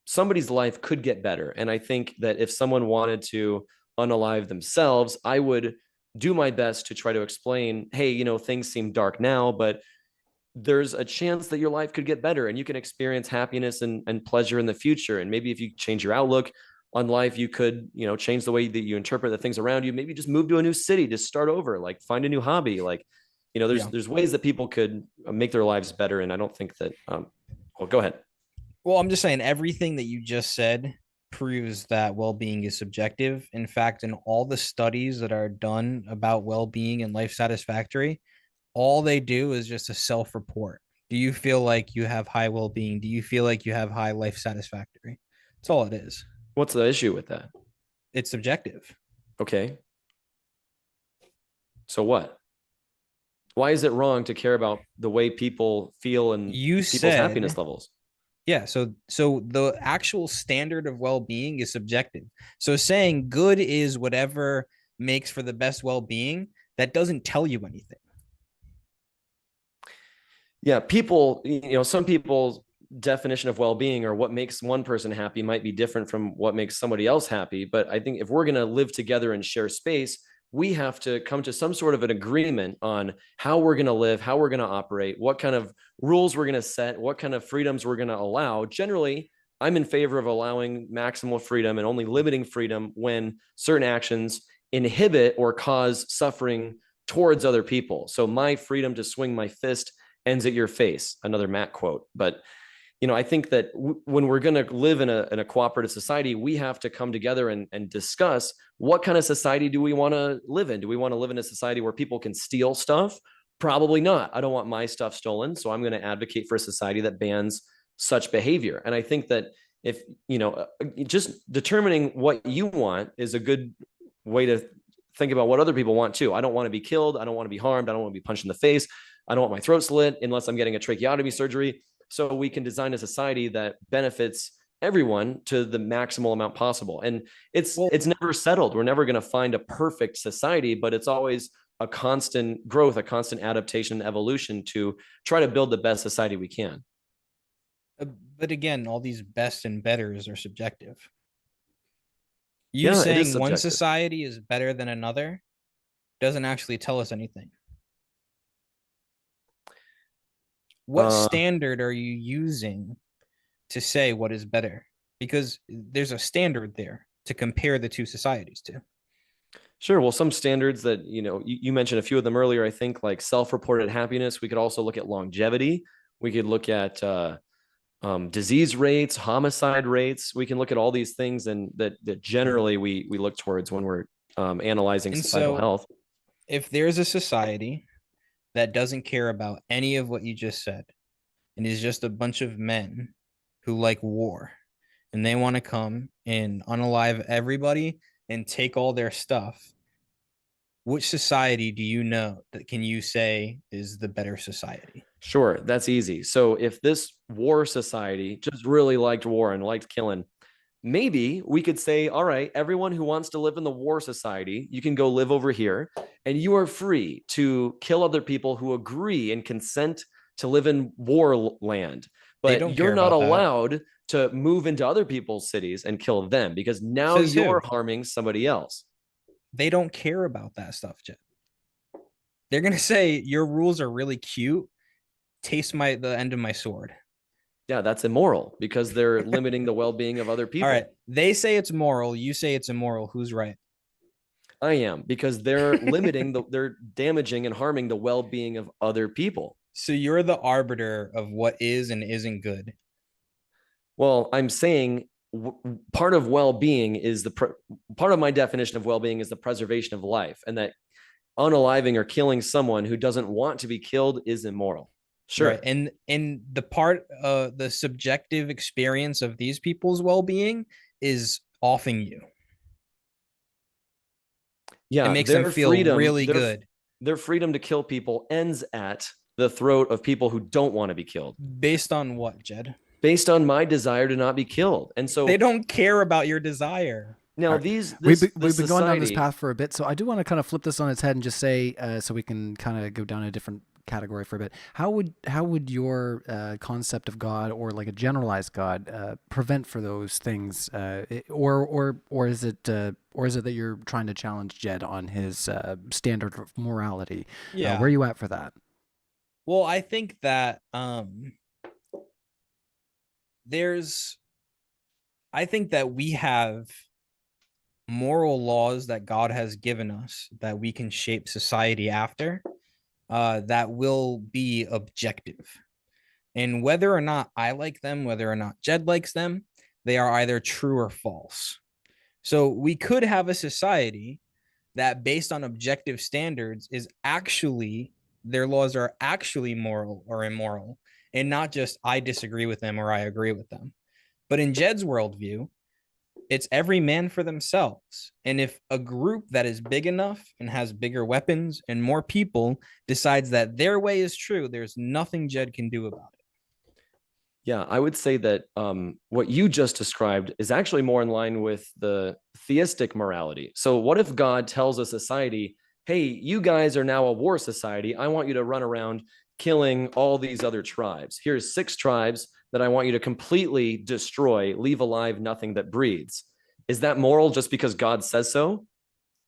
somebody's life could get better. And I think that if someone wanted to unalive themselves, I would do my best to try to explain, hey, things seem dark now, but there's a chance that your life could get better and you can experience happiness and pleasure in the future. And maybe if you change your outlook on life, you could, change the way that you interpret the things around you. Maybe just move to a new city, just start over, like find a new hobby. Like, there's ways that people could make their lives better. And I don't think that, well, go ahead. Well, I'm just saying everything that you just said proves that well-being is subjective. In fact, in all the studies that are done about well-being and life satisfactory, all they do is just a self-report. Do you feel like you have high well-being? Do you feel like you have high life satisfactory? That's all it is. What's the issue with that? It's subjective. Okay. So what? Why is it wrong to care about the way people feel and people's happiness levels? Yeah, so the actual standard of well-being is subjective. So saying good is whatever makes for the best well-being, that doesn't tell you anything. Yeah, people, some people's definition of well-being or what makes one person happy might be different from what makes somebody else happy. But I think if we're going to live together and share space, we have to come to some sort of an agreement on how we're going to live, how we're going to operate, what kind of rules we're going to set, what kind of freedoms we're going to allow. Generally, I'm in favor of allowing maximal freedom and only limiting freedom when certain actions inhibit or cause suffering towards other people. So my freedom to swing my fist ends at your face, another Matt quote. But I think that when we're going to live in a cooperative society, we have to come together and discuss what kind of society do we want to live in? Do we want to live in a society where people can steal stuff? Probably not. I don't want my stuff stolen. So I'm going to advocate for a society that bans such behavior. And I think that if, just determining what you want is a good way to think about what other people want too. I don't want to be killed. I don't want to be harmed. I don't want to be punched in the face. I don't want my throat slit unless I'm getting a tracheotomy surgery. So we can design a society that benefits everyone to the maximal amount possible. And it's never settled. We're never going to find a perfect society, but it's always a constant growth, a constant adaptation and evolution to try to build the best society we can. But again, all these best and betters are subjective. You saying one society is better than another doesn't actually tell us anything. What standard are you using to say what is better? Because there's a standard there to compare the two societies to. Sure. Well, some standards that, you mentioned a few of them earlier, I think, like self-reported happiness. We could also look at longevity. We could look at disease rates, homicide rates. We can look at all these things and that generally we look towards when we're analyzing societal health. If there's a society that doesn't care about any of what you just said and is just a bunch of men who like war and they want to come and unalive everybody and take all their stuff, which society do you know that can you say is the better society? Sure, that's easy. So if this war society just really liked war and liked killing, maybe we could say, all right, everyone who wants to live in the war society, you can go live over here and you are free to kill other people who agree and consent to live in war land. But you're not allowed to move into other people's cities and kill them because now you're harming somebody else. They don't care about that stuff, Jet. They're going to say your rules are really cute. Taste the end of my sword. Yeah, that's immoral because they're limiting the well-being of other people. All right. They say it's moral. You say it's immoral. Who's right? I am, because they're they're damaging and harming the well-being of other people. So you're the arbiter of what is and isn't good. Well, I'm saying part of well-being is part of my definition of well-being is the preservation of life, and that unaliving or killing someone who doesn't want to be killed is immoral. Sure. Right. And the part the subjective experience of these people's well-being is offing you. Yeah, it makes them feel really good. Their freedom to kill people ends at the throat of people who don't want to be killed. Based on what, Jed? Based on my desire to not be killed. And so they don't care about your desire. Now, we've been going down this path for a bit, so I do want to kind of flip this on its head and just say, so we can kind of go down a different category for a bit. How would your concept of God, or like a generalized God, prevent for those things, or is it that you're trying to challenge Jed on his standard of morality? Yeah, where are you at for that? Well, I think that we have moral laws that God has given us that we can shape society after, that will be objective. And whether or not I like them, whether or not Jed likes them, they are either true or false. So we could have a society that, based on objective standards, is actually, their laws are actually moral or immoral, and not just I disagree with them or I agree with them. But in Jed's worldview, it's every man for themselves. And if a group that is big enough and has bigger weapons and more people decides that their way is true, there's nothing Jed can do about it. Yeah, I would say that what you just described is actually more in line with the theistic morality. So what if God tells a society, hey, you guys are now a war society. I want you to run around killing all these other tribes. Here's 6 tribes that I want you to completely destroy, leave alive nothing that breathes. Is that moral just because God says so?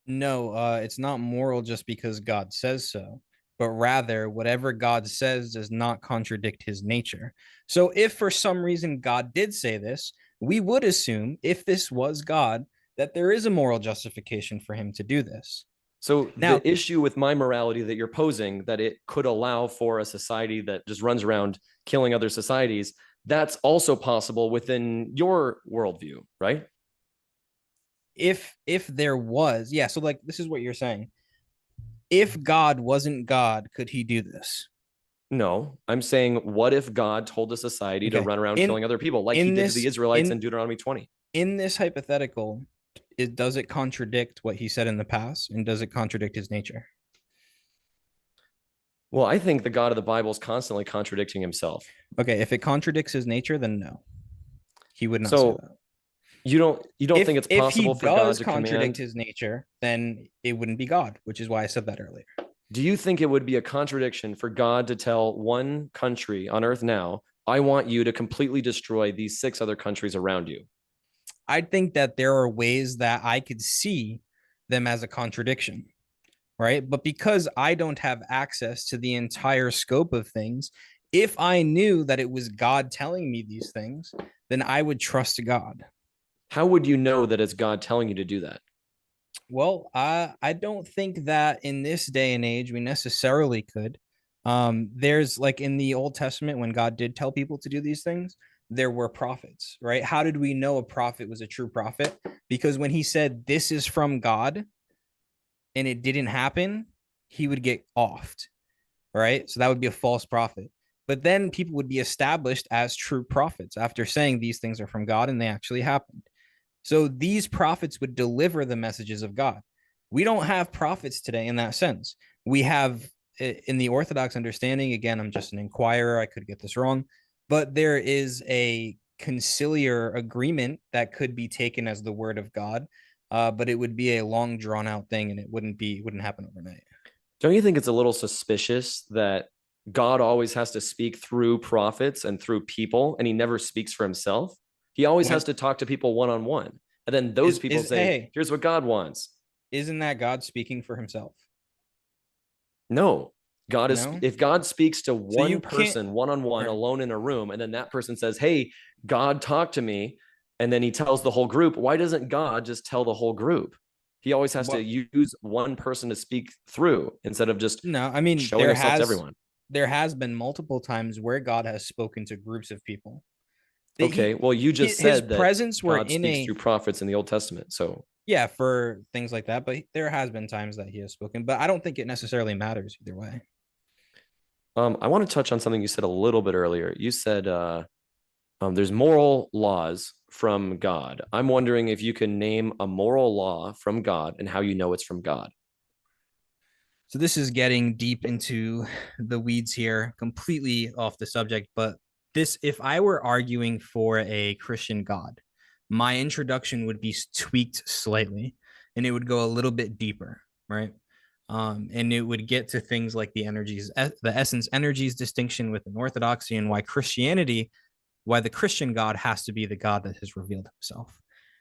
No, it's not moral just because God says so, but rather whatever God says does not contradict his nature. So if for some reason God did say this, we would assume, if this was God, that there is a moral justification for him to do this. So now, the issue with my morality that you're posing, that it could allow for a society that just runs around killing other societies, that's also possible within your worldview, right? If there was, yeah. So like, this is what you're saying. If God wasn't God, could he do this? No, I'm saying, what if God told a society to run around killing other people, like he did to the Israelites in Deuteronomy 20? In this hypothetical, does it contradict what he said in the past, and does it contradict his nature? Well, I think the God of the Bible is constantly contradicting himself. Okay, if it contradicts his nature, then no, he would not say that. You don't think it's possible for God to contradict his nature, then it wouldn't be God, which is why I said that earlier. Do you think it would be a contradiction for God to tell one country on earth now, I want you to completely destroy these 6 other countries around you? I think that there are ways that I could see them as a contradiction, right? But because I don't have access to the entire scope of things, if I knew that it was God telling me these things, then I would trust God. How would you know that it's God telling you to do that? Well, I don't think that in this day and age we necessarily could. There's, like, in the Old Testament, when God did tell people to do these things, there were prophets, right? How did we know a prophet was a true prophet? Because when he said, this is from God, and it didn't happen, he would get offed, right? So that would be a false prophet. But then people would be established as true prophets after saying these things are from God and they actually happened. So these prophets would deliver the messages of God. We don't have prophets today in that sense. We have, in the Orthodox understanding, again, I'm just an inquirer, I could get this wrong, but there is a conciliar agreement that could be taken as the word of God, but it would be a long drawn out thing, and it wouldn't happen overnight. Don't you think it's a little suspicious that God always has to speak through prophets and through people, and he never speaks for himself? He always has to talk to people one-on-one. And then those people say, hey, here's what God wants. Isn't that God speaking for himself? No. God is, if God speaks to one person one-on-one, alone in a room, and then that person says, hey, God, talk to me, and then he tells the whole group, why doesn't God just tell the whole group? He always has Well, to use one person to speak through instead of just no, I mean showing himself to everyone. there has been multiple times where God has spoken to groups of people. That Okay, well, you just his said that presence were God in speaks a through prophets in the Old Testament. So yeah, for things like that, but there has been times that he has spoken, but I don't think it necessarily matters either way. I want to touch on something you said a little bit earlier. You said there's moral laws from God. I'm wondering if you can name a moral law from God and how you know it's from God. So this is getting deep into the weeds here, completely off the subject, but this, if I were arguing for a Christian God, my introduction would be tweaked slightly and it would go a little bit deeper, right? And it would get to things like the essence energies distinction within orthodoxy, and why the Christian God has to be the God that has revealed himself.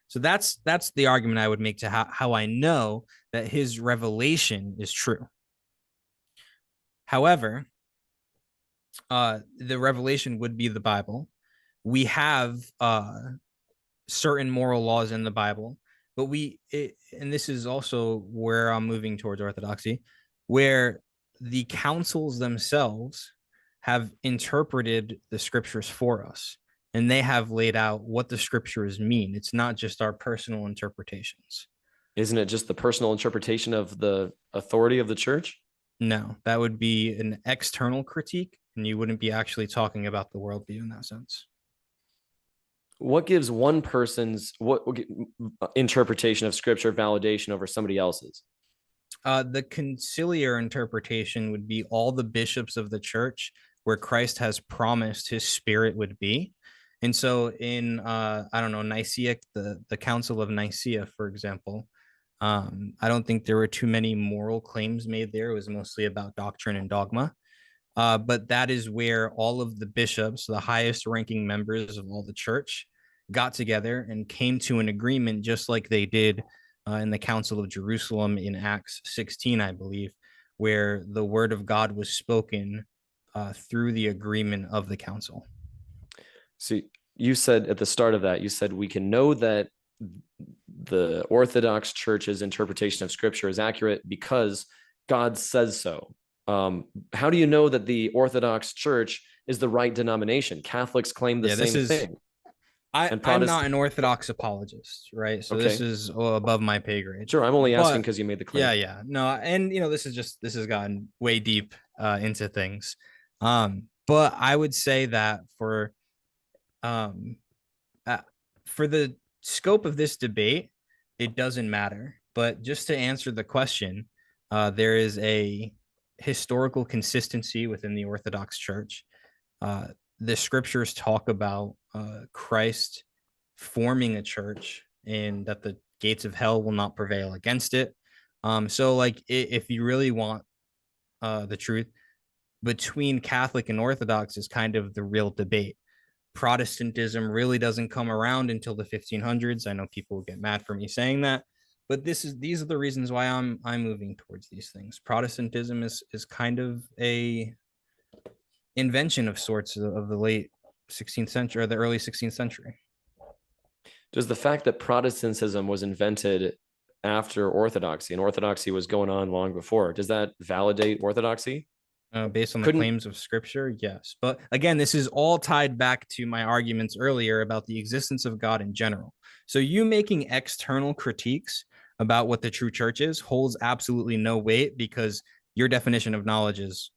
So that's the argument I would make to how I know that his revelation is true. However, the revelation would be the Bible. We have certain moral laws in the Bible, but and this is also where I'm moving towards orthodoxy, where the councils themselves have interpreted the scriptures for us, and they have laid out what the scriptures mean. It's not just our personal interpretations. Isn't it just the personal interpretation of the authority of the church? No, that would be an external critique, and you wouldn't be actually talking about the worldview in that sense. What gives one person's what interpretation of scripture validation over somebody else's? The conciliar interpretation would be all the bishops of the church where Christ has promised his spirit would be. And so in, I don't know, Nicaea, the Council of Nicaea, for example, I don't think there were too many moral claims made there. It was mostly about doctrine and dogma. But that is where all of the bishops, the highest ranking members of all the church, got together and came to an agreement, just like they did in the Council of Jerusalem in Acts 16, I believe, where the word of God was spoken through the agreement of the council. So you said at the start of that, you said we can know that the Orthodox Church's interpretation of scripture is accurate because God says so. How do you know that the Orthodox Church is the right denomination? Catholics claim the same thing. I'm not an Orthodox apologist, right? So this is above my pay grade. Sure, I'm only asking because you made the claim. Yeah. No, and this has gotten way deep into things. But I would say that for the scope of this debate, it doesn't matter. But just to answer the question, there is a historical consistency within the Orthodox Church. The scriptures talk about Christ forming a church and that the gates of hell will not prevail against it. So like if you really want the truth, between Catholic and Orthodox is kind of the real debate. Protestantism really doesn't come around until the 1500s. I know people will get mad for me saying that, but these are the reasons why I'm moving towards these things. Protestantism is kind of a invention of sorts of the late 16th century or the early 16th century. Does the fact that Protestantism was invented after Orthodoxy and Orthodoxy was going on long before, does that validate Orthodoxy? Based on the claims of scripture, yes. But again, this is all tied back to my arguments earlier about the existence of God in general. So you making external critiques about what the true church is holds absolutely no weight because your definition of knowledge is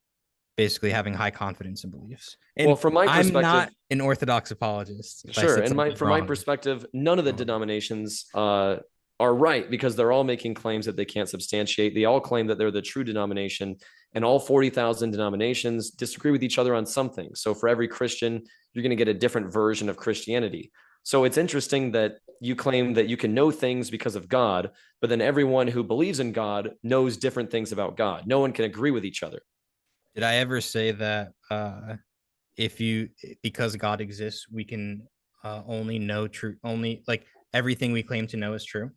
basically having high confidence in beliefs. And well, from my perspective, I'm not an Orthodox apologist. Sure. And from my perspective, none of the denominations are right because they're all making claims that they can't substantiate. They all claim that they're the true denomination, and all 40,000 denominations disagree with each other on something. So for every Christian, you're going to get a different version of Christianity. So it's interesting that you claim that you can know things because of God, but then everyone who believes in God knows different things about God. No one can agree with each other. Did I ever say that because God exists, we can only know true, only like everything we claim to know is true?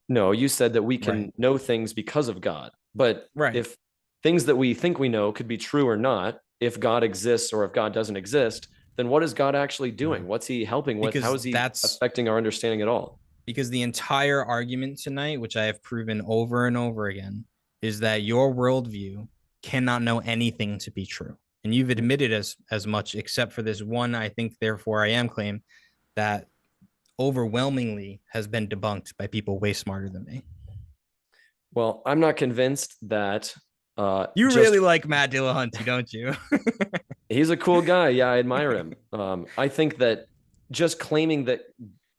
No, you said that we can know things because of God, but if things that we think we know could be true or not, if God exists or if God doesn't exist, then what is God actually doing? What's he helping with? How is he affecting our understanding at all? Because the entire argument tonight, which I have proven over and over again, is that your worldview cannot know anything to be true. And you've admitted as much, except for this one, I think, therefore I am claim that overwhelmingly has been debunked by people way smarter than me. Well, I'm not convinced that you really like Matt Dillahunty, don't you? He's a cool guy. Yeah, I admire him. I think that just claiming that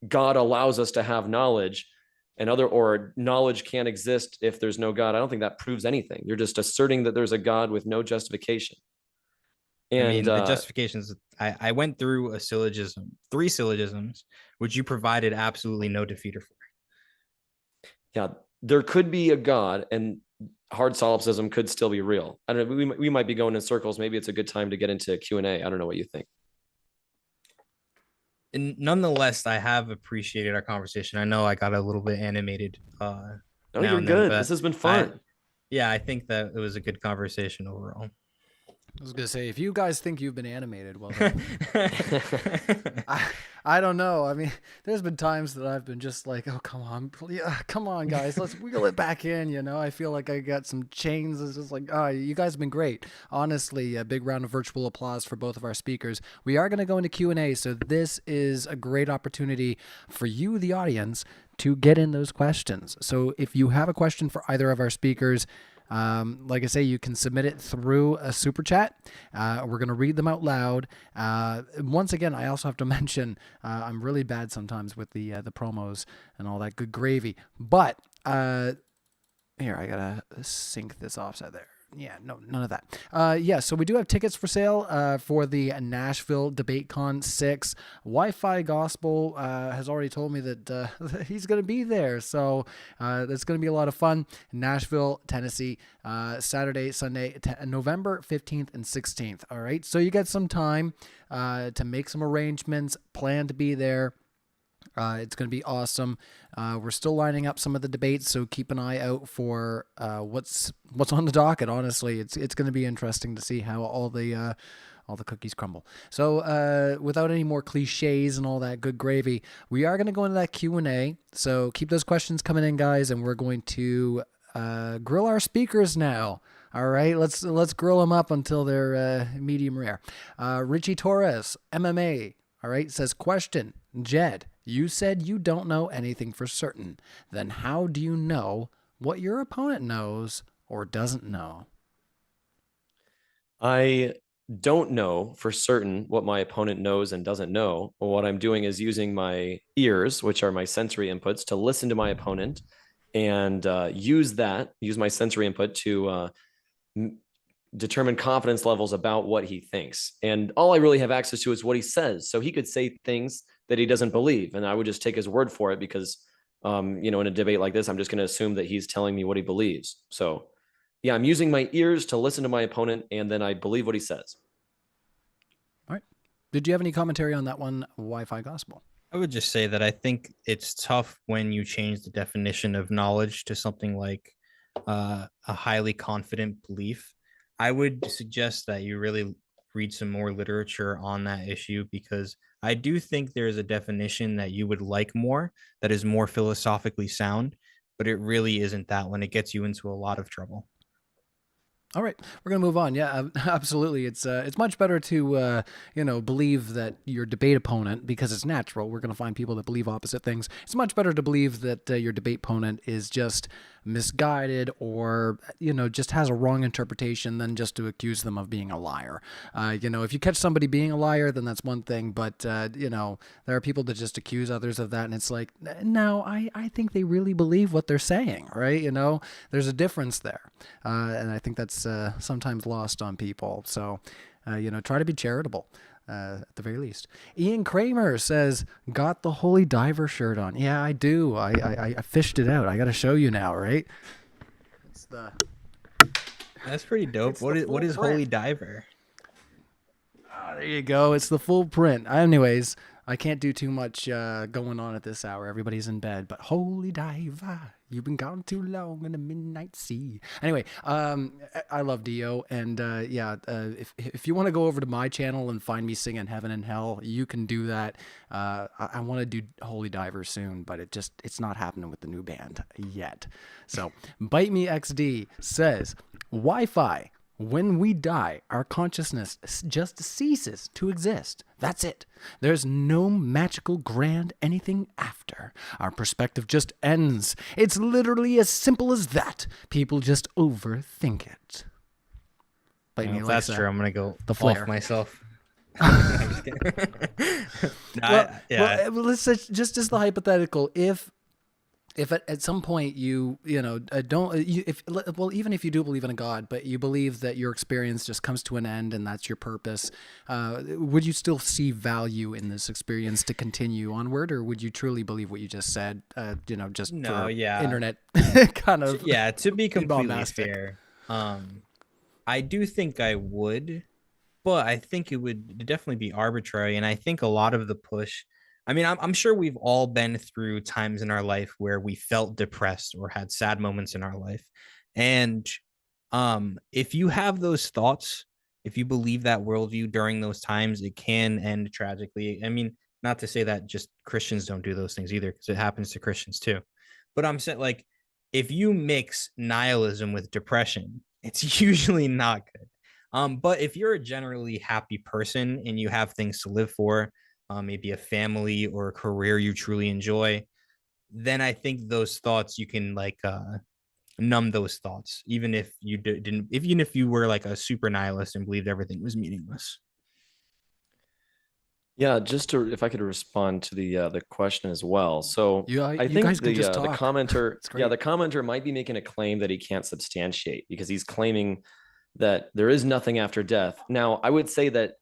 God allows us to have knowledge or knowledge can't exist if there's no God, I don't think that proves anything. You're just asserting that there's a God with no justification. And I mean, the justifications, I went through a syllogism, 3 syllogisms, which you provided absolutely no defeater for. Yeah, there could be a God and hard solipsism could still be real. I don't know. We might be going in circles. Maybe it's a good time to get into Q&A. I don't know what you think. And nonetheless, I have appreciated our conversation. I know I got a little bit animated. No, you're good. This has been fun. I think that it was a good conversation overall. I was gonna say, if you guys think you've been animated, well, I don't know. I mean, there's been times that I've been just like, oh, come on, guys, let's wheel it back in. You know, I feel like I got some chains. It's just like, oh, you guys have been great. Honestly, a big round of virtual applause for both of our speakers. We are gonna go into Q&A, so this is a great opportunity for you, the audience, to get in those questions. So if you have a question for either of our speakers, like I say, you can submit it through a super chat. We're going to read them out loud. Once again, I also have to mention, I'm really bad sometimes with the promos and all that good gravy, but, here, I gotta sync this offset there. Yeah, no, none of that. Yeah, so we do have tickets for sale for the Nashville DebateCon 6. Wi-Fi Gospel has already told me that he's going to be there, so that's going to be a lot of fun. Nashville, Tennessee, Saturday, Sunday, November 15th and 16th. All right, so you get some time to make some arrangements, plan to be there. It's going to be awesome. We're still lining up some of the debates, so keep an eye out for what's on the docket. Honestly, it's going to be interesting to see how all the cookies crumble. So without any more cliches and all that good gravy, we are going to go into that Q&A. So keep those questions coming in, guys, and we're going to grill our speakers now. All right, let's grill them up until they're medium rare. Richie Torres, MMA. All right, says, question, Jed, you said you don't know anything for certain. Then how do you know what your opponent knows or doesn't know? I don't know for certain what my opponent knows and doesn't know. But what I'm doing is using my ears, which are my sensory inputs, to listen to my opponent and use my sensory input to determine confidence levels about what he thinks. And all I really have access to is what he says. So he could say things that he doesn't believe, and I would just take his word for it because, in a debate like this, I'm just going to assume that he's telling me what he believes. So yeah, I'm using my ears to listen to my opponent, and then I believe what he says. All right. Did you have any commentary on that one, Wi-Fi Gospel? I would just say that I think it's tough when you change the definition of knowledge to something like a highly confident belief. I would suggest that you really read some more literature on that issue, because I do think there is a definition that you would like more that is more philosophically sound, but it really isn't that one. It gets you into a lot of trouble. All right, we're gonna move on. Yeah, absolutely. It's much better to believe that your debate opponent, because it's natural. We're gonna find people that believe opposite things. It's much better to believe that your debate opponent is just misguided or just has a wrong interpretation than just to accuse them of being a liar. If you catch somebody being a liar, then that's one thing. But there are people that just accuse others of that, and it's like, no, I think they really believe what they're saying, right? There's a difference there, and I think that's sometimes lost on people. So, try to be charitable. At the very least. Ian Kramer says, got the Holy Diver shirt on. Yeah, I do. I fished it out. I got to show you now, right? That's pretty dope. What is Holy Diver? There you go. It's the full print. Anyways, I can't do too much going on at this hour. Everybody's in bed. But holy diver, you've been gone too long in the midnight sea. Anyway, I love Dio, and if you want to go over to my channel and find me singing Heaven and Hell, you can do that. I want to do Holy Diver soon, but it's not happening with the new band yet. So, Bite Me XD says, Wi-Fi. When we die, our consciousness just ceases to exist. That's it. There's no magical grand anything after. Our perspective just ends. It's literally as simple as that. People just overthink it. Bite me, If that's Alexa. true, I'm gonna go The flare. off myself. Let's say, just as the hypothetical, if at some point even if you do believe in a God, but you believe that your experience just comes to an end and that's your purpose, would you still see value in this experience to continue onward, or would you truly believe what you just said? Just for internet kind of To be completely bombastic. fair, I do think I would, but I think it would definitely be arbitrary, and I think a lot of the push. I mean, I'm sure we've all been through times in our life where we felt depressed or had sad moments in our life. And if you have those thoughts, if you believe that worldview during those times, it can end tragically. I mean, not to say that just Christians don't do those things either, because it happens to Christians too. But I'm saying, like, if you mix nihilism with depression, it's usually not good. But if you're a generally happy person and you have things to live for, maybe a family or a career you truly enjoy, then I think those thoughts, you can numb those thoughts, even if you even if you were like a super nihilist and believed everything was meaningless. Yeah, if I could respond to the question as well. So I think guys can just the talk. commenter, It's great. the commenter might be making a claim that he can't substantiate, because he's claiming that there is nothing after death. Now, I would say that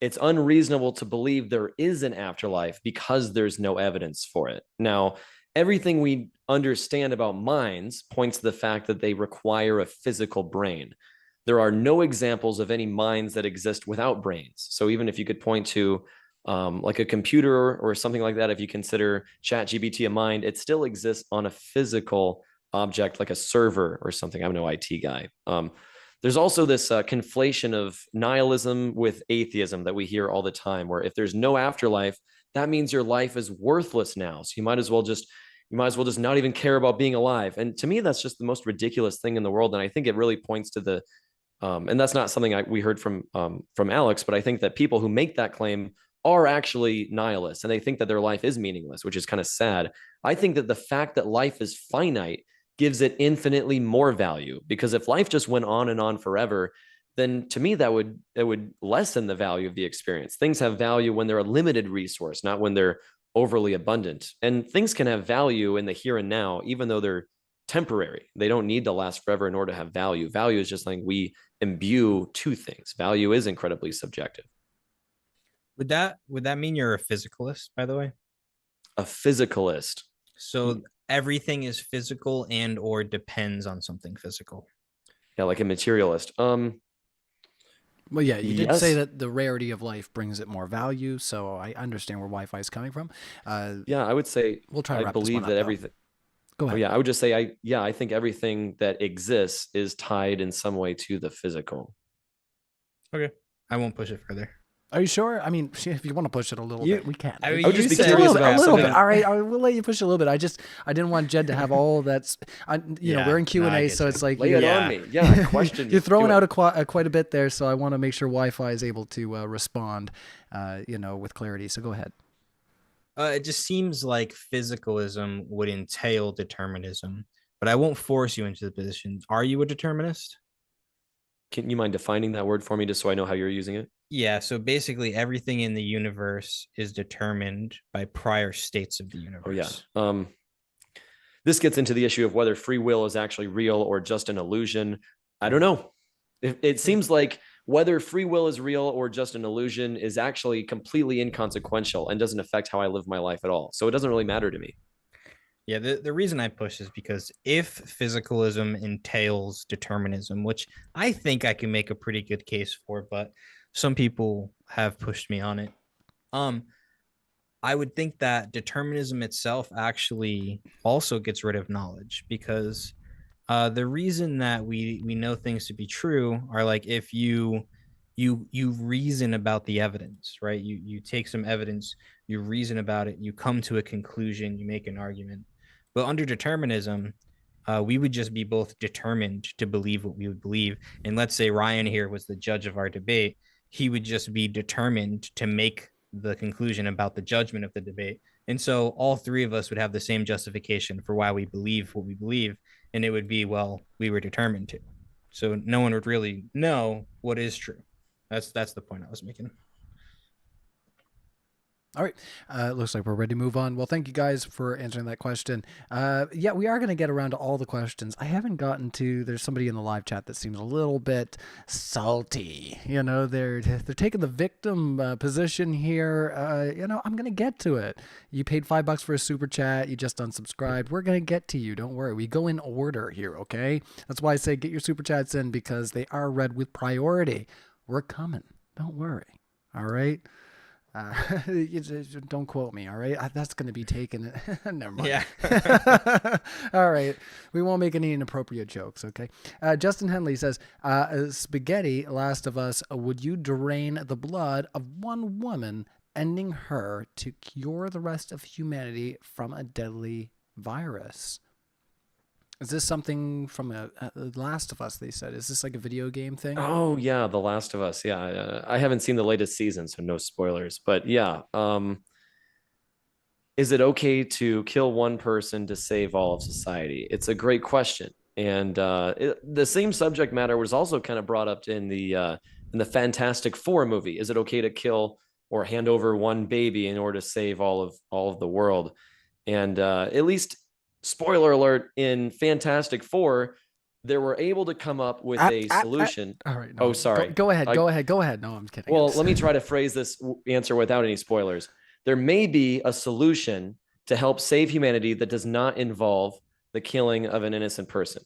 it's unreasonable to believe there is an afterlife because there's no evidence for it. Now, everything we understand about minds points to the fact that they require a physical brain. There are no examples of any minds that exist without brains. So even if you could point to like a computer or something like that, if you consider ChatGPT a mind, it still exists on a physical object like a server or something. I'm no IT guy. There's also this conflation of nihilism with atheism that we hear all the time, where if there's no afterlife, that means your life is worthless now. So you might as well just not even care about being alive. And to me, that's just the most ridiculous thing in the world. And I think it really points to and that's not something we heard from Alex, but I think that people who make that claim are actually nihilists, and they think that their life is meaningless, which is kind of sad. I think that the fact that life is finite gives it infinitely more value, because if life just went on and on forever, then to me that would lessen the value of the experience. Things have value when they're a limited resource, not when they're overly abundant. And things can have value in the here and now, even though they're temporary. They don't need to last forever in order to have value. Value is just something we imbue to things. Value is incredibly subjective. Would that mean you're a physicalist, by the way? A physicalist. So everything is physical and or depends on something physical. Yeah, like a materialist. Well, yeah, you did yes. say that the rarity of life brings it more value, so I understand where Wi-Fi is coming from. Yeah, I would say we'll try to I wrap this believe one that up, everything. Go ahead. Oh, yeah, I would just say I think everything that exists is tied in some way to the physical. Okay, I won't push it further. Are you sure? I mean, if you want to push it a little bit, we can. I mean, I would just be a curious little, about a little bit. something. All right, we'll let you push it a little bit. I didn't want Jed to have all that. We're in Q&A, so it's like lay it on me. Yeah, question. You're throwing out quite a bit there, so I want to make sure Wi-Fi is able to respond, with clarity. So go ahead. It just seems like physicalism would entail determinism, but I won't force you into the position. Are you a determinist? Can you mind defining that word for me, just so I know how you're using it? Yeah, so basically everything in the universe is determined by prior states of the universe. Oh, yeah. This gets into the issue of whether free will is actually real or just an illusion. I don't know. It seems like whether free will is real or just an illusion is actually completely inconsequential and doesn't affect how I live my life at all. So it doesn't really matter to me. Yeah, the reason I push is because if physicalism entails determinism, which I think I can make a pretty good case for, but some people have pushed me on it. I would think that determinism itself actually also gets rid of knowledge, because the reason that we know things to be true are like if you reason about the evidence, right? You take some evidence, you reason about it, you come to a conclusion, you make an argument. But under determinism, we would just be both determined to believe what we would believe. And let's say Ryan here was the judge of our debate, he would just be determined to make the conclusion about the judgment of the debate. And so all three of us would have the same justification for why we believe what we believe. And it would be, well, we were determined to. So no one would really know what is true. That's the point I was making. All right. Looks like we're ready to move on. Well, thank you guys for answering that question. Yeah, we are going to get around to all the questions. I haven't gotten to, there's somebody in the live chat that seems a little bit salty. You know, they're taking the victim position here. You know, I'm going to get to it. You paid $5 for a super chat. You just unsubscribed. We're going to get to you. Don't worry. We go in order here, okay? That's why I say get your super chats in, because they are read with priority. We're coming. Don't worry. All right? Don't quote me, all right? That's going to be taken. Never mind. Yeah. All right. We won't make any inappropriate jokes, okay? Justin Henley says, Spaghetti, Last of Us, would you drain the blood of one woman, ending her to cure the rest of humanity from a deadly virus? Is this something from a Last of Us, they said? Is this like a video game thing? Oh yeah, The Last of Us. Yeah, I haven't seen the latest season, so no spoilers. But yeah, is it okay to kill one person to save all of society? It's a great question, and the same subject matter was also kind of brought up in the Fantastic Four movie. Is it okay to kill or hand over one baby in order to save all of the world? And at least, spoiler alert, in Fantastic Four, they were able to come up with a solution. All right. No, sorry. Go ahead. Go ahead. No, I'm kidding. Well, let me try to phrase this answer without any spoilers. There may be a solution to help save humanity that does not involve the killing of an innocent person.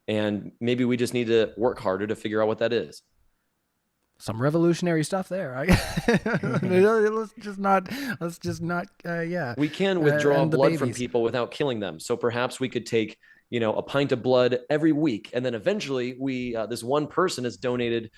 And maybe we just need to work harder to figure out what that is. Some revolutionary stuff there. Let's just not. Yeah. We can withdraw blood from babies. people without killing them. So perhaps we could take, a pint of blood every week, and then eventually this one person has donated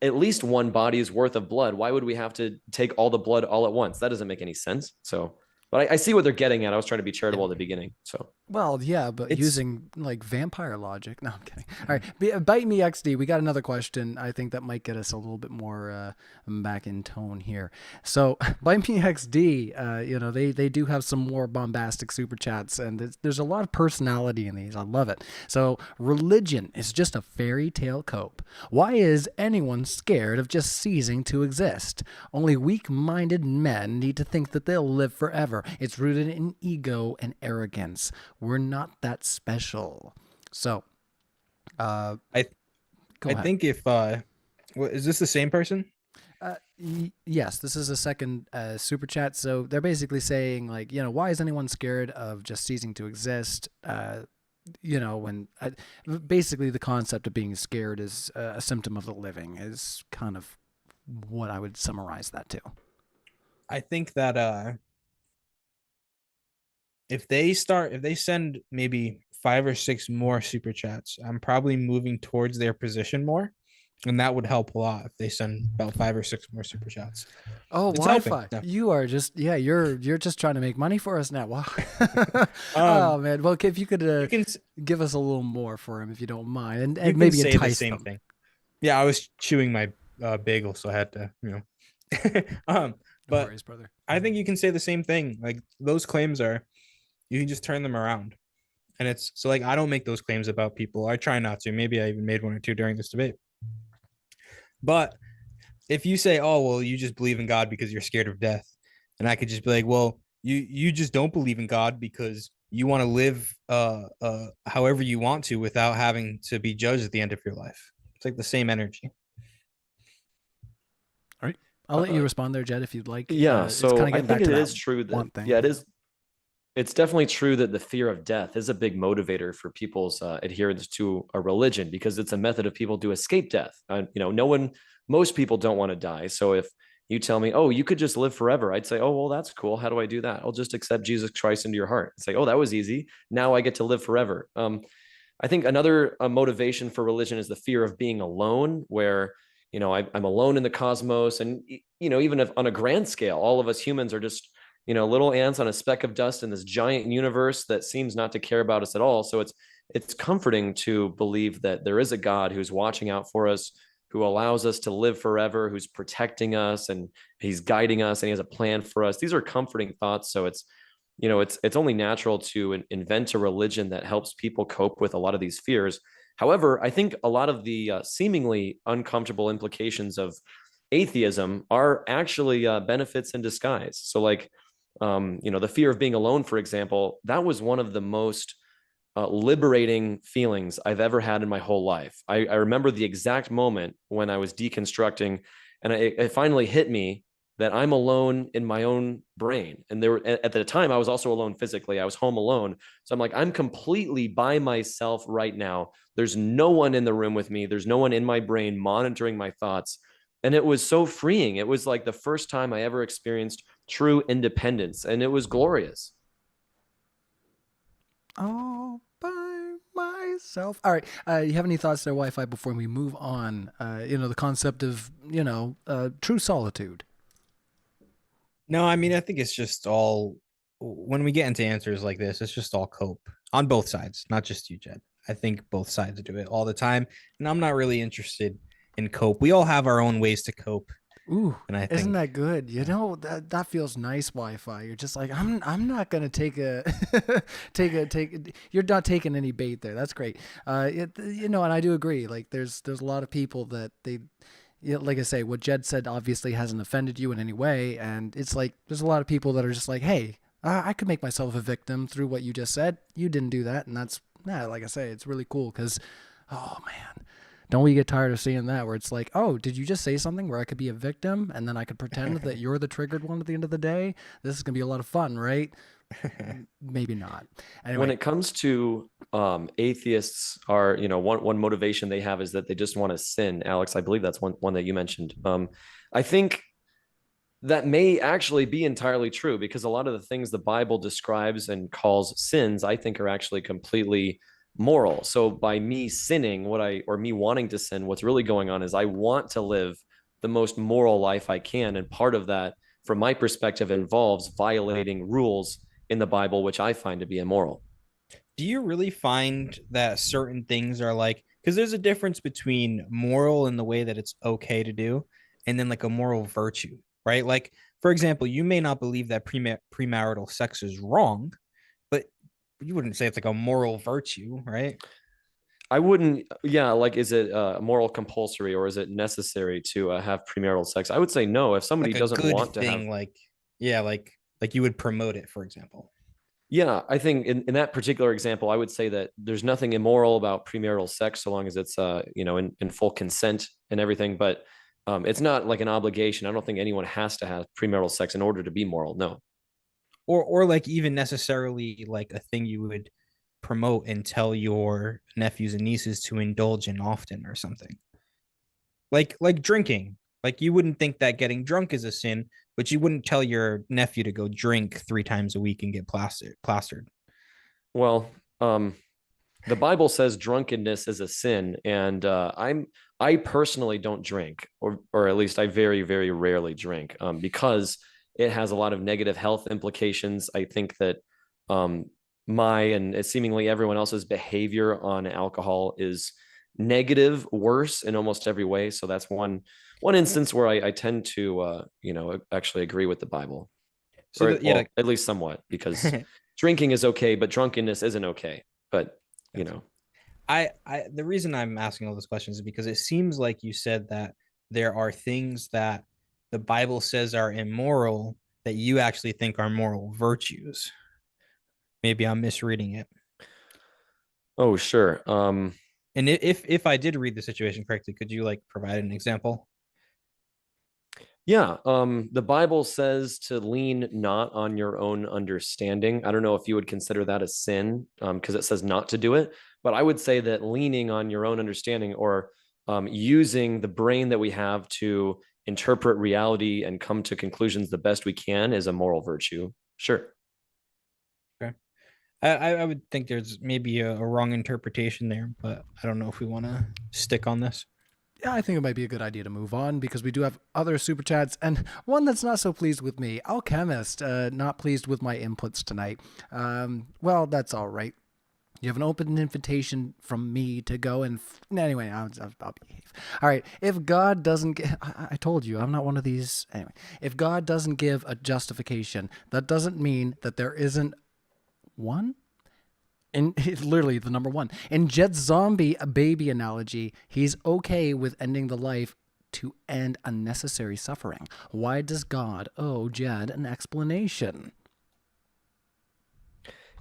at least one body's worth of blood. Why would we have to take all the blood all at once? That doesn't make any sense. So, but I see what they're getting at. I was trying to be charitable at the beginning. So, well, yeah, but using like vampire logic. No, I'm kidding. All right, Bite Me XD. We got another question. I think that might get us a little bit more back in tone here. So, Bite Me XD. They do have some more bombastic super chats, and there's a lot of personality in these. I love it. So, religion is just a fairy tale cope. Why is anyone scared of just ceasing to exist? Only weak-minded men need to think that they'll live forever. It's rooted in ego and arrogance. We're not that special. So, I think if is this the same person? Yes, this is a second super chat. So they're basically saying, like, why is anyone scared of just ceasing to exist? When basically the concept of being scared is a symptom of the living is kind of what I would summarize that to. I think that if they send maybe 5 or 6 more super chats, I'm probably moving towards their position more, and that would help a lot if they send about 5 or 6 more super chats. Oh, It's Wi-Fi! helping. You are just you're just trying to make money for us now. Wow. Oh man, well, if you could give us a little more for him, if you don't mind, and maybe say entice the same them. thing. Yeah, I was chewing my bagel, so I had to, No but worries, brother. I think you can say the same thing. Like, those claims you can just turn them around. And it's so, like, I don't make those claims about people. I try not to. Maybe I even made 1 or 2 during this debate. But if you say, oh, well, you just believe in God because you're scared of death, and I could just be like, well, you just don't believe in God because you want to live however you want to without having to be judged at the end of your life. It's like the same energy. All right. I'll let you respond there, Jed, if you'd like. Yeah, so I think it is true that, it is. It's definitely true that the fear of death is a big motivator for people's adherence to a religion, because it's a method of people to escape death. Most people don't want to die. So if you tell me, oh, you could just live forever. I'd say, oh, well, that's cool. How do I do that? I'll just accept Jesus Christ into your heart. It's like, oh, that was easy. Now I get to live forever. I think another motivation for religion is the fear of being alone, where, I'm alone in the cosmos. And, even if on a grand scale, all of us humans are just, little ants on a speck of dust in this giant universe that seems not to care about us at all. So it's comforting to believe that there is a God who's watching out for us, who allows us to live forever, who's protecting us, and he's guiding us, and he has a plan for us. These are comforting thoughts. So it's only natural to invent a religion that helps people cope with a lot of these fears. However, I think a lot of the seemingly uncomfortable implications of atheism are actually benefits in disguise. So like, the fear of being alone, for example, that was one of the most liberating feelings I've ever had in my whole life. I remember the exact moment when I was deconstructing, and it finally hit me that I'm alone in my own brain. And at the time, I was also alone physically. I was home alone. So I'm like, I'm completely by myself right now. There's no one in the room with me. There's no one in my brain monitoring my thoughts. And it was so freeing. It was like the first time I ever experienced true independence, and it was glorious. All by myself. All right. You have any thoughts there, Wi-Fi, before we move on? The concept of, true solitude. No, I mean, I think it's just all, when we get into answers like this, it's just all cope on both sides, not just you, Jed. I think both sides do it all the time. And I'm not really interested in cope. We all have our own ways to cope. Ooh, and I isn't think that good? That feels nice, Wi-Fi. You're just like, I'm not gonna take a take. You're not taking any bait there. That's great. And I do agree. Like, there's a lot of people that like I say, what Jed said obviously hasn't offended you in any way, and it's like there's a lot of people that are just like, hey, I could make myself a victim through what you just said. You didn't do that, and that's like I say, it's really cool because, oh man. Don't we get tired of seeing that where it's like, oh, did you just say something where I could be a victim and then I could pretend that you're the triggered one at the end of the day? This is going to be a lot of fun, right? Maybe not. Anyway. When it comes to atheists, are one motivation they have is that they just want to sin. Alex, I believe that's one that you mentioned. I think that may actually be entirely true, because a lot of the things the Bible describes and calls sins, I think, are actually completely moral. So by me sinning, or me wanting to sin, what's really going on is I want to live the most moral life I can. And part of that, from my perspective, involves violating rules in the Bible, which I find to be immoral. Do you really find that certain things are like, because there's a difference between moral in the way that it's okay to do, and then like a moral virtue, right? Like, for example, you may not believe that premarital sex is wrong, but you wouldn't say it's like a moral virtue, right? I wouldn't. Yeah, like, is it moral compulsory, or is it necessary to have premarital sex? I would say no. If somebody Like a doesn't good want to have, thing, like, yeah, like you would promote it, for example. yeah, I think in that particular example, I would say that there's nothing immoral about premarital sex so long as it's in full consent and everything. But it's not like an obligation. I don't think anyone has to have premarital sex in order to be moral. No. Or like even necessarily like a thing you would promote and tell your nephews and nieces to indulge in often or something. Like drinking. Like, you wouldn't think that getting drunk is a sin, but you wouldn't tell your nephew to go drink 3 times a week and get plastered. Well, the Bible says drunkenness is a sin, and I personally don't drink, or at least I very, very rarely drink, because it has a lot of negative health implications. I think that my and seemingly everyone else's behavior on alcohol is negative, worse in almost every way. So that's one instance where I tend to actually agree with the Bible, So at least somewhat, because drinking is okay, but drunkenness isn't okay. But I the reason I'm asking all those questions is because it seems like you said that there are things that the Bible says are immoral that you actually think are moral virtues. Maybe I'm misreading it. Oh, sure. And if I did read the situation correctly, could you like provide an example? Yeah. The Bible says to lean not on your own understanding. I don't know if you would consider that a sin, because it says not to do it, but I would say that leaning on your own understanding, or using the brain that we have to interpret reality and come to conclusions the best we can is a moral virtue. Sure. Okay. I would think there's maybe a wrong interpretation there, but I don't know if we want to stick on this. Yeah, I think it might be a good idea to move on because we do have other super chats, and one that's not so pleased with me. Alchemist, not pleased with my inputs tonight. Well, that's all right. You have an open invitation from me to go and anyway, I'll behave. All right. If God doesn't I told you, I'm not one of these. Anyway, if God doesn't give a justification, that doesn't mean that there isn't one. And it's literally the number one. In Jed's zombie baby analogy, he's okay with ending the life to end unnecessary suffering. Why does God owe Jed an explanation?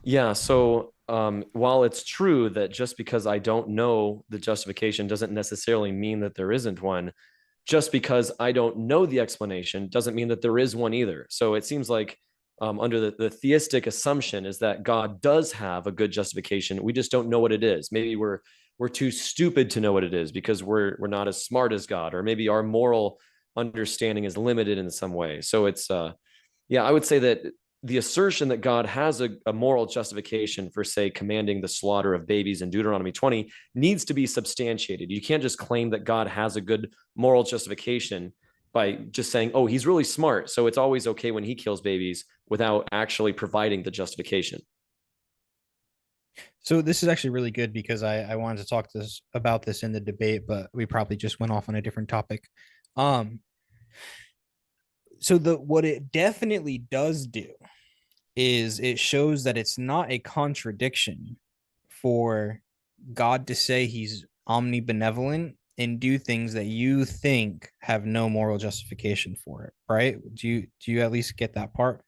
Yeah, so while it's true that just because I don't know the justification doesn't necessarily mean that there isn't one, just because I don't know the explanation doesn't mean that there is one either. So it seems like under the theistic assumption is that God does have a good justification. We just don't know what it is. Maybe we're too stupid to know what it is because we're not as smart as God, or maybe our moral understanding is limited in some way. So it's yeah, I would say that the assertion that God has a moral justification for, say, commanding the slaughter of babies in Deuteronomy 20 needs to be substantiated. You can't just claim that God has a good moral justification by just saying, oh, he's really smart, so it's always okay when he kills babies, without actually providing the justification. So this is actually really good because I wanted to talk about this in the debate, but we probably just went off on a different topic. So what it definitely does do is it shows that it's not a contradiction for God to say he's omnibenevolent and do things that you think have no moral justification for it, right? Do you at least get that part?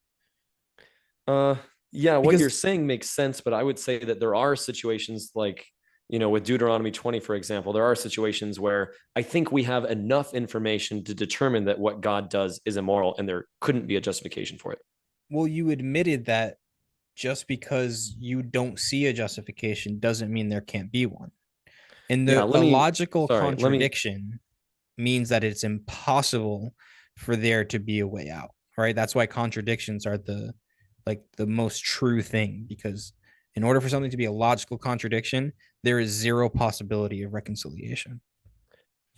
Yeah, what Because you're saying makes sense, but I would say that there are situations like, with Deuteronomy 20, for example, there are situations where I think we have enough information to determine that what God does is immoral and there couldn't be a justification for it. well, you admitted that just because you don't see a justification doesn't mean there can't be one. And Yeah, the logical let me contradiction means that it's impossible for there to be a way out, right? That's why contradictions are the most true thing, because in order for something to be a logical contradiction, there is zero possibility of reconciliation.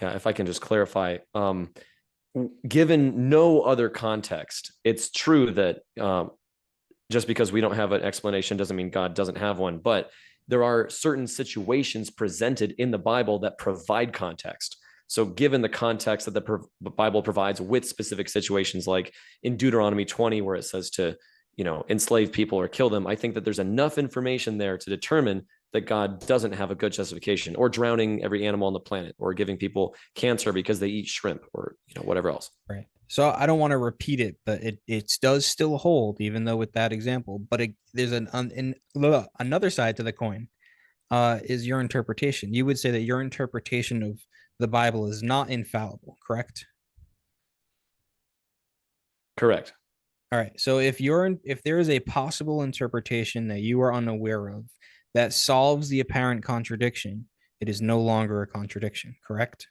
Yeah, if I can just clarify, given no other context, it's true that just because we don't have an explanation doesn't mean God doesn't have one, but there are certain situations presented in the Bible that provide context. So given the context that the Bible provides with specific situations, like in Deuteronomy 20, where it says to, enslave people or kill them, I think that there's enough information there to determine that God doesn't have a good justification, or drowning every animal on the planet, or giving people cancer because they eat shrimp, or whatever else. Right. So I don't want to repeat it, but it does still hold, even though with that example. But there's another side to the coin, is your interpretation. You would say that your interpretation of the Bible is not infallible, correct? Correct. All right. So if there is a possible interpretation that you are unaware of that solves the apparent contradiction, it is no longer a contradiction, correct?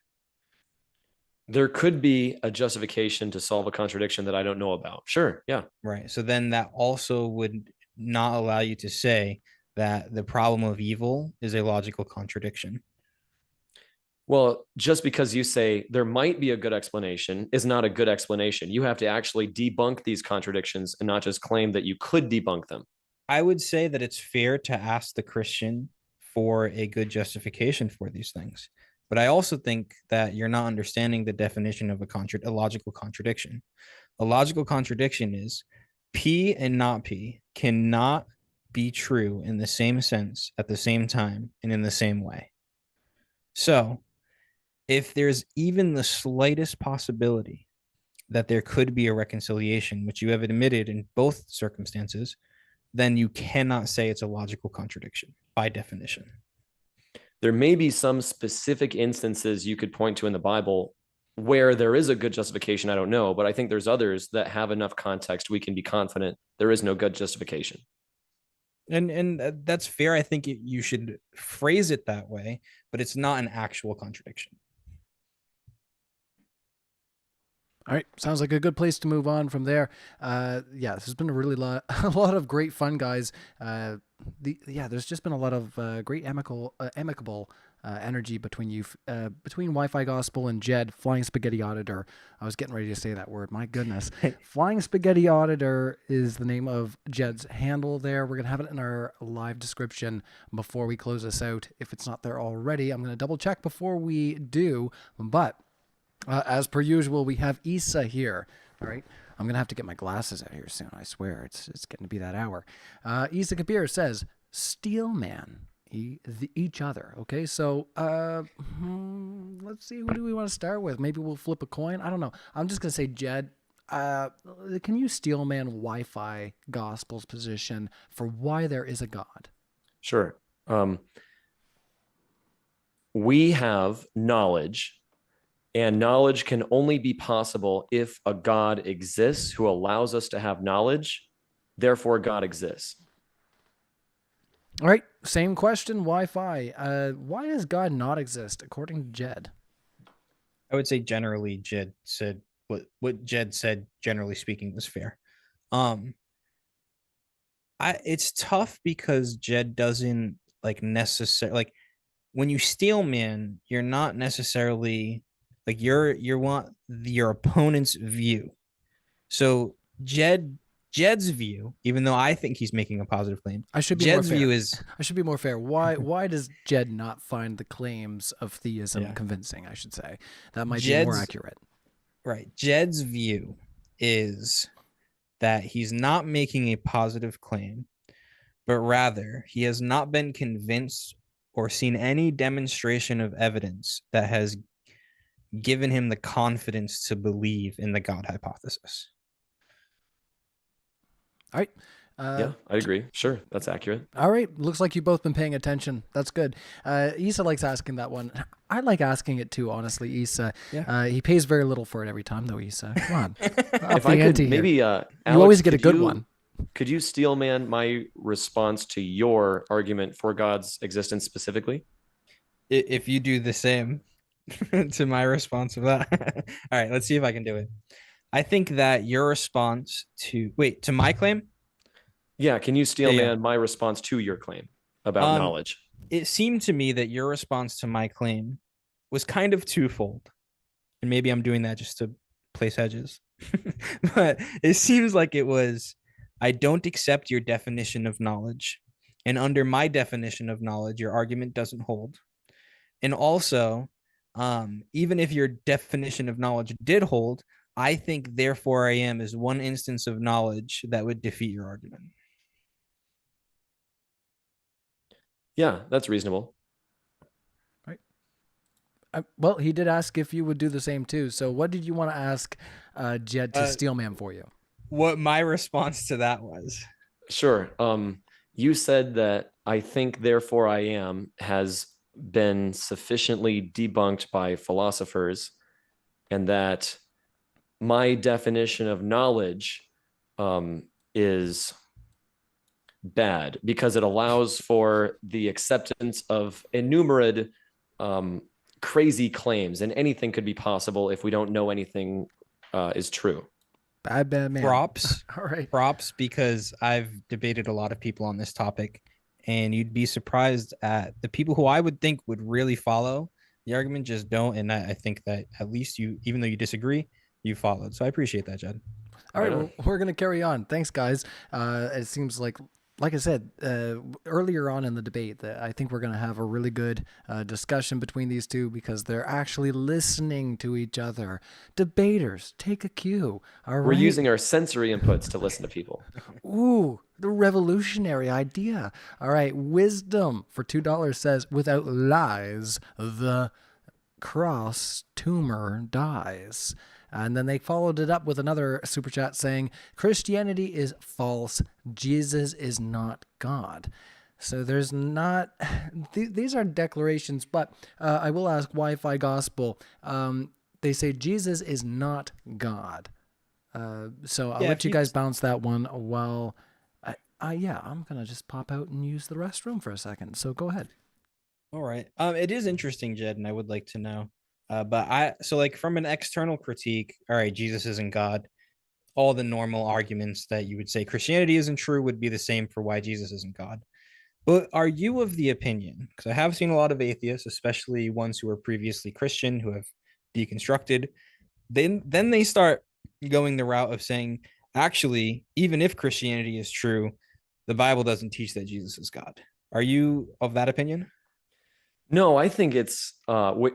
There could be a justification to solve a contradiction that I don't know about. Sure. Yeah. Right. So then that also would not allow you to say that the problem of evil is a logical contradiction. Well, just because you say there might be a good explanation is not a good explanation. You have to actually debunk these contradictions and not just claim that you could debunk them. I would say that it's fair to ask the Christian for a good justification for these things. But I also think that you're not understanding the definition of a logical contradiction. A logical contradiction is P and not P cannot be true in the same sense at the same time and in the same way. So if there's even the slightest possibility that there could be a reconciliation, which you have admitted in both circumstances, then you cannot say it's a logical contradiction by definition. There may be some specific instances you could point to in the Bible where there is a good justification. I don't know, but I think there's others that have enough context we can be confident there is no good justification. And that's fair. I think you should phrase it that way, but it's not an actual contradiction. All right, sounds like a good place to move on from there. Yeah, this has been a really a lot of great fun, guys. There's just been a lot of great amicable energy between you, between Wi-Fi Gospel and Jed, Flying Spaghetti Auditor. I was getting ready to say that word. My goodness, Flying Spaghetti Auditor is the name of Jed's handle. There, we're gonna have it in our live description before we close this out. If it's not there already, I'm gonna double check before we do, but. As per usual, we have Issa here. All right. I'm going to have to get my glasses out here soon. I swear. It's getting to be that hour. Issa Kabir says, Steelman, each other. Okay. So let's see. Who do we want to start with? Maybe we'll flip a coin. I don't know. I'm just going to say, Jed, can you Steelman Wi-Fi Gospel's position for why there is a God? Sure. We have knowledge. And knowledge can only be possible if a God exists who allows us to have knowledge. Therefore, God exists. All right. Same question, Wi-Fi. Why does God not exist, according to Jed? I would say generally Jed said what Jed said, generally speaking, was fair. It's tough because Jed doesn't necessarily when you steel man, you're not necessarily you want your opponent's view. So Jed's view, even though I think he's making a positive claim, I should be Jed's more fair. view is I should be more fair. Why does Jed not find the claims of theism convincing? I should say that might be more accurate. Right. Jed's view is that he's not making a positive claim, but rather he has not been convinced or seen any demonstration of evidence that has given him the confidence to believe in the God hypothesis. All right. Yeah, I agree. Sure, that's accurate. All right. Looks like you've both been paying attention. That's good. Issa likes asking that one. I like asking it too, honestly, Issa. Yeah. He pays very little for it every time, though, Issa. Come on. If I could maybe, Alex, you always get a good one. Could you steelman my response to your argument for God's existence specifically? If you do the same to my response of that. All right, let's see if I can do it. I think that your response to my claim? Yeah, can you steelman my response to your claim about knowledge? It seemed to me that your response to my claim was kind of twofold. And maybe I'm doing that just to place hedges. But it seems like it was, I don't accept your definition of knowledge. And under my definition of knowledge, your argument doesn't hold. And also, even if your definition of knowledge did hold, I think therefore I am is one instance of knowledge that would defeat your argument. Yeah, that's reasonable. Right. Well, he did ask if you would do the same too. So what did you want to ask Jed to steelman for you? What my response to that was? Sure. You said that I think therefore I am has been sufficiently debunked by philosophers, and that my definition of knowledge is bad because it allows for the acceptance of innumerable crazy claims, and anything could be possible if we don't know anything is true. Bad man. Props. All right. Props, because I've debated a lot of people on this topic, and you'd be surprised at the people who I would think would really follow the argument just don't. And I think that at least you, even though you disagree, you followed. So I appreciate that, Jed. All right. Well, we're going to carry on. Thanks, guys. It seems like I said earlier on in the debate, that I think we're going to have a really good discussion between these two because they're actually listening to each other. Debaters, take a cue. All right? We're using our sensory inputs to listen to people. Ooh, the revolutionary idea. All right. Wisdom for $2 says, without lies, the cross tumor dies. And then they followed it up with another super chat saying, Christianity is false. Jesus is not God. So there's not, these are declarations, but I will ask Wi-Fi Gospel. They say Jesus is not God. So I'll let you guys bounce that one while, I'm going to just pop out and use the restroom for a second. So go ahead. All right. It is interesting, Jed, and I would like to know So like from an external critique, all right, Jesus isn't God. All the normal arguments that you would say Christianity isn't true would be the same for why Jesus isn't God. But are you of the opinion, because I have seen a lot of atheists, especially ones who were previously Christian, who have deconstructed, then they start going the route of saying, actually, even if Christianity is true, the Bible doesn't teach that Jesus is God. Are you of that opinion? No, I think it's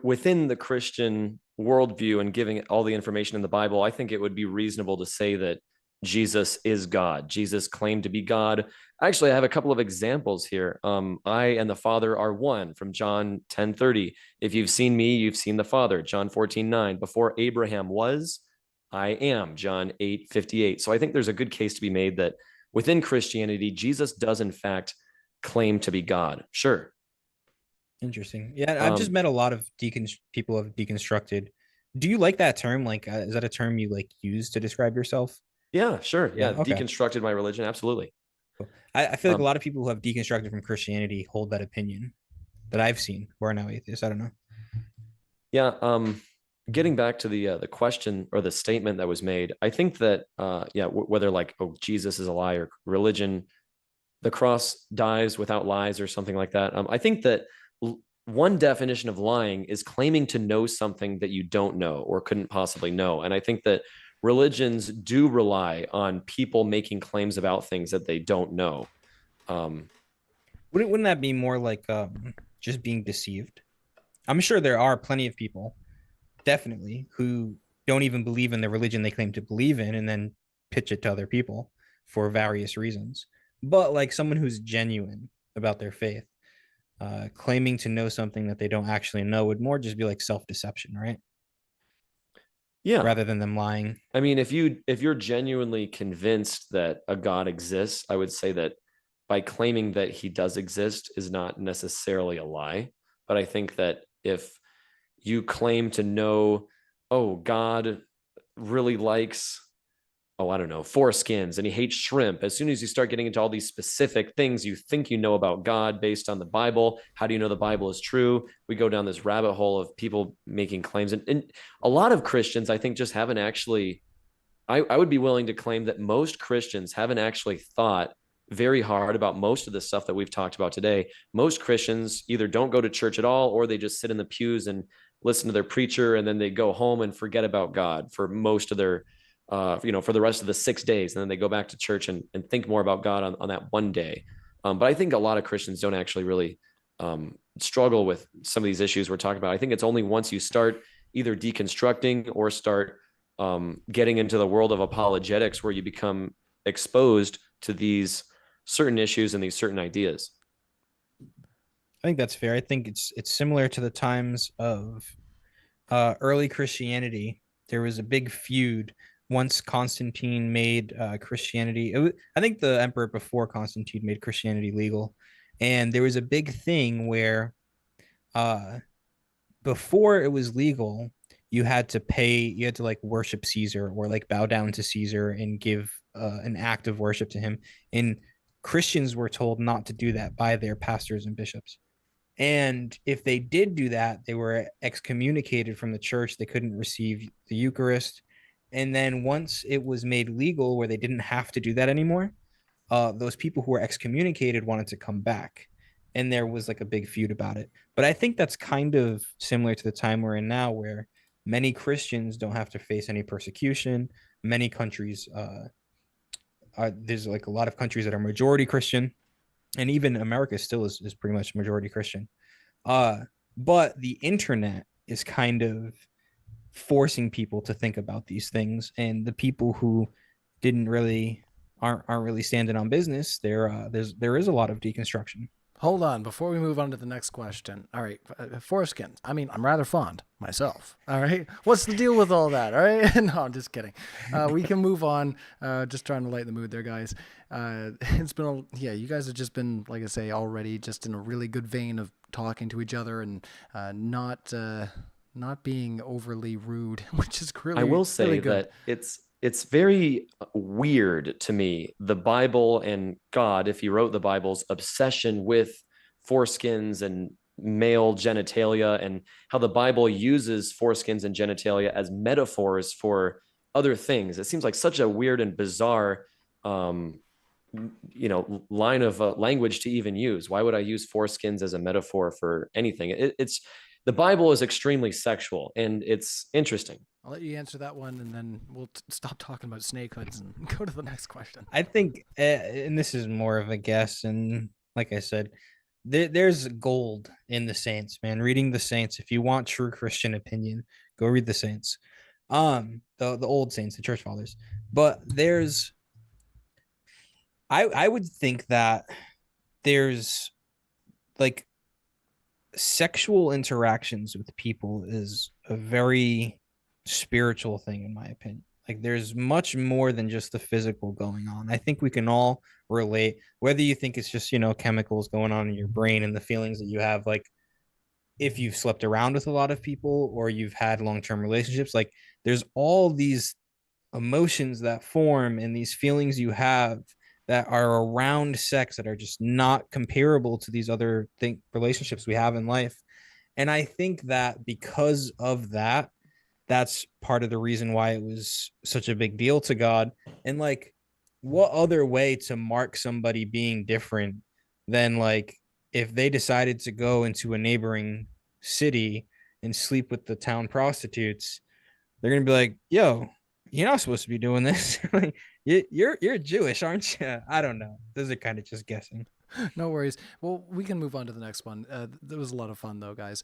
within the Christian worldview and giving all the information in the Bible. I think it would be reasonable to say that Jesus is God. Jesus claimed to be God. Actually, I have a couple of examples here. I and the Father are one from John 10:30. If you've seen me, you've seen the Father. John 14:9. Before Abraham was, I am. John 8:58. So I think there's a good case to be made that within Christianity, Jesus does in fact claim to be God. Sure. Interesting. Yeah, I've just met a lot of people have deconstructed. Do you like that term? Like, is that a term you like use to describe yourself? Yeah, sure. Yeah, Okay. deconstructed my religion. Absolutely. Cool. I feel like a lot of people who have deconstructed from Christianity hold that opinion that I've seen who are now atheists. I don't know. Yeah. Getting back to the question or the statement that was made, I think that whether like, oh, Jesus is a lie, or religion, the cross dies without lies, or something like that. I think that one definition of lying is claiming to know something that you don't know or couldn't possibly know. And I think that religions do rely on people making claims about things that they don't know. Wouldn't that be more like just being deceived? I'm sure there are plenty of people, definitely, who don't even believe in the religion they claim to believe in and then pitch it to other people for various reasons. But like someone who's genuine about their faith, claiming to know something that they don't actually know would more just be like self-deception, right? Yeah. Rather than them lying. I mean, if you're genuinely convinced that a God exists, I would say that by claiming that he does exist is not necessarily a lie. But I think that if you claim to know, oh, God really likes, oh, I don't know, foreskins, and he hates shrimp. As soon as you start getting into all these specific things you think you know about God based on the Bible, how do you know the Bible is true? We go down this rabbit hole of people making claims. And a lot of Christians, I think, just haven't actually, I would be willing to claim that most Christians haven't actually thought very hard about most of the stuff that we've talked about today. Most Christians either don't go to church at all, or they just sit in the pews and listen to their preacher, and then they go home and forget about God for most of their for the rest of the 6 days. And then they go back to church and think more about God on that one day. But I think a lot of Christians don't actually really struggle with some of these issues we're talking about. I think it's only once you start either deconstructing or start getting into the world of apologetics where you become exposed to these certain issues and these certain ideas. I think that's fair. I think it's similar to the times of early Christianity. There was a big feud once Constantine made Christianity. I think the emperor before Constantine made Christianity legal, and there was a big thing where before it was legal, you had to like worship Caesar or like bow down to Caesar and give an act of worship to him. And Christians were told not to do that by their pastors and bishops. And if they did do that, they were excommunicated from the church. They couldn't receive the Eucharist. And then once it was made legal where they didn't have to do that anymore, those people who were excommunicated wanted to come back. And there was like a big feud about it. But I think that's kind of similar to the time we're in now, where many Christians don't have to face any persecution. Many countries, there's like a lot of countries that are majority Christian, and even America still is pretty much majority Christian. But the internet is kind of forcing people to think about these things, and the people who aren't really standing on business, there is a lot of deconstruction. Hold on, before we move on to the next question. All right, foreskins. I mean, I'm rather fond myself. All right, what's the deal with all that? All right, no, I'm just kidding. We can move on. Just trying to lighten the mood there, guys. It's been, you guys have just been, like I say, already just in a really good vein of talking to each other and not being overly rude, which is really. I will say really good. that it's very weird to me, the Bible and God, if he wrote the Bible's obsession with foreskins and male genitalia, and how the Bible uses foreskins and genitalia as metaphors for other things. It seems like such a weird and bizarre line of language to even use. Why would I use foreskins as a metaphor for anything? It's the Bible is extremely sexual, and it's interesting. I'll let you answer that one, and then we'll stop talking about snake hoods and go to the next question. I think, and this is more of a guess, and like I said, there's gold in the Saints, man. Reading the Saints, if you want true Christian opinion, go read the Saints, the old Saints, the Church Fathers. But there's, I would think that there's like sexual interactions with people is a very spiritual thing, in my opinion. Like there's much more than just the physical going on. I think we can all relate, whether you think it's just, chemicals going on in your brain and the feelings that you have, like if you've slept around with a lot of people or you've had long-term relationships, like there's all these emotions that form and these feelings you have that are around sex that are just not comparable to these other relationships we have in life. And I think that because of that, that's part of the reason why it was such a big deal to God. And like, what other way to mark somebody being different than like if they decided to go into a neighboring city and sleep with the town prostitutes, they're gonna be like, yo, you're not supposed to be doing this. You're Jewish, aren't you? I don't know. Those are kind of just guessing. No worries. Well, we can move on to the next one. That was a lot of fun, though, guys.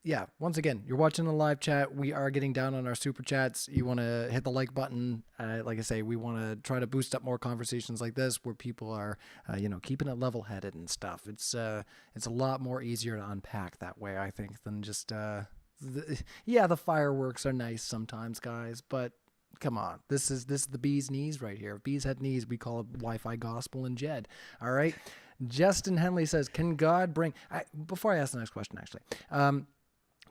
Yeah, once again, you're watching the live chat. We are getting down on our super chats. You want to hit the like button. Like I say, we want to try to boost up more conversations like this where people are, keeping it level-headed and stuff. It's a lot more easier to unpack that way, I think, than just, the fireworks are nice sometimes, guys, but come on, this is the bee's knees right here. If bees had knees, we call it Wi-Fi gospel and Jed. All right. Justin Henley says, can God bring, before I ask the next question, actually,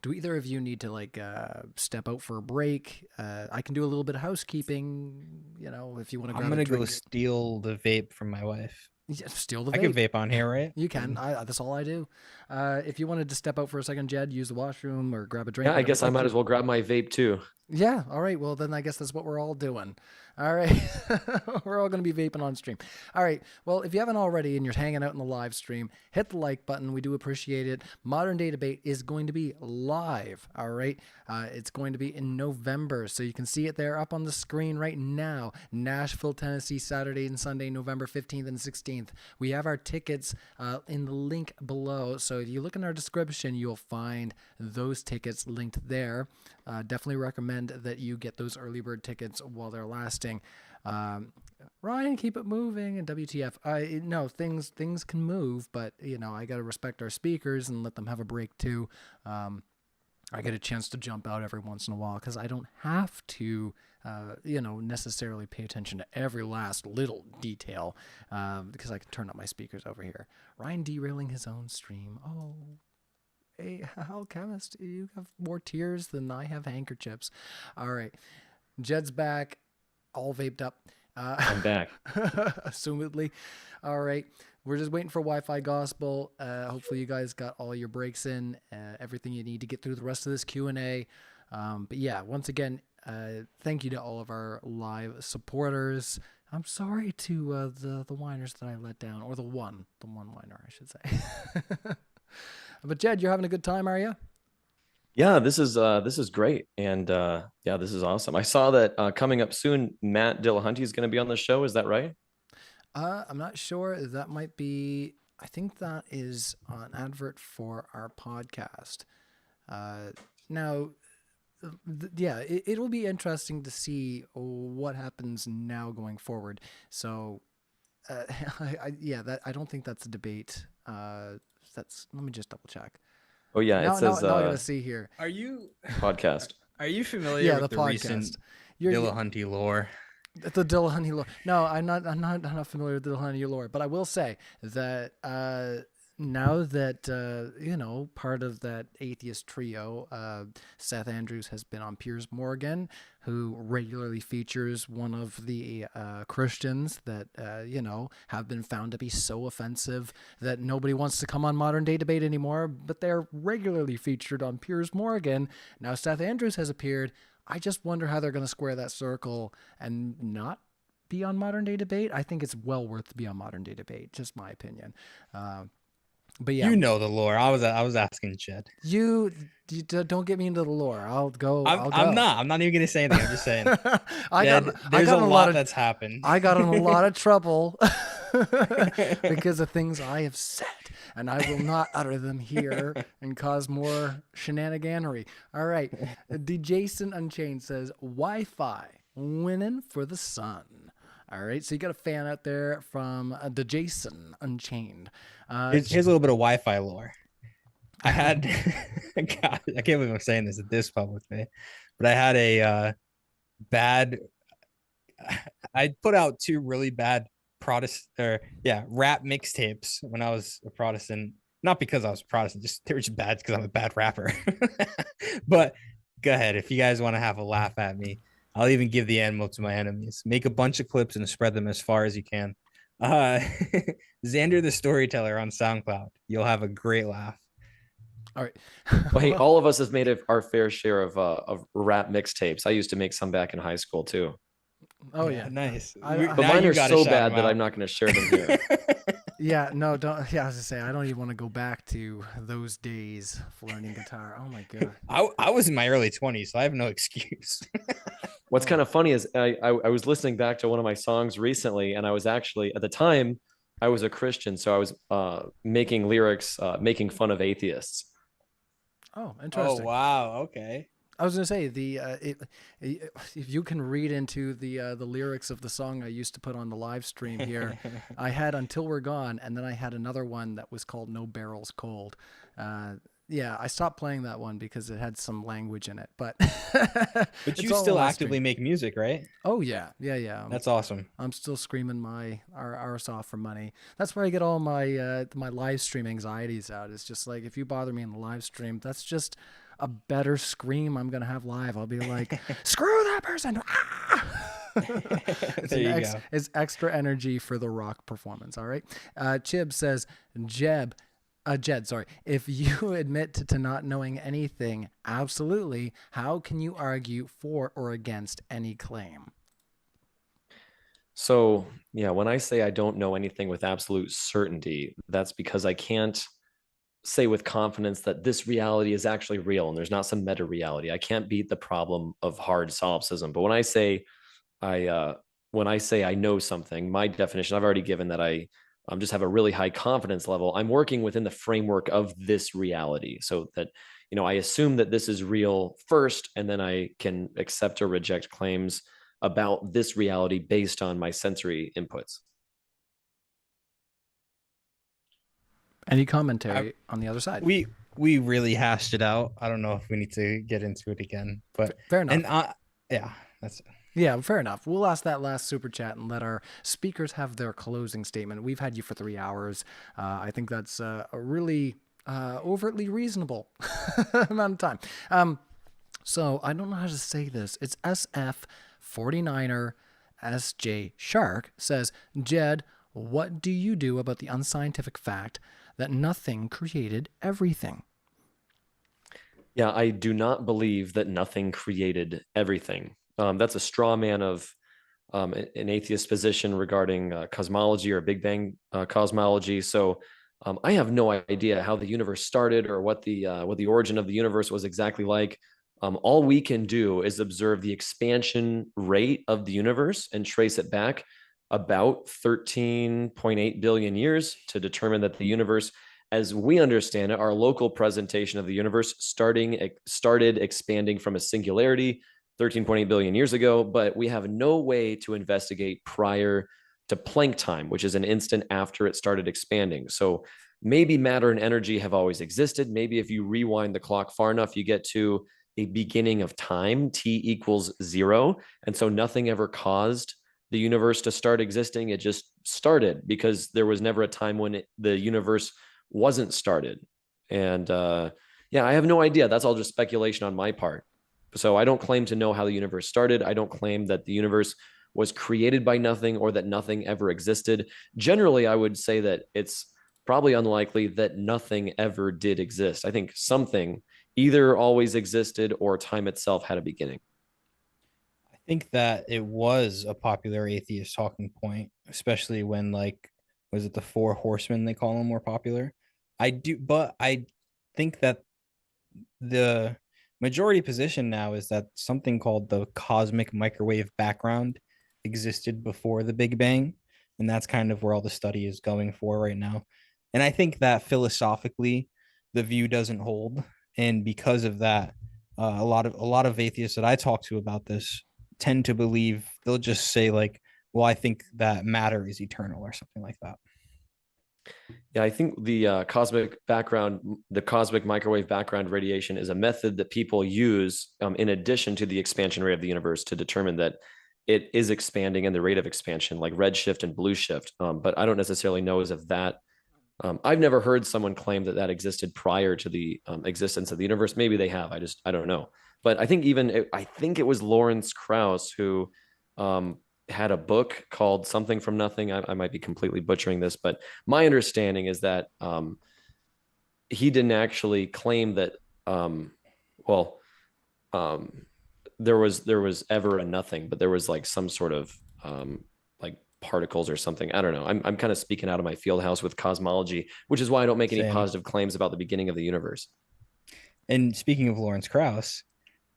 do either of you need to step out for a break? I can do a little bit of housekeeping, if you want to grab I'm going a to go drink. steal the vape from my wife. Yeah, steal the vape. I can vape on here, right? You can. That's all I do. If you wanted to step out for a second, Jed, use the washroom or grab a drink. Yeah, I guess I might as well grab my vape too. Yeah. All right. Well, then I guess that's what we're all doing. All right. We're all going to be vaping on stream. All right. Well, if you haven't already and you're hanging out in the live stream, hit the like button. We do appreciate it. Modern Day Debate is going to be live. All right. It's going to be in November. So you can see it there up on the screen right now. Nashville, Tennessee, Saturday and Sunday, November 15th and 16th. We have our tickets in the link below. So if you look in our description, you'll find those tickets linked there. Definitely recommend that you get those early bird tickets while they're lasting. Ryan, keep it moving. And WTF? No, things can move, but I got to respect our speakers and let them have a break too. I get a chance to jump out every once in a while because I don't have to, necessarily pay attention to every last little detail because I can turn up my speakers over here. Ryan derailing his own stream. Oh. Hey, alchemist, you have more tears than I have handkerchiefs. All right. Jed's back, all vaped up. I'm back. Assumedly. All right. We're just waiting for Wi-Fi gospel. Hopefully you guys got all your breaks in, everything you need to get through the rest of this Q&A. But yeah, once again, thank you to all of our live supporters. I'm sorry to the whiners that I let down, or the one whiner, I should say. But Jed, you're having a good time, are you? Yeah, this is great, and this is awesome. I saw that coming up soon, Matt Dillahunty is going to be on the show. Is that right? I'm not sure. That might be. I think that is an advert for our podcast. Now, it'll be interesting to see what happens now going forward. So, I don't think that's a debate. Let me just double check. Oh yeah, now, it says. Now I gotta see here. Are you podcast? Are you familiar with the podcast. Recent Dillahunty lore? The Dillahunty lore. No, I'm not familiar with the Dillahunty lore, but I will say that now that part of that atheist trio, Seth Andrews has been on Piers Morgan, who regularly features one of the Christians that have been found to be so offensive that nobody wants to come on Modern Day Debate anymore, but they're regularly featured on Piers Morgan. Now Seth Andrews has appeared. I just wonder how they're going to square that circle and not be on Modern Day Debate. I think it's well worth to be on Modern Day Debate, just my opinion. But yeah, You know the lore. I was asking Jed. you don't get me into the lore. I'll go. I'm not. I'm not even gonna say anything. I'm just saying. There's a in lot that's happened. I got in a lot of trouble because of things I have said, and I will not utter them here and cause more shenaniganery. All right, the Jason Unchained says Wi-Fi winning for the sun. All right, so you got a fan out there from the Jason Unchained. Here's a little bit of Wi-Fi lore. I had, God, I can't believe I'm saying this at this publicly, but I had a bad. I put out 2 really bad rap mixtapes when I was a Protestant. Not because I was Protestant, just they were just bad because I'm a bad rapper. But go ahead if you guys want to have a laugh at me. I'll even give the ammo to my enemies. Make a bunch of clips and spread them as far as you can. Xander the Storyteller on SoundCloud. You'll have a great laugh. All right. Well, hey, all of us have made our fair share of rap mixtapes. I used to make some back in high school too. Oh yeah, nice. But mine are so bad that I'm not going to share them here. Yeah, no, don't. Yeah, I was gonna say I don't even want to go back to those days for learning guitar. Oh my god. I was in my early 20s, so I have no excuse. What's kind of funny is I was listening back to one of my songs recently, and I was actually at the time I was a Christian, so I was making lyrics making fun of atheists. Oh, interesting. Oh wow, okay. I was gonna say if you can read into the lyrics of the song I used to put on the live stream here, I had Until We're Gone, and then I had another one that was called No Barrels Cold. Yeah, I stopped playing that one because it had some language in it, but but you still actively make music, right? Oh yeah. That's awesome. I'm still screaming my arse off for money. That's where I get all my my live stream anxieties out. It's just like if you bother me in the live stream, that's just a better scream I'm gonna have live. I'll be like, screw that person. It's extra energy for the rock performance. All right. Chib says, Jed, sorry. If you admit to not knowing anything, absolutely, how can you argue for or against any claim? So yeah, when I say I don't know anything with absolute certainty, that's because I can't say with confidence that this reality is actually real and there's not some meta reality. I can't beat the problem of hard solipsism. But when I say I know something, my definition I've already given that I just have a really high confidence level. I'm working within the framework of this reality, so that I assume that this is real first, and then I can accept or reject claims about this reality based on my sensory inputs. Any commentary on the other side? We really hashed it out. I don't know if we need to get into it again, but fair enough. And yeah, that's it. Yeah, fair enough. We'll ask that last super chat and let our speakers have their closing statement. We've had you for 3 hours. I think that's a really overtly reasonable amount of time. So I don't know how to say this. It's SF49er SJ Shark says, Jed, what do you do about the unscientific fact that nothing created everything? Yeah, I do not believe that nothing created everything. That's a straw man of an atheist position regarding cosmology or Big Bang cosmology. So I have no idea how the universe started or what the origin of the universe was exactly like. All we can do is observe the expansion rate of the universe and trace it back about 13.8 billion years to determine that the universe, as we understand it, our local presentation of the universe started expanding from a singularity 13.8 billion years ago, but we have no way to investigate prior to Planck time, which is an instant after it started expanding. So maybe matter and energy have always existed. Maybe if you rewind the clock far enough, you get to a beginning of time, t equals 0. And so nothing ever caused the universe to start existing. It just started because there was never a time when the universe wasn't started. And yeah, I have no idea. That's all just speculation on my part. So I don't claim to know how the universe started. I don't claim that the universe was created by nothing or that nothing ever existed. Generally, I would say that it's probably unlikely that nothing ever did exist. I think something either always existed or time itself had a beginning. I think that it was a popular atheist talking point, especially when, like, was it the Four Horsemen they call them, more popular? But I think that the majority position now is that something called the cosmic microwave background existed before the Big Bang, and that's kind of where all the study is going for right now. And I think that philosophically, the view doesn't hold, and because of that, a lot of atheists that I talk to about this tend to believe, they'll just say like, "Well, I think that matter is eternal" or something like that. Yeah, I think the cosmic microwave background radiation is a method that people use in addition to the expansion rate of the universe to determine that it is expanding and the rate of expansion, like redshift and blue shift. But I don't necessarily know as if that. I've never heard someone claim that that existed prior to the existence of the universe. Maybe they have. I don't know. But I think I think it was Lawrence Krauss who had a book called Something from Nothing. I might be completely butchering this, but my understanding is that he didn't actually claim that. Well, there was ever a nothing, but there was like some sort of like particles or something. I don't know. I'm kind of speaking out of my field house with cosmology, which is why I don't make any Same. positive claims about the beginning of the universe. And speaking of Lawrence Krauss,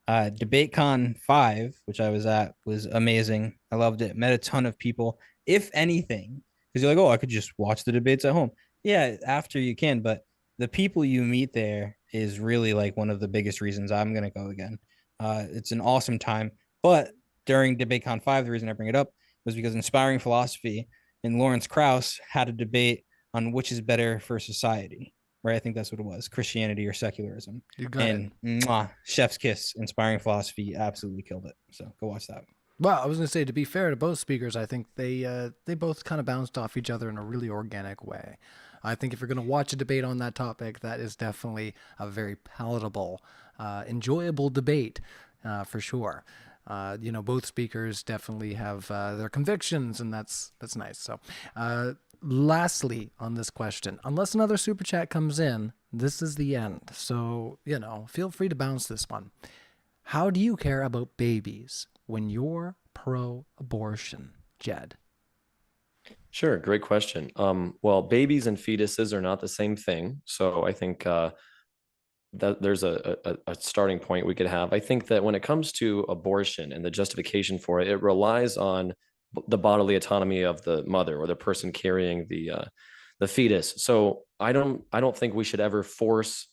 DebateCon 5, which I was at, was amazing. I loved it. Met a ton of people. If anything, because you're like, oh, I could just watch the debates at home. Yeah, after you can, but the people you meet there is really like one of the biggest reasons I'm gonna go again. It's an awesome time. But during DebateCon 5, the reason I bring it up was because Inspiring Philosophy and Lawrence Krauss had a debate on which is better for society, right? I think that's what it was, Christianity or secularism. You got And chef's kiss, Inspiring Philosophy absolutely killed it. So go watch that. Well, I was going to say, to be fair to both speakers, I think they both kind of bounced off each other in a really organic way. I think if you're going to watch a debate on that topic, that is definitely a very palatable, enjoyable debate for sure. Both speakers definitely have their convictions, and that's nice. So, lastly, on this question, unless another super chat comes in, this is the end. So, feel free to bounce this one. How do you care about babies when you're pro-abortion, Jed? Sure, great question. Well, babies and fetuses are not the same thing, so I think that there's a starting point we could have. I think that when it comes to abortion and the justification for it, it relies on the bodily autonomy of the mother or the person carrying the fetus. So I don't think we should ever force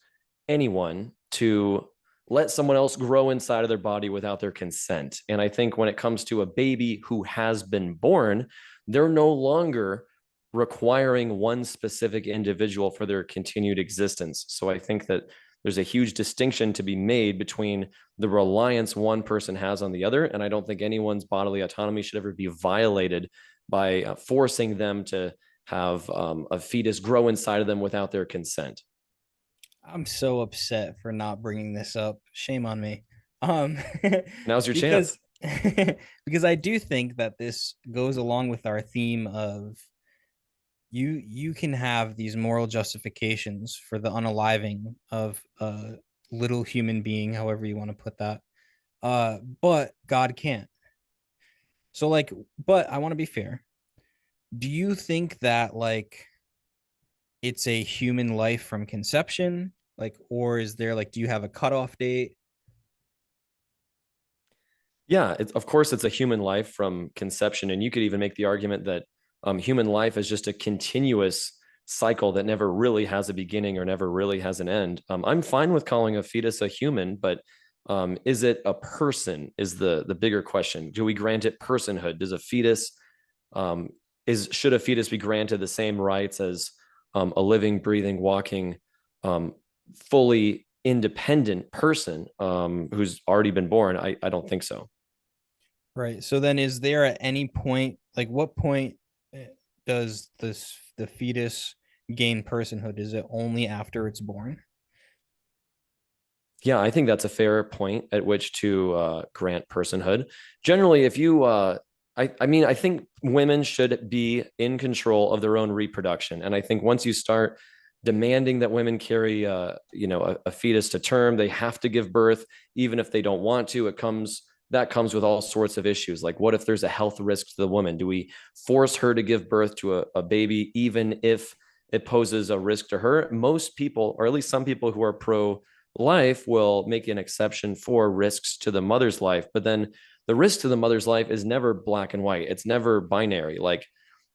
anyone to let someone else grow inside of their body without their consent. And I think when it comes to a baby who has been born, they're no longer requiring one specific individual for their continued existence. So I think that there's a huge distinction to be made between the reliance one person has on the other. And I don't think anyone's bodily autonomy should ever be violated by forcing them to have a fetus grow inside of them without their consent. I'm so upset for not bringing this up. Shame on me. Now's your chance. Because I do think that this goes along with our theme of you can have these moral justifications for the unaliving of a little human being, however you want to put that. But God can't. So but I want to be fair. Do you think that it's a human life from conception? Or is there do you have a cutoff date? Yeah, of course, it's a human life from conception. And you could even make the argument that human life is just a continuous cycle that never really has a beginning or never really has an end. I'm fine with calling a fetus a human, but is it a person is the bigger question. Do we grant it personhood? Does a fetus, should a fetus be granted the same rights as a living, breathing, walking, fully independent person who's already been born? I don't think so. Right. So then is there at any point, what point does the fetus gain personhood? Is it only after it's born? Yeah, I think that's a fair point at which to grant personhood. Generally, if you, I mean, I think women should be in control of their own reproduction, and I think once you start demanding that women carry, a fetus to term, they have to give birth, even if they don't want to. That comes with all sorts of issues. Like, what if there's a health risk to the woman? Do we force her to give birth to a baby, even if it poses a risk to her? Most people, or at least some people who are pro life, will make an exception for risks to the mother's life. But then the risk to the mother's life is never black and white. It's never binary. Like,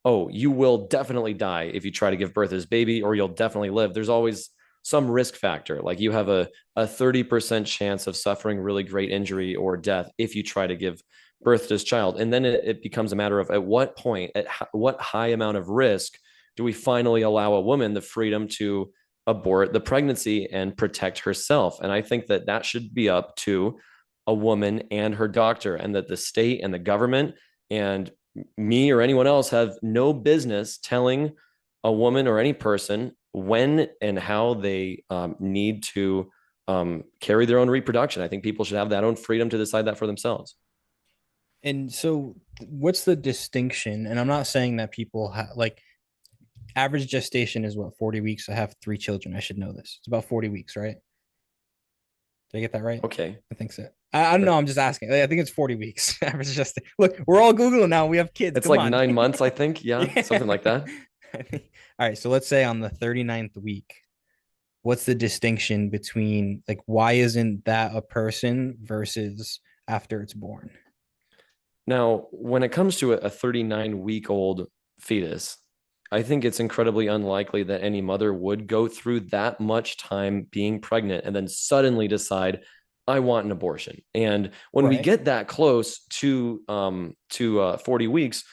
oh, you will definitely die if you try to give birth to this baby, or you'll definitely live. There's always some risk factor. Like, you have a 30% chance of suffering really great injury or death if you try to give birth to this child. And then it becomes a matter of at what point, what high amount of risk do we finally allow a woman the freedom to abort the pregnancy and protect herself? And I think that should be up to a woman and her doctor, and that the state and the government and me or anyone else have no business telling a woman or any person when and how they need to carry their own reproduction. I think people should have that own freedom to decide that for themselves. And so, what's the distinction? And I'm not saying that people like average gestation is what, 40 weeks. I have 3 children. I should know this. It's about 40 weeks, right? Did I get that right? Okay. I think so. I don't know. I'm just asking. I think it's 40 weeks. Average gestation. Look, we're all Googling now. We have kids. It's Come like on. 9 months, I think. Yeah, something like that. All right. So let's say on the 39th week, what's the distinction between, like, why isn't that a person versus after it's born? Now, when it comes to a 39-week-old fetus, I think it's incredibly unlikely that any mother would go through that much time being pregnant and then suddenly decide, I want an abortion. And when we get that close to 40 weeks,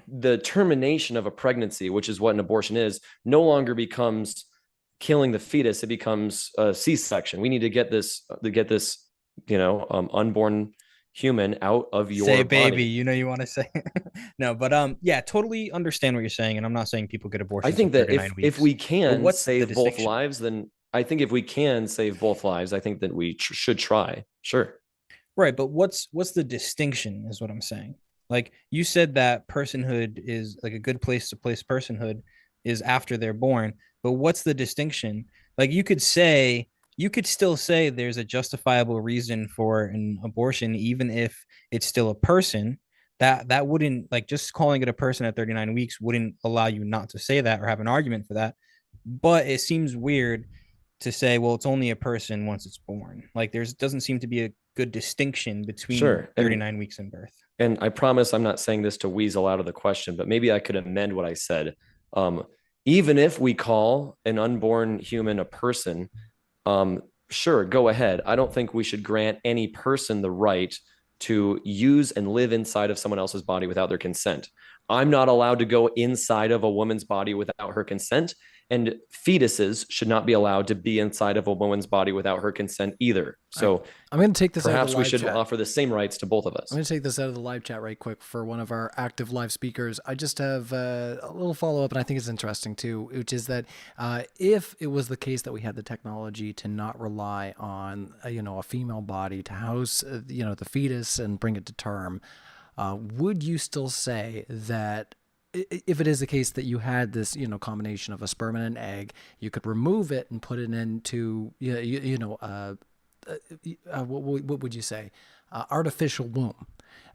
the termination of a pregnancy, which is what an abortion is, no longer becomes killing the fetus. It becomes a C-section. We need to get this unborn human out of your say body. baby, you want to say no, but yeah, totally understand what you're saying, and I'm not saying people get abortions. I think that if we can save both lives, then I think that we should try. Sure. Right, but what's the distinction is what I'm saying. Like, you said that personhood is, like, a good place to place personhood is after they're born, but what's the distinction? Like, you could still say there's a justifiable reason for an abortion, even if it's still a person. That wouldn't, like, just calling it a person at 39 weeks wouldn't allow you not to say that or have an argument for that. But it seems weird to say, well, it's only a person once it's born. Like, doesn't seem to be a good distinction between 39 weeks and birth. And I promise I'm not saying this to weasel out of the question, but maybe I could amend what I said. Even if we call an unborn human a person, sure, go ahead. I don't think we should grant any person the right to use and live inside of someone else's body without their consent. I'm not allowed to go inside of a woman's body without her consent, and fetuses should not be allowed to be inside of a woman's body without her consent either. So I'm going to take this. Perhaps we should offer the same rights to both of us. I'm going to take this out of the live chat right quick for one of our active live speakers. I just have a little follow up, and I think it's interesting too, which is that if it was the case that we had the technology to not rely on a female body to house the fetus and bring it to term, would you still say that if it is the case that you had this, combination of a sperm and an egg, you could remove it and put it into, what would you say? Artificial womb.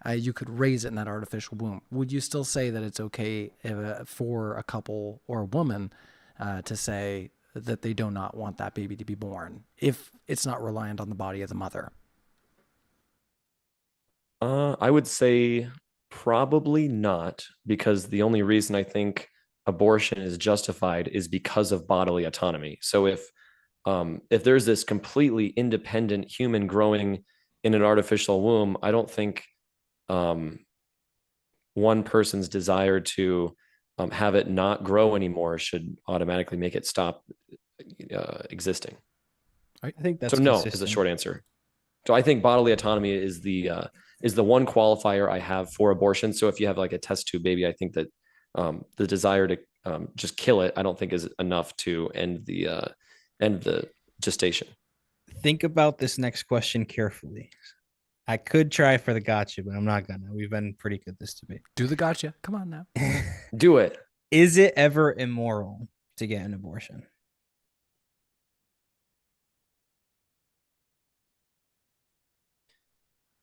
You could raise it in that artificial womb. Would you still say that it's okay for a couple or a woman to say that they do not want that baby to be born if it's not reliant on the body of the mother? I would say probably not, because the only reason I think abortion is justified is because of bodily autonomy. So if there's this completely independent human growing in an artificial womb, I don't think one person's desire to have it not grow anymore should automatically make it stop existing. I think that's so. No is the short answer. So I think bodily autonomy is the one qualifier I have for abortion. So if you have like a test tube baby, I think that the desire to just kill it, I don't think is enough to end the gestation. Think about this next question carefully. I could try for the gotcha, but I'm not gonna. We've been pretty good this debate. Do the gotcha. Come on now. Do it. Is it ever immoral to get an abortion?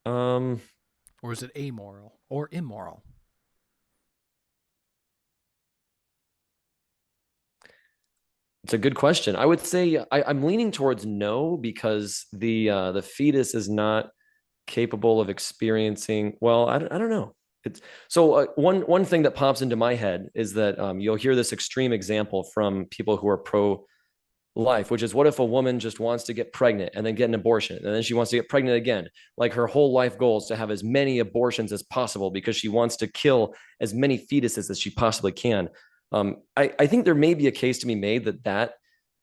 Or is it amoral or immoral? It's a good question. I would say I'm leaning towards no, because the fetus is not capable of experiencing. Well, I don't know. It's so one thing that pops into my head is that you'll hear this extreme example from people who are pro life, which is, what if a woman just wants to get pregnant and then get an abortion, and then she wants to get pregnant again? Like, her whole life goal is to have as many abortions as possible because she wants to kill as many fetuses as she possibly can. I think there may be a case to be made that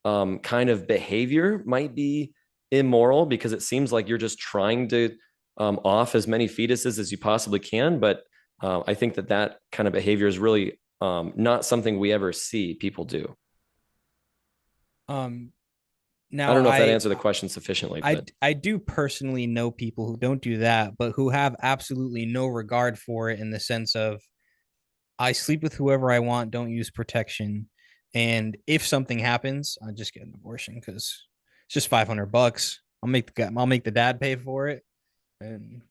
kind of behavior might be immoral, because it seems like you're just trying to off as many fetuses as you possibly can. But I think that kind of behavior is really not something we ever see people do. Now I don't know if that answered the question sufficiently. But I do personally know people who don't do that, but who have absolutely no regard for it, in the sense of, I sleep with whoever I want, don't use protection, and if something happens, I just get an abortion because it's just $500. I'll make the dad pay for it, and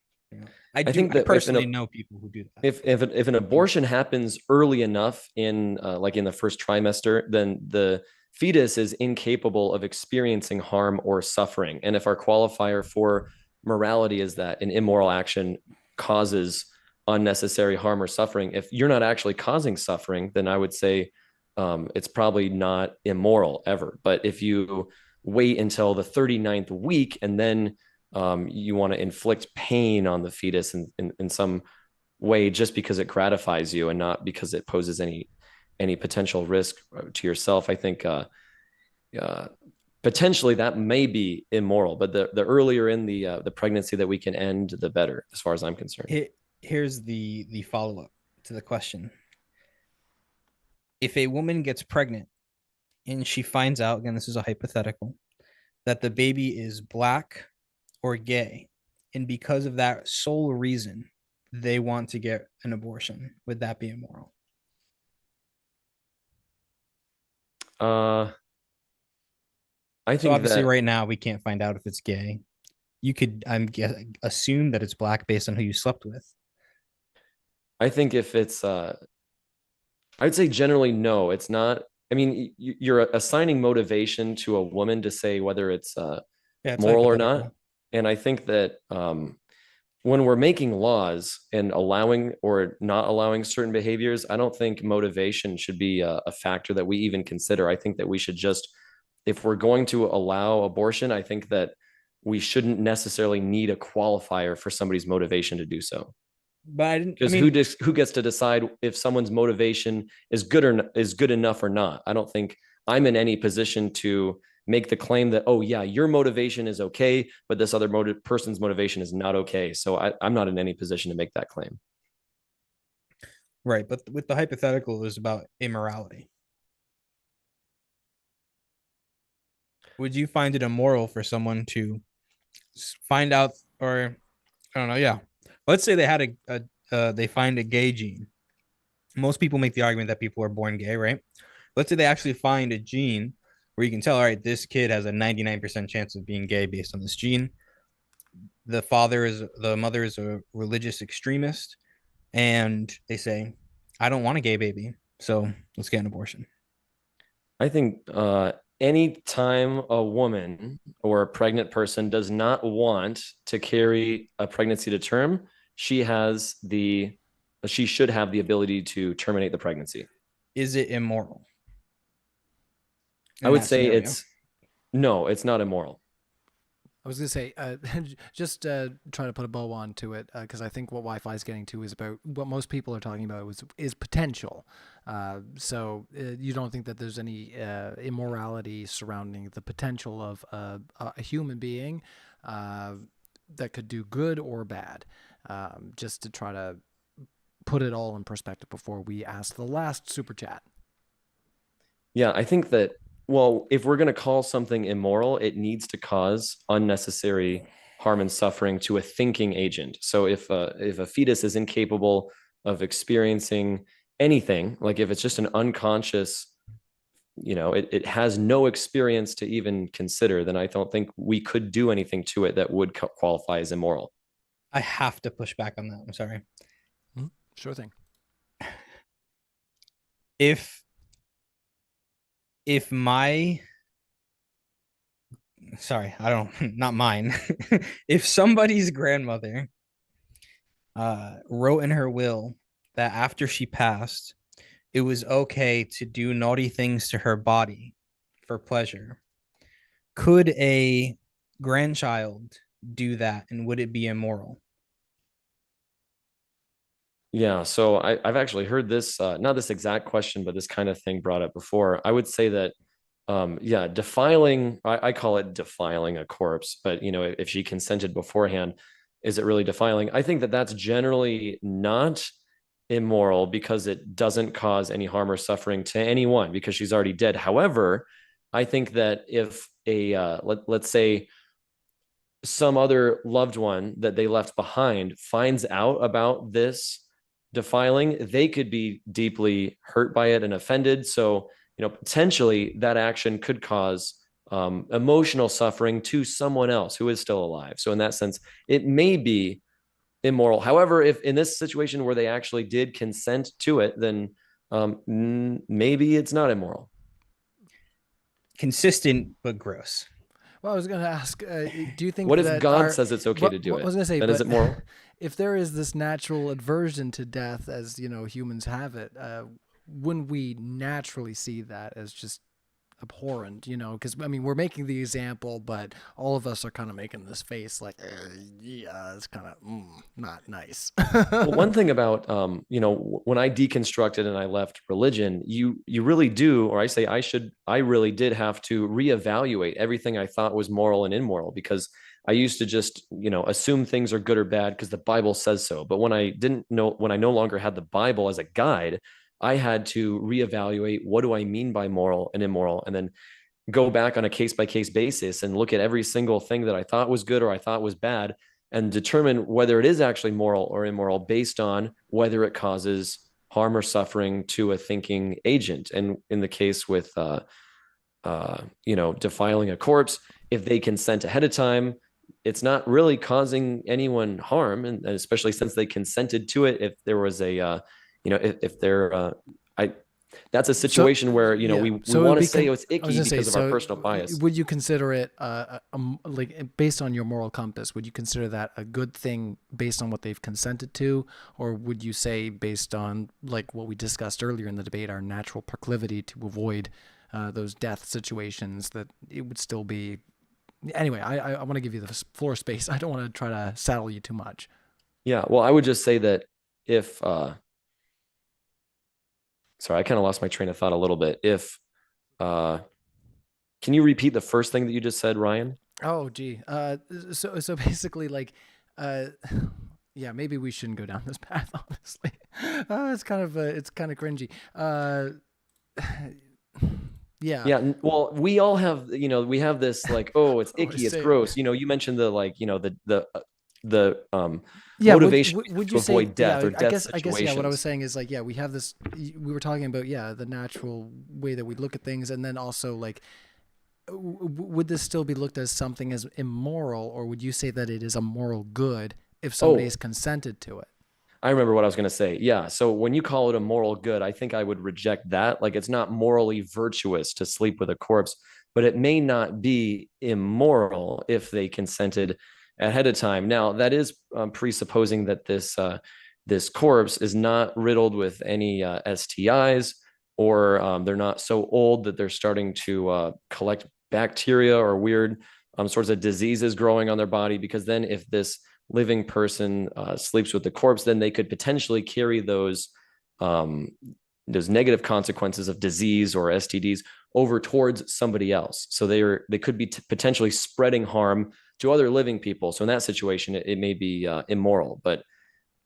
I think I personally know people who do that. If an abortion happens early enough in like in the first trimester, then the fetus is incapable of experiencing harm or suffering. And if our qualifier for morality is that an immoral action causes unnecessary harm or suffering, if you're not actually causing suffering, then I would say it's probably not immoral ever. But if you wait until the 39th week and then you want to inflict pain on the fetus in some way just because it gratifies you and not because it poses any potential risk to yourself, I think potentially that may be immoral. But the earlier in the pregnancy that we can end, the better, as far as I'm concerned. Here's the follow-up to the question. If a woman gets pregnant and she finds out, again, this is a hypothetical, that the baby is black or gay, and because of that sole reason they want to get an abortion, would that be immoral? I think so obviously right now we can't find out if it's gay. You could, assume that it's black based on who you slept with. I think if it's I'd say generally no, it's not. I mean, you're assigning motivation to a woman to say whether it's moral or not. And I think that when we're making laws and allowing or not allowing certain behaviors, I don't think motivation should be a factor that we even consider. I think that we should just, if we're going to allow abortion, I think that we shouldn't necessarily need a qualifier for somebody's motivation to do so. But because who gets to decide if someone's motivation is good enough or not? I don't think I'm in any position to make the claim that, oh yeah, your motivation is okay, but this other person's motivation is not okay. So I'm not in any position to make that claim. Right, but with the hypothetical, it was about immorality. Would you find it immoral for someone to find out, or I don't know, yeah, let's say they had they find a gay gene. Most people make the argument that people are born gay, right? Let's say they actually find a gene where you can tell, all right, this kid has a 99% chance of being gay based on this gene. The mother is a religious extremist, and they say, I don't want a gay baby, so let's get an abortion. I think anytime a woman or a pregnant person does not want to carry a pregnancy to term, she should have the ability to terminate the pregnancy. Is it immoral? I would say it's not immoral. I was going to say, just trying to put a bow on to it, because I think what Wi-Fi is getting to is about what most people are talking about is potential. So you don't think that there's any immorality surrounding the potential of a human being that could do good or bad, just to try to put it all in perspective before we ask the last super chat. Yeah, I think that, well, if we're going to call something immoral, it needs to cause unnecessary harm and suffering to a thinking agent. So if a fetus is incapable of experiencing anything, like if it's just an unconscious, it has no experience to even consider, then I don't think we could do anything to it that would qualify as immoral. I have to push back on that. I'm sorry. Sure thing. If my sorry, I don't not mine. If somebody's grandmother wrote in her will that after she passed, it was okay to do naughty things to her body for pleasure, could a grandchild do that and would it be immoral? Yeah, so I've actually heard this, not this exact question, but this kind of thing brought up before. I would say that, yeah, defiling, I call it defiling a corpse, but if she consented beforehand, is it really defiling? I think that that's generally not immoral because it doesn't cause any harm or suffering to anyone because she's already dead. However, I think that if let's say some other loved one that they left behind finds out about this defiling, they could be deeply hurt by it and offended. So, potentially that action could cause emotional suffering to someone else who is still alive. So, in that sense, it may be immoral. However, if in this situation where they actually did consent to it, then maybe it's not immoral. Consistent but gross. Well, I was going to ask, do you think What if that God says it's okay to do what it? I was going to say, Then but is it moral? if there is this natural aversion to death, as humans have it, wouldn't we naturally see that as just abhorrent? Because I mean, we're making the example, but all of us are kind of making this face like, yeah, it's kind of not nice. Well, one thing about when I deconstructed and I left religion, you really do, or I really did have to reevaluate everything I thought was moral and immoral because I used to just assume things are good or bad because the Bible says so. But when I no longer had the Bible as a guide, I had to reevaluate what do I mean by moral and immoral, and then go back on a case by case basis and look at every single thing that I thought was good or I thought was bad and determine whether it is actually moral or immoral based on whether it causes harm or suffering to a thinking agent. And in the case with, defiling a corpse, if they consent ahead of time, it's not really causing anyone harm, and especially since they consented to it. If there was if they're, I that's a situation where we want to say it's icky because of our personal bias. Would you consider it like based on your moral compass? Would you consider that a good thing based on what they've consented to, or would you say based on like what we discussed earlier in the debate, our natural proclivity to avoid those death situations, that it would still be? Anyway, I want to give you the floor space. I don't want to try to saddle you too much. Yeah, well, I would just say that if sorry, I kind of lost my train of thought a little bit. If can you repeat the first thing that you just said, Ryan? Oh, gee. So basically, like, yeah, maybe we shouldn't go down this path. Honestly, it's kind of cringy. Yeah. Yeah. Well, we all have, we have this like, oh, it's icky, it's gross. You mentioned the like, the Yeah, motivation would to you say, avoid death yeah, or death I guess, yeah, what I was situations. saying is like, yeah, we have this, we were talking about, yeah, the natural way that we look at things. And then also like, would this still be looked as something as immoral, or would you say that it is a moral good if somebody Oh, has consented to it? I remember what I was going to say. Yeah. So when you call it a moral good, I think I would reject that. Like it's not morally virtuous to sleep with a corpse, but it may not be immoral if they consented ahead of time. Now, that is presupposing that this corpse is not riddled with any STIs, or they're not so old that they're starting to collect bacteria or weird sorts of diseases growing on their body. Because then, if this living person sleeps with the corpse, then they could potentially carry those negative consequences of disease or STDs over towards somebody else. So they could be potentially spreading harm to other living people. So in that situation, it may be immoral. But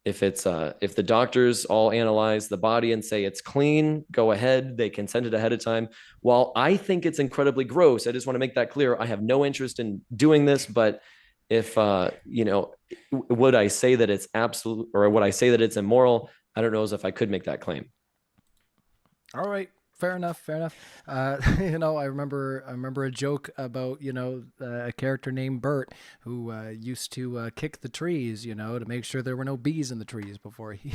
If the doctors all analyze the body and say it's clean, go ahead. They consented ahead of time. While I think it's incredibly gross, I just want to make that clear. I have no interest in doing this, but if would I say that it's absolute, or would I say that it's immoral? I don't know as if I could make that claim. All right. Fair enough. Fair enough. I remember a joke about, a character named Bert who used to kick the trees, to make sure there were no bees in the trees before he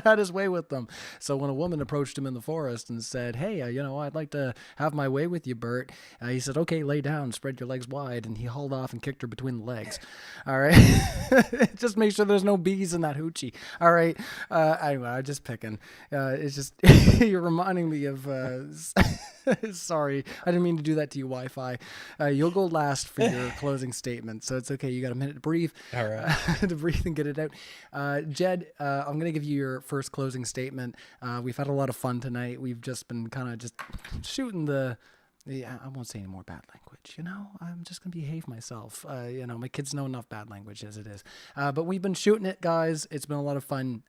had his way with them. So when a woman approached him in the forest and said, "Hey, I'd like to have my way with you, Bert," he said, "Okay, lay down, spread your legs wide," and he hauled off and kicked her between the legs. All right. Just make sure there's no bees in that hoochie. All right. Anyway, I'm just picking. It's just, you're reminding me of, sorry, I didn't mean to do that to you, Wi-Fi. You'll go last for your closing statement, so it's okay. You got a minute to breathe. All right. To breathe and get it out. Jed, I'm going to give you your first closing statement. We've had a lot of fun tonight. We've just been kind of just shooting I won't say any more bad language, I'm just going to behave myself. My kids know enough bad language as it is. But we've been shooting it, guys. It's been a lot of fun.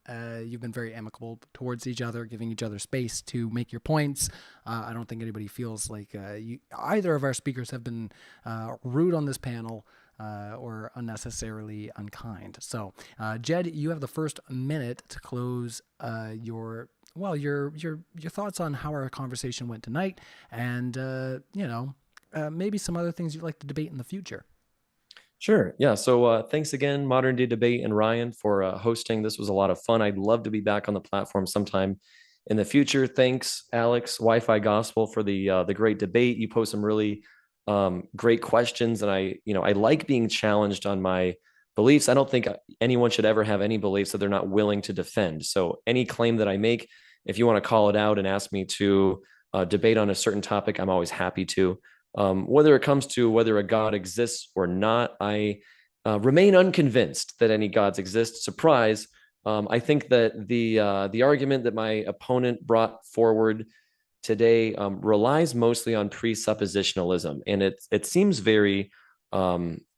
You've been very amicable towards each other, giving each other space to make your points. I don't think anybody feels like either of our speakers have been rude on this panel or unnecessarily unkind. So, Jed, you have the first minute to close your thoughts on how our conversation went tonight, and maybe some other things you'd like to debate in the future. Sure. Yeah. So thanks again, Modern Day Debate, and Ryan for hosting. This was a lot of fun. I'd love to be back on the platform sometime in the future. Thanks, Alex, Wi-Fi Gospel, for the great debate. You posed some really great questions, and I like being challenged on my beliefs. I don't think anyone should ever have any beliefs that they're not willing to defend. So any claim that I make, if you want to call it out and ask me to debate on a certain topic, I'm always happy to. Whether it comes to whether a God exists or not, I remain unconvinced that any gods exist. Surprise. I think that the argument that my opponent brought forward today relies mostly on presuppositionalism, and it seems very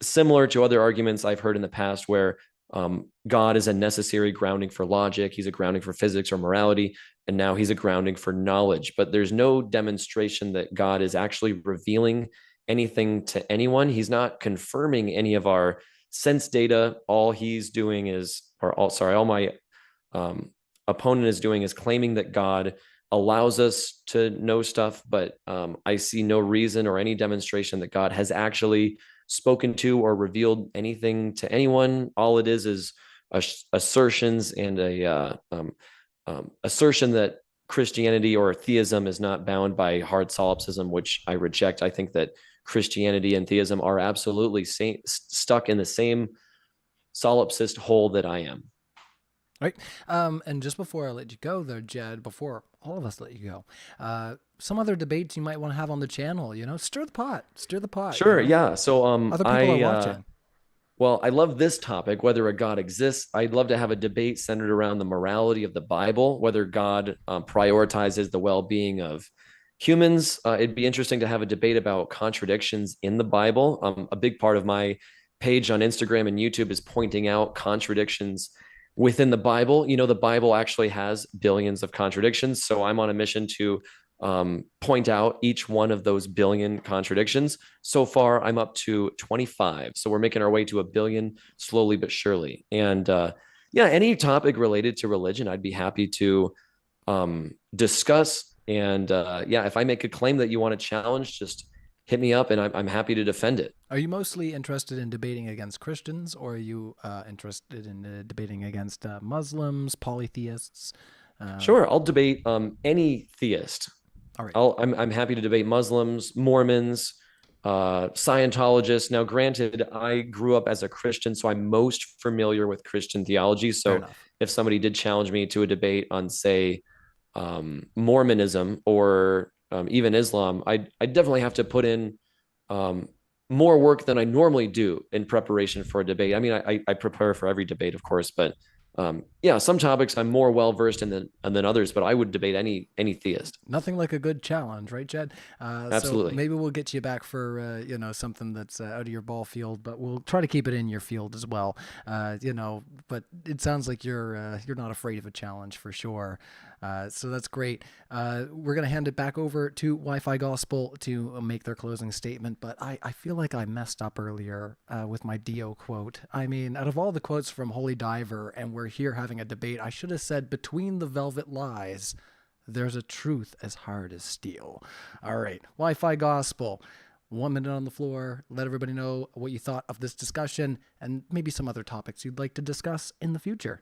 similar to other arguments I've heard in the past, where God is a necessary grounding for logic, he's a grounding for physics or morality, and now he's a grounding for knowledge. But there's no demonstration that God is actually revealing anything to anyone. He's not confirming any of our sense data. All he's doing is, all my opponent is doing is claiming that God allows us to know stuff, but I see no reason or any demonstration that God has actually spoken to or revealed anything to anyone. All it is assertions and a assertion that Christianity or theism is not bound by hard solipsism, which I reject. I think that Christianity and theism are absolutely stuck in the same solipsist hole that I am. Right. And just before I let you go there, Jed, before all of us let you go, some other debates you might want to have on the channel, stir the pot. Sure. Yeah. So other people are watching. Well, I love this topic, whether a God exists. I'd love to have a debate centered around the morality of the Bible, whether God prioritizes the well-being of humans. It'd be interesting to have a debate about contradictions in the Bible. A big part of my page on Instagram and YouTube is pointing out contradictions within the Bible. The Bible actually has billions of contradictions. So I'm on a mission to point out each one of those billion contradictions. So far, I'm up to 25. So we're making our way to 1 billion slowly but surely. And any topic related to religion, I'd be happy to discuss. And if I make a claim that you want to challenge, just hit me up and I'm happy to defend it. Are you mostly interested in debating against Christians, or are you interested in debating against Muslims, polytheists? Sure, I'll debate any theist. All right. I'm happy to debate Muslims, Mormons, Scientologists. Now, granted, I grew up as a Christian, so I'm most familiar with Christian theology. So if somebody did challenge me to a debate on, say, Mormonism or even Islam, I definitely have to put in more work than I normally do in preparation for a debate. I mean, I prepare for every debate, of course, but Yeah, some topics I'm more well versed in than others, but I would debate any theist. Nothing like a good challenge, right, Jed? So Absolutely. maybe we'll get you back for something that's out of your ball field, but we'll try to keep it in your field as well. But it sounds like you're not afraid of a challenge for sure. So that's great. We're gonna hand it back over to Wi-Fi Gospel to make their closing statement, but I feel like I messed up earlier with my Dio quote. I mean, out of all the quotes from Holy Diver, and we're here having a debate, I should have said between the velvet lies, there's a truth as hard as steel. All right, Wi-Fi Gospel. 1 minute on the floor. Let everybody know what you thought of this discussion and maybe some other topics you'd like to discuss in the future.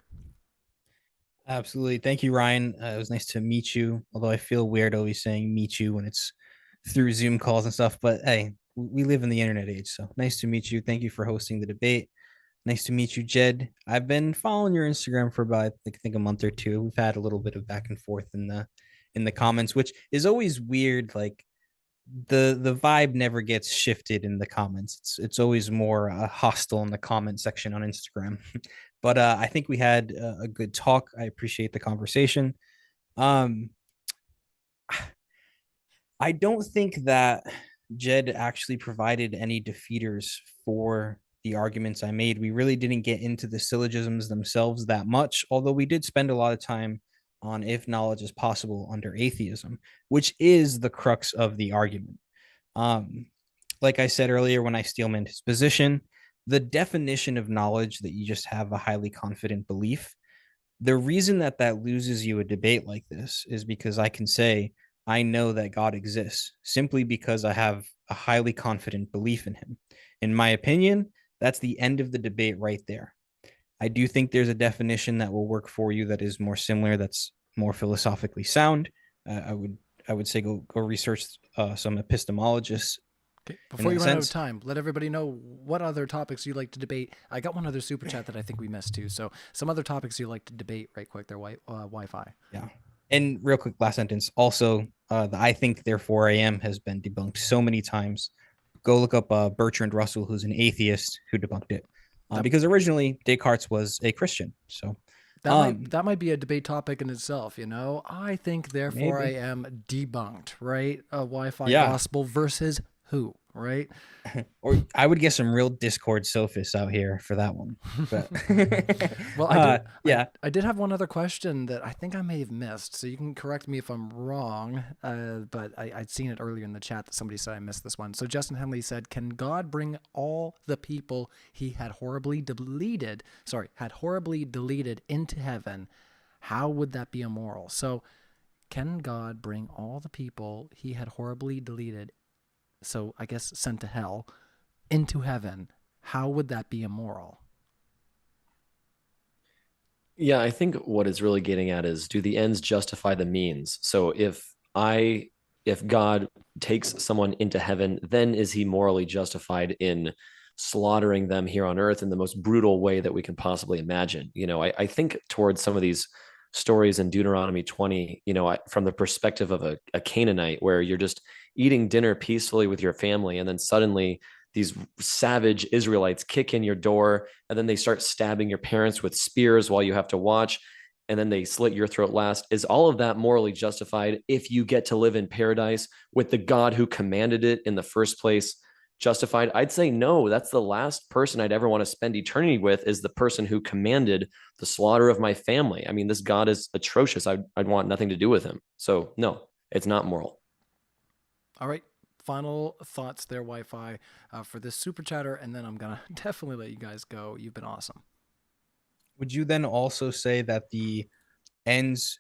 Absolutely. Thank you, Ryan. It was nice to meet you, although I feel weird always saying meet you when it's through Zoom calls and stuff. But hey, we live in the internet age. So nice to meet you. Thank you for hosting the debate. Nice to meet you, Jed. I've been following your Instagram for about I think a month or two. We've had a little bit of back and forth in the comments, which is always weird. Like the vibe never gets shifted in the comments. It's always more hostile in the comment section on Instagram. But I think we had a good talk. I appreciate the conversation. Um, I don't think that Jed actually provided any defeaters for the arguments I made. We really didn't get into the syllogisms themselves that much, although we did spend a lot of time on if knowledge is possible under atheism, which is the crux of the argument. Like I said earlier, when I steelmaned his position, the definition of knowledge that you just have a highly confident belief, the reason that that loses you a debate like this is because I can say, I know that God exists simply because I have a highly confident belief in him. In my opinion, that's the end of the debate right there. I do think there's a definition that will work for you that is more similar, that's more philosophically sound. I would say go research some epistemologists. Okay. Before you run out of time, let everybody know what other topics you'd like to debate. I got one other super chat that I think we missed too. So some other topics you'd like to debate right quick. They're Wi-Fi. Yeah. And real quick, last sentence. Also, the I think therefore I am has been debunked so many times. Go look up Bertrand Russell, who's an atheist, who debunked it. Because originally Descartes was a Christian. So that might be a debate topic in itself. I think therefore maybe. I am debunked, right? Wi-Fi gospel versus who, right? Or I would get some real Discord sophists out here for that one. But well, I did have one other question that I think I may have missed. So you can correct me if I'm wrong. But I'd seen it earlier in the chat that somebody said I missed this one. So Justin Henley said, "Can God bring all the people he had horribly deleted into heaven? How would that be immoral?" So, can God bring all the people he had horribly deleted? So I guess sent to hell, into heaven? How would that be immoral? Yeah, I think what it's really getting at is, do the ends justify the means? So if God takes someone into heaven, then is he morally justified in slaughtering them here on earth in the most brutal way that we can possibly imagine? I think towards some of these stories in Deuteronomy 20, from the perspective of a Canaanite, where you're just eating dinner peacefully with your family, and then suddenly these savage Israelites kick in your door, and then they start stabbing your parents with spears while you have to watch, and then they slit your throat last. Is all of that morally justified if you get to live in paradise with the God who commanded it in the first place justified? I'd say no. That's the last person I'd ever want to spend eternity with, is the person who commanded the slaughter of my family. I mean, this God is atrocious. I'd want nothing to do with him. So no, it's not moral. All right. Final thoughts there, Wi-Fi, for this super chatter, and then I'm going to definitely let you guys go. You've been awesome. Would you then also say that the ends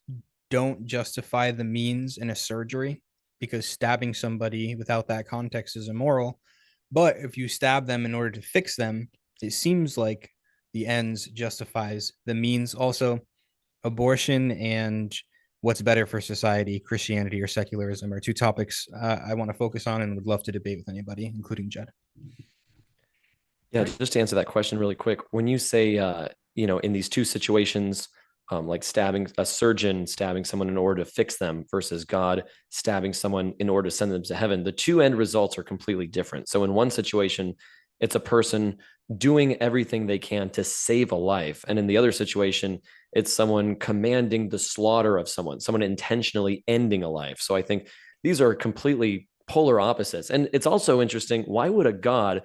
don't justify the means in a surgery? Because stabbing somebody without that context is immoral. But if you stab them in order to fix them, it seems like the ends justifies the means. Also, abortion and what's better for society, Christianity or secularism, are two topics I want to focus on and would love to debate with anybody, including Jed. Yeah, just to answer that question really quick, when you say, in these two situations, like a surgeon stabbing someone in order to fix them versus God stabbing someone in order to send them to heaven, the two end results are completely different. So in one situation, it's a person doing everything they can to save a life. And in the other situation, it's someone commanding the slaughter of someone intentionally ending a life. So I think these are completely polar opposites. And it's also interesting, why would a God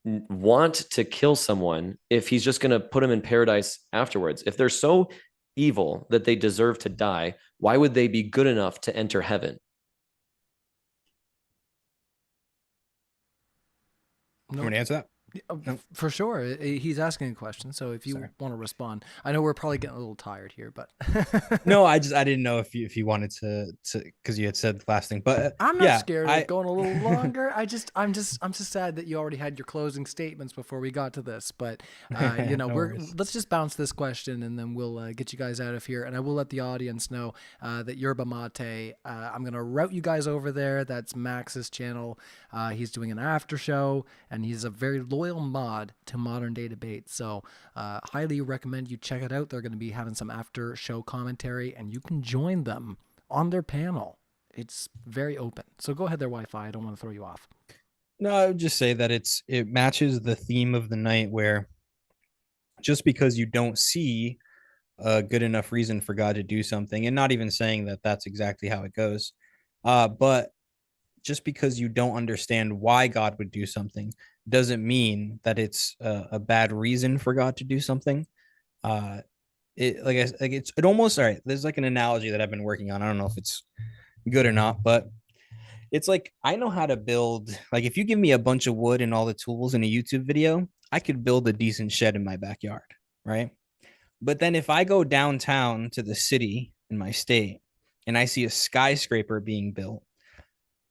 want to kill someone if he's just going to put them in paradise afterwards? If they're so evil that they deserve to die, why would they be good enough to enter heaven? You want to answer that? No. For sure. He's asking a question. So if you want to respond, I know we're probably getting a little tired here, but no, I didn't know if you wanted to, because you had said the last thing, but I'm not scared of going a little longer. I'm just sad that you already had your closing statements before we got to this, but let's just bounce this question and then we'll get you guys out of here. And I will let the audience know that Yerba Mate, I'm going to route you guys over there. That's Max's channel. He's doing an after show and he's a very loyal mod to Modern Day Debate, so highly recommend you check it out. They're going to be having some after show commentary and you can join them on their panel. It's very open, so go ahead there, Wi-Fi. I don't want to throw you off. No, I would just say that it matches the theme of the night, where just because you don't see a good enough reason for God to do something, and not even saying that that's exactly how it goes, but just because you don't understand why God would do something doesn't mean that it's a bad reason for God to do something. It almost, all right, there's like an analogy that I've been working on. I don't know if it's good or not, but it's like, I know how to build, like, if you give me a bunch of wood and all the tools in a YouTube video, I could build a decent shed in my backyard, right? But then if I go downtown to the city in my state and I see a skyscraper being built,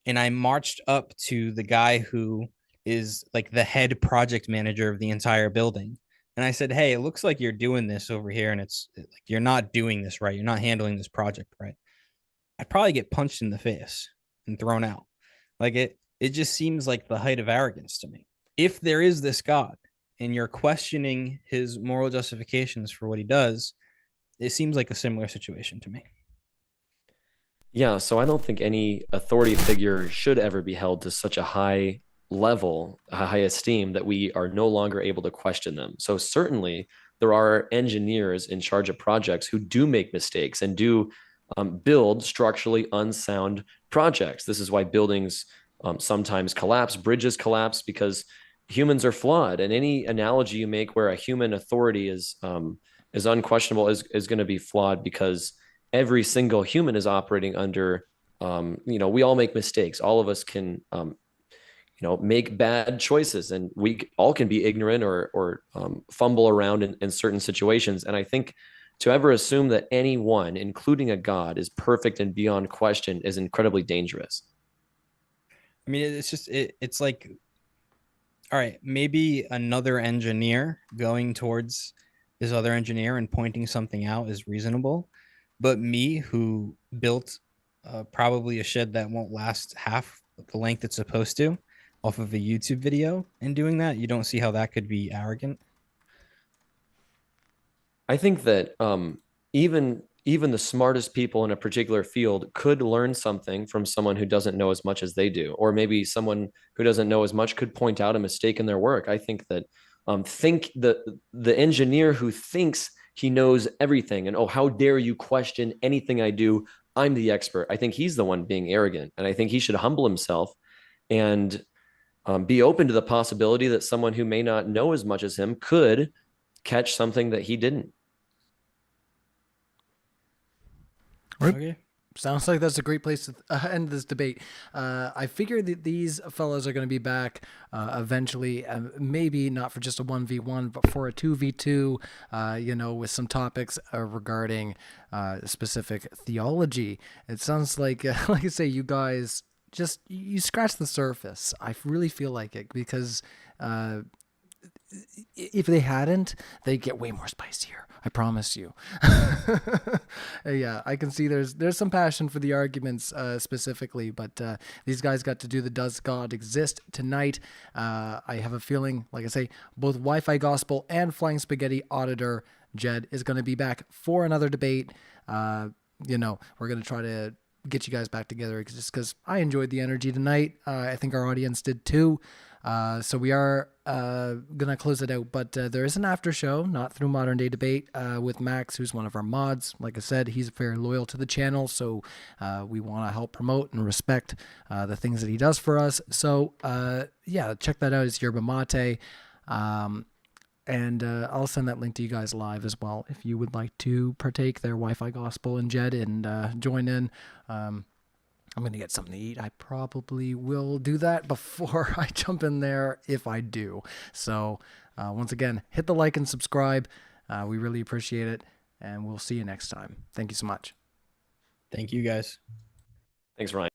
and I marched up to the guy who is like the head project manager of the entire building, and I said, hey, it looks like you're doing this over here, and it's like, you're not doing this right. You're not handling this project right. I'd probably get punched in the face and thrown out. Like, it just seems like the height of arrogance to me. If there is this God and you're questioning his moral justifications for what he does, it seems like a similar situation to me. Yeah, so I don't think any authority figure should ever be held to such a high level, a high esteem, that we are no longer able to question them. So certainly there are engineers in charge of projects who do make mistakes and do build structurally unsound projects. This is why buildings sometimes collapse, bridges collapse, because humans are flawed. And any analogy you make where a human authority is unquestionable is going to be flawed, because every single human is operating under, we all make mistakes. All of us can, make bad choices, and we all can be ignorant or fumble around in certain situations. And I think to ever assume that anyone, including a God, is perfect and beyond question is incredibly dangerous. I mean, it's just, it's like, all right, maybe another engineer going towards this other engineer and pointing something out is reasonable. But me, who built probably a shed that won't last half the length it's supposed to off of a YouTube video, and doing that, you don't see how that could be arrogant? I think that even the smartest people in a particular field could learn something from someone who doesn't know as much as they do, or maybe someone who doesn't know as much could point out a mistake in their work. I think that the engineer who thinks he knows everything and, oh, how dare you question anything I do? I'm the expert. I think he's the one being arrogant, and I think he should humble himself and be open to the possibility that someone who may not know as much as him could catch something that he didn't. Okay. Sounds like that's a great place to end this debate. I figure that these fellows are going to be back eventually, maybe not for just a 1v1, but for a 2v2, with some topics regarding specific theology. It sounds like I say, you guys you scratch the surface. I really feel like it, because if they hadn't, they'd get way more spicier. I promise you. Yeah, I can see there's some passion for the arguments specifically, but these guys got to do the Does God Exist tonight. I have a feeling, like I say, both Wi-Fi Gospel and Flying Spaghetti Auditor Jed is going to be back for another debate. We're going to try to get you guys back together just because I enjoyed the energy tonight. I think our audience did too. So we are going to close it out, but there is an after show, not through Modern Day Debate, with Max, who's one of our mods. Like I said, he's very loyal to the channel, so we want to help promote and respect the things that he does for us. So yeah, check that out. It's Yerba Mate. And I'll send that link to you guys live as well if you would like to partake their Wi-Fi Gospel and Jed and join in. I'm going to get something to eat. I probably will do that before I jump in there if I do. So once again, hit the like and subscribe. We really appreciate it. And we'll see you next time. Thank you so much. Thank you, guys. Thanks, Ryan.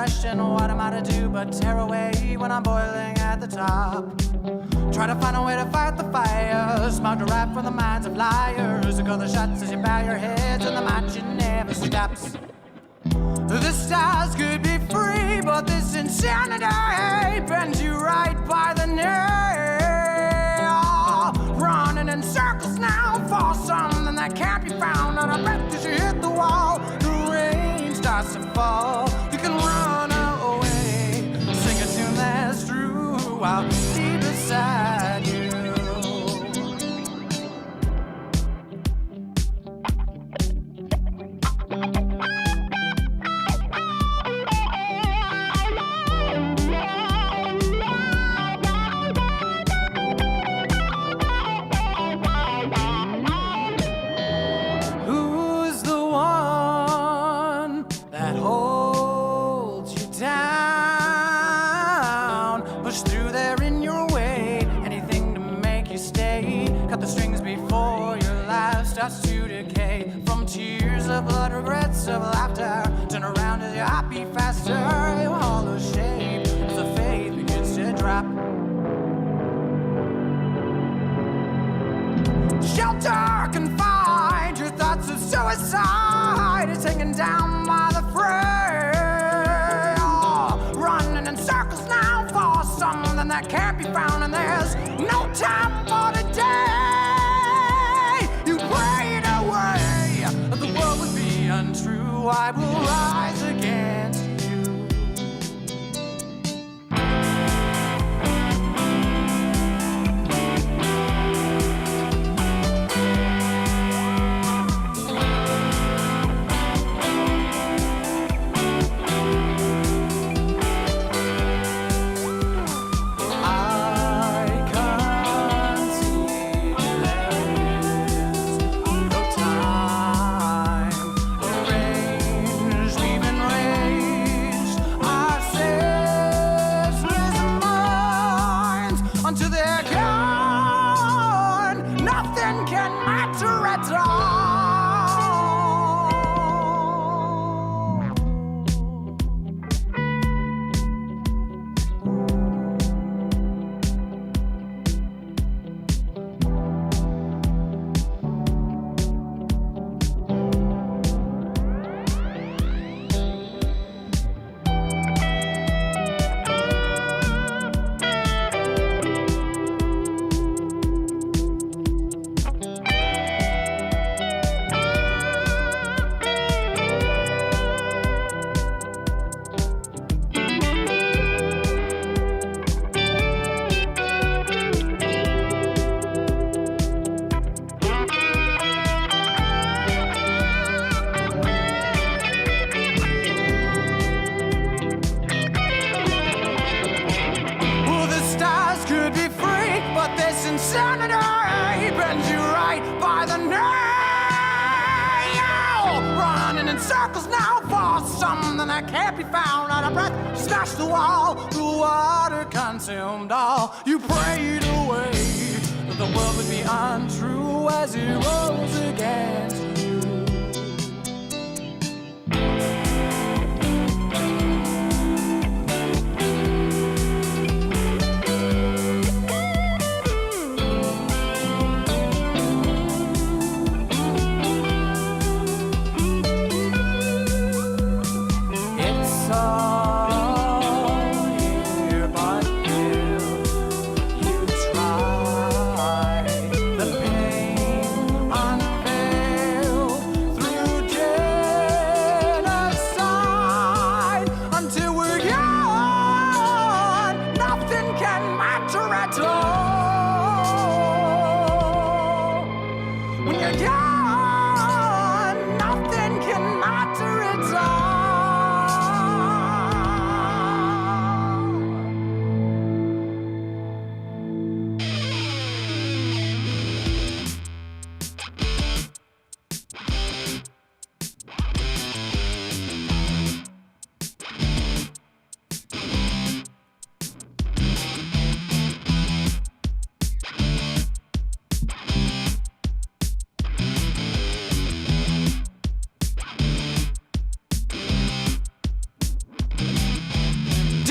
question, what am I to do but tear away when I'm boiling at the top? Try to find a way to fight the fire, smart derived from the minds of liars. You call the shots as you bow your heads, and the march never stops. The stars could be free, but this insanity bends you right by the knee. Running in circles now for something that can't be found. And I bet as you hit the wall, the rain starts to fall. You can run away, sing a tune that's true. I'll be beside you. To decay from tears of blood, regrets of laughter. Turn around as your heart beat faster. Your hollow shape as the faith begins to drop. Shelter can find your thoughts of suicide. It's hanging down by the frail. Running in circles now for something that can't be found, and there's no time for today. The world would be untrue. I will rise against you. Until they're gone, nothing can matter at all. Insanity bends you right by the nail. Running in circles now for something that can't be found. Out of breath, smashed the wall. The water consumed all. You prayed away that the world would be untrue as it rose against you.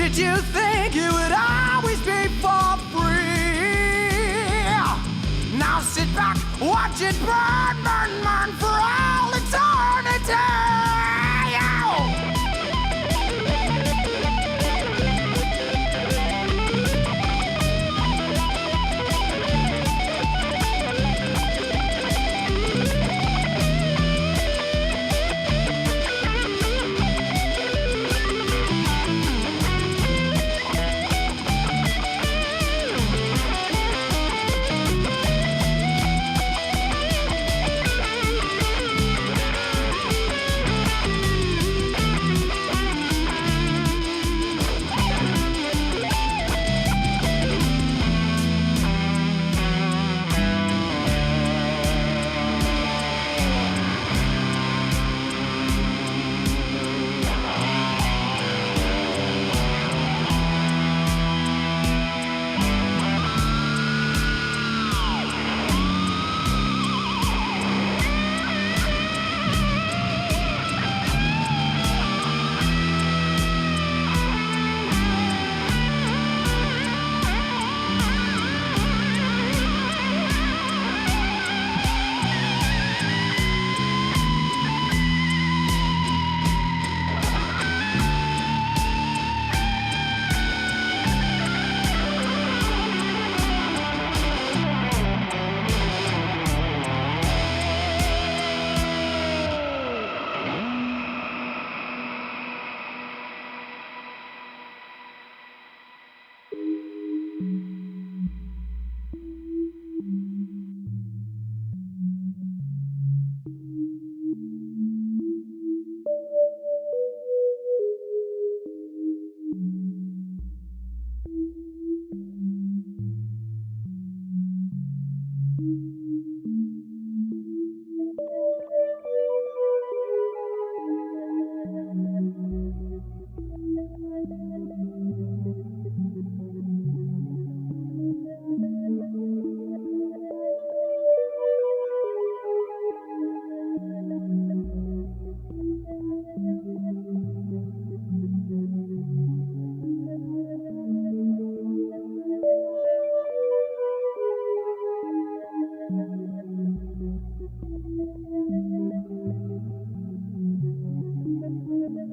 Did you think it would always be for free? Now sit back, watch it burn, burn, burn for all eternity.